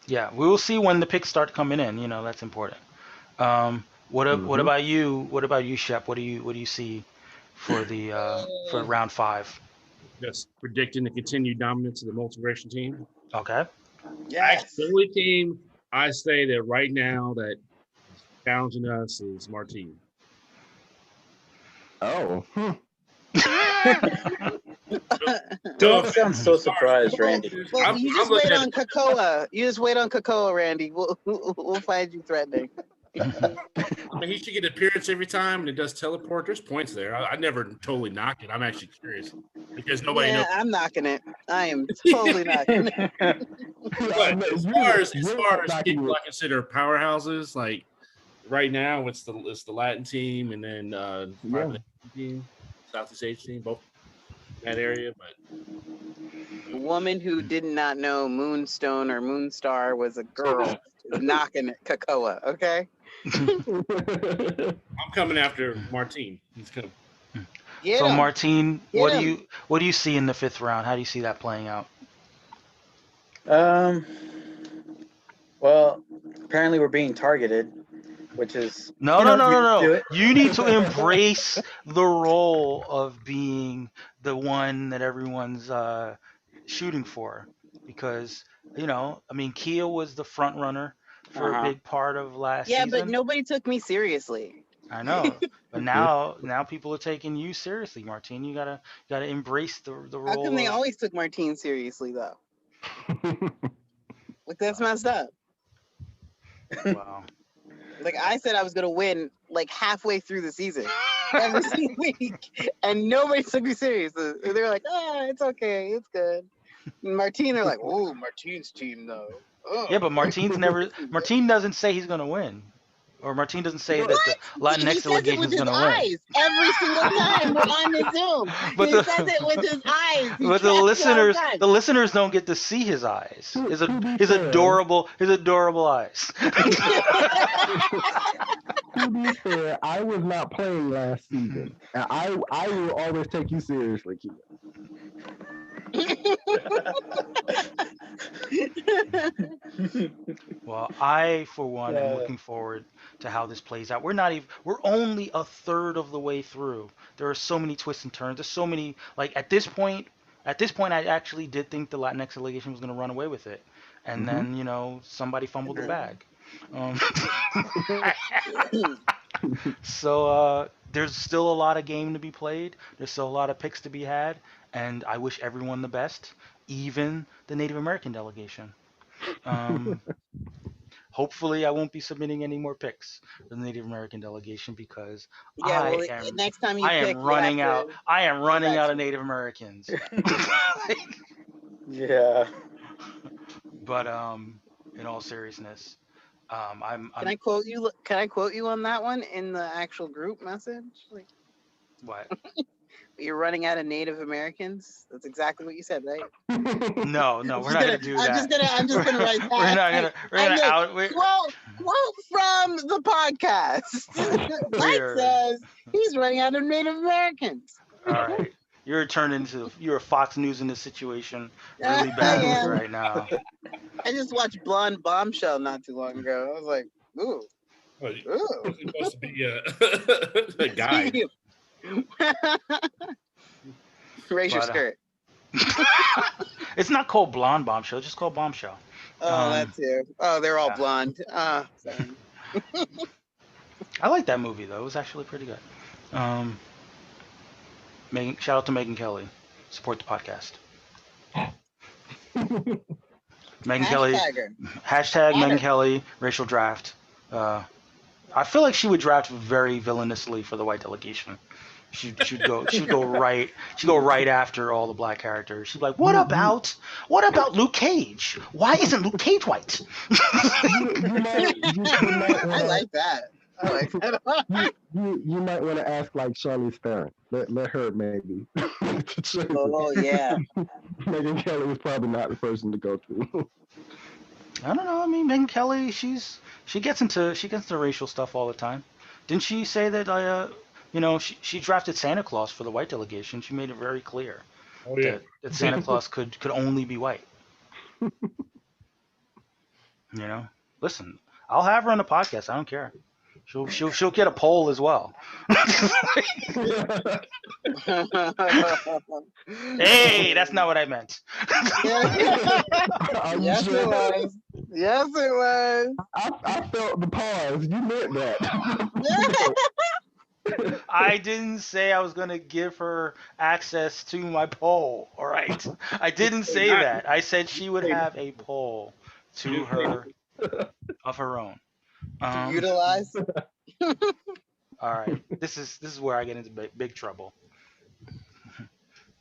Yeah, we will see when the picks start coming in. That's important. What about you? What about you, Shep? What do you see for the for round 5? Just predicting the continued dominance of the multiracial team. Okay. Yes. The only team I say that right now that is challenging us is Martine. Oh, Don't sound so surprised, Randy. Well, you just wait on Kakoa. You just wait on Kakoa, Randy. We'll find you threatening. I mean, he should get an appearance every time, and it does teleport. There's points there. I never totally knock it. I'm actually curious because nobody knows. I'm knocking it. I am totally knocking it. But as far as people I consider powerhouses, like right now, it's the Latin team, and then the team, Southeast Asian team, both in that area. But A woman who did not know Moonstone or Moonstar was a girl is knocking it, Kakoa. Okay. I'm coming after Martine. He's coming. So Martine, what Get do you see in the 5th round? How do you see that playing out? Well, Well, apparently we're being targeted, which is No, you no, know no, you no, do no. it. You need to embrace the role of being the one that everyone's shooting for, because I mean, Kia was the front runner for a Uh-huh. big part of last Yeah, but season. nobody took me seriously. I know, but now people are taking you seriously, Martine. You gotta embrace the How come role they of. always took Martine seriously though? Like that's messed up. Wow. Like I said I was gonna win like halfway through the season every single week, and nobody took me serious. They were like, it's okay, it's good. And Martine, they're like, oh, Martine's team though. Oh. Yeah, but Martine doesn't say he's gonna win, or Martine doesn't say What? that the He Latinx says it delegation with is his gonna win. eyes every single time we're on the Zoom. But He says it with his eyes. He but the tracks it all the time. listeners don't get to see his eyes. To be His fair, adorable eyes. to be fair, I was not playing last season. And I will always take you seriously, Kia. Well, I for one am Yeah. looking forward to how this plays out. We're only a third of the way through. There are so many twists and turns. There's so many, like at this point I actually did think the Latinx delegation was going to run away with it. And then, somebody fumbled the bag. Um, so there's still a lot of game to be played. There's still a lot of picks to be had, and I wish everyone the best, even the Native American delegation. Um, Hopefully, I won't be submitting any more picks for the Native American delegation because Yeah, well, next time you pick, you have to I am running out of correction. Native Americans. Yeah. But in all seriousness, I'm Can I quote you? Can I quote you on that one in the actual group message? Like, what? you're running out of Native Americans. That's exactly what you said, right? No, we're not gonna do that. I'm just gonna write that. We're not gonna. We're gonna out. Quote from the podcast. Mike We're- says he's running out of Native Americans. All right. You're Fox News in this situation really badly Yeah. right now. I just watched Blonde Bombshell not too long ago. I was like, ooh. Oh, Ooh. It's supposed to be a guy. Raise your But, skirt. It's not called Blonde Bombshell. It's just called Bombshell. Oh, that too. Oh, they're all yeah. blonde. Sorry. I like that movie though. It was actually pretty good. Shout out to Megan Kelly. Support the podcast. Megan Kelly. Hashtagger. Hashtag Megan Kelly. Racial draft. I feel like she would draft very villainously for the white delegation. She'd go right after all the black characters. She'd be like, what about Luke Cage? Why isn't Luke Cage white? I like that. I like that. You might want to ask like Charlize Theron. Let her maybe. Oh yeah. Megan Kelly was probably not the person to go to. I don't know. I mean, Megan Kelly, she gets into racial stuff all the time. Didn't she say that she drafted Santa Claus for the white delegation? She made it very clear that Santa Claus could only be white. Listen, I'll have her on the podcast. I don't care. She'll get a poll as well. Hey, that's not what I meant. Yes, it was. Yes, it was. I felt the pause. You meant that. I didn't say I was going to give her access to my poll, all right? I didn't say that. I said she would have a poll to her of her own. To utilize. All right. This is where I get into big trouble.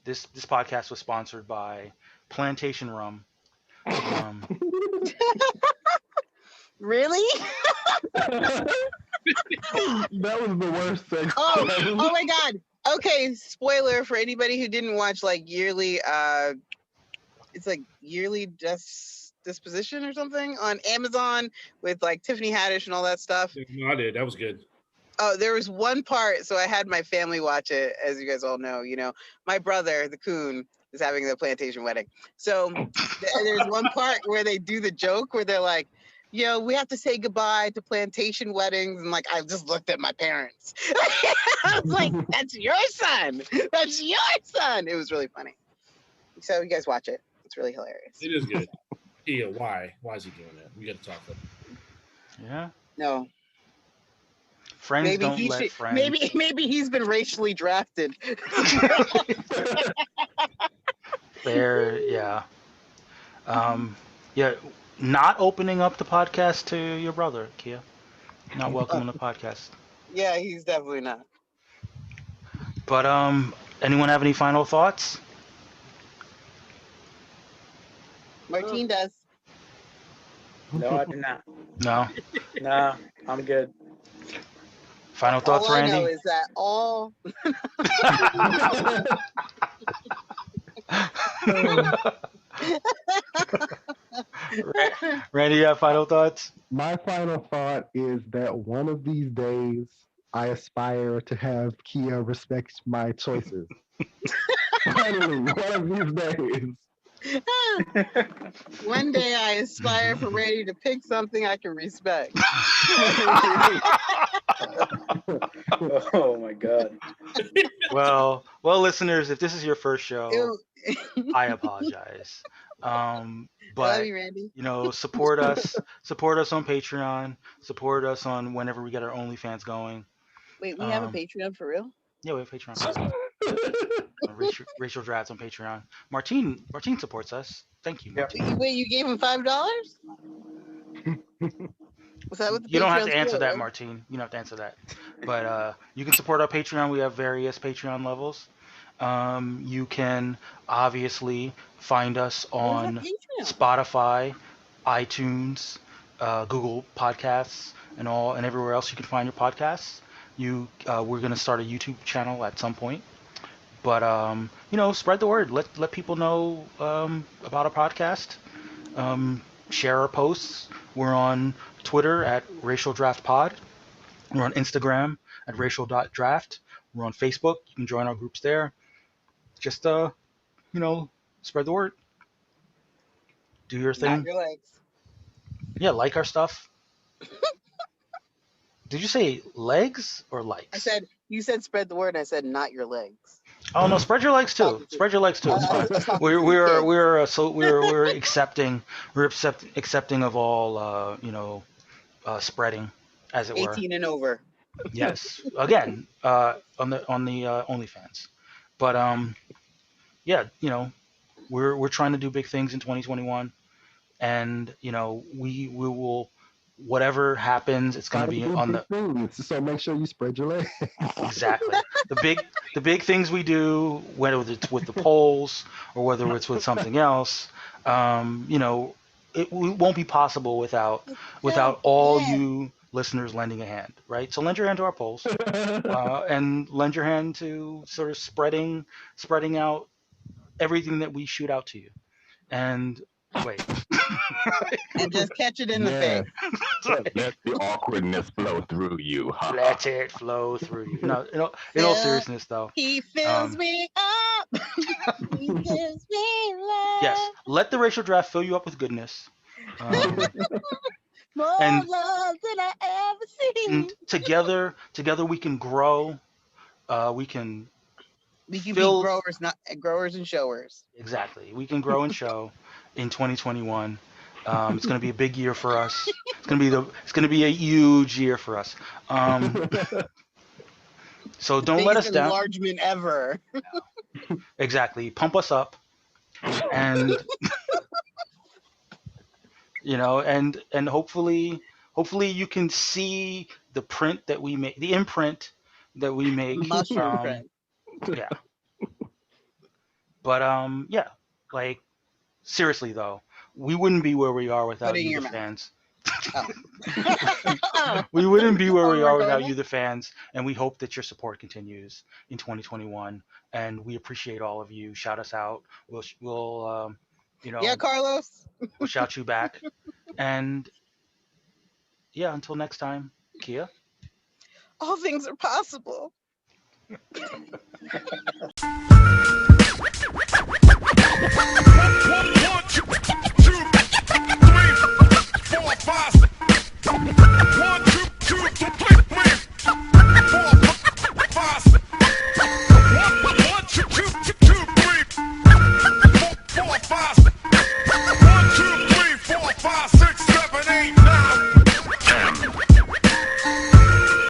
This podcast was sponsored by Plantation Rum. Really? That was the worst thing. Oh my God. Okay, spoiler for anybody who didn't watch like yearly it's like yearly disposition or something on Amazon with like Tiffany Haddish and all that stuff. No, I did. That was good. Oh, there was one part, so I had my family watch it, as you guys all know. My brother, the coon, is having the plantation wedding. So there's one part where they do the joke where they're like, we have to say goodbye to plantation weddings. And like, I just looked at my parents. I was like, that's your son. That's your son. It was really funny. So you guys watch it. It's really hilarious. It is good. Yeah, why? Why is he doing that? We got to talk about it. Yeah. No. Friends Maybe don't he let should. friends. Maybe he's been racially drafted. There, yeah. Yeah. Not opening up the podcast to your brother, Kia. Not welcome on the podcast. Yeah, he's definitely not. But anyone have any final thoughts? Martine does. No, I do not. No. No, I'm good. Final thoughts, All I know Randy? is that all Randy, you have final thoughts? My final thought is that one of these days I aspire to have Kia respect my choices. Finally, one of these days. one day I aspire for Randy to pick something I can respect. Oh my god. Well, listeners, if this is your first show, Ew. I apologize. I love But you, Randy. support us. Support us on Patreon. Support us on whenever we get our OnlyFans going. Wait, we have a Um, Patreon for real? Yeah, we have Patreon. Racial Drafts on Patreon. Martine supports us. Thank you. Yep. Martine. Wait, you gave him $5? Was that what the You don't have to Patreon's answer for, that, right? Martine. You don't have to answer that. But you can support our Patreon. We have various Patreon levels. You can obviously find us What is on a Patreon? Spotify, iTunes, Google Podcasts, and everywhere else you can find your podcasts. We're gonna start a YouTube channel at some point, but spread the word. Let people know about our podcast. Share our posts. We're on Twitter at Racial Draft Pod. We're on Instagram at racial.draft. We're on Facebook. You can join our groups there. Just spread the word. Do your Not thing. your legs. Yeah, like our stuff. Did you say legs or likes? You said spread the word. I said not your legs. Oh no, spread your legs too. Spread your legs too. It's fine. We're accepting of all spreading, as it were. 18 and over. Yes. Again, on the OnlyFans, but we're trying to do big things in 2021, and we will. Whatever happens, it's going to be on the things, so make sure you spread your legs. exactly the big things we do, whether it's with the polls or whether it's with something else. It won't be possible without all you listeners lending a hand, right? So lend your hand to our polls, and lend your hand to sort of spreading out everything that we shoot out to you. And wait. And just catch it in the face. Let the awkwardness flow through you. Let it flow through you. No, in all seriousness, though. He fills me up. He gives me love. Yes, let the racial draft fill you up with goodness. More and- love than I ever seen. And together we can grow. We can We can fill- be growers, not growers and showers. exactly. We can grow and show in 2021. It's going to be a big year for us. It's going to be a huge year for us. So don't let us Biggest down. enlargement ever. Exactly. Pump us up. And and hopefully you can see the print that we make, the imprint that we make. Mushroom print. Yeah. But yeah, like seriously though, we wouldn't be where we are without Put it in you, your the mouth. fans. Oh. We wouldn't be where we Oh, are we're without going? you, the fans, and we hope that your support continues in 2021. And we appreciate all of you. Shout us out. We'll Yeah, Carlos. we'll shout you back. And yeah, until next time, Kia. All things are possible. 1, 2, 3, 4, 5, 6. Predictably.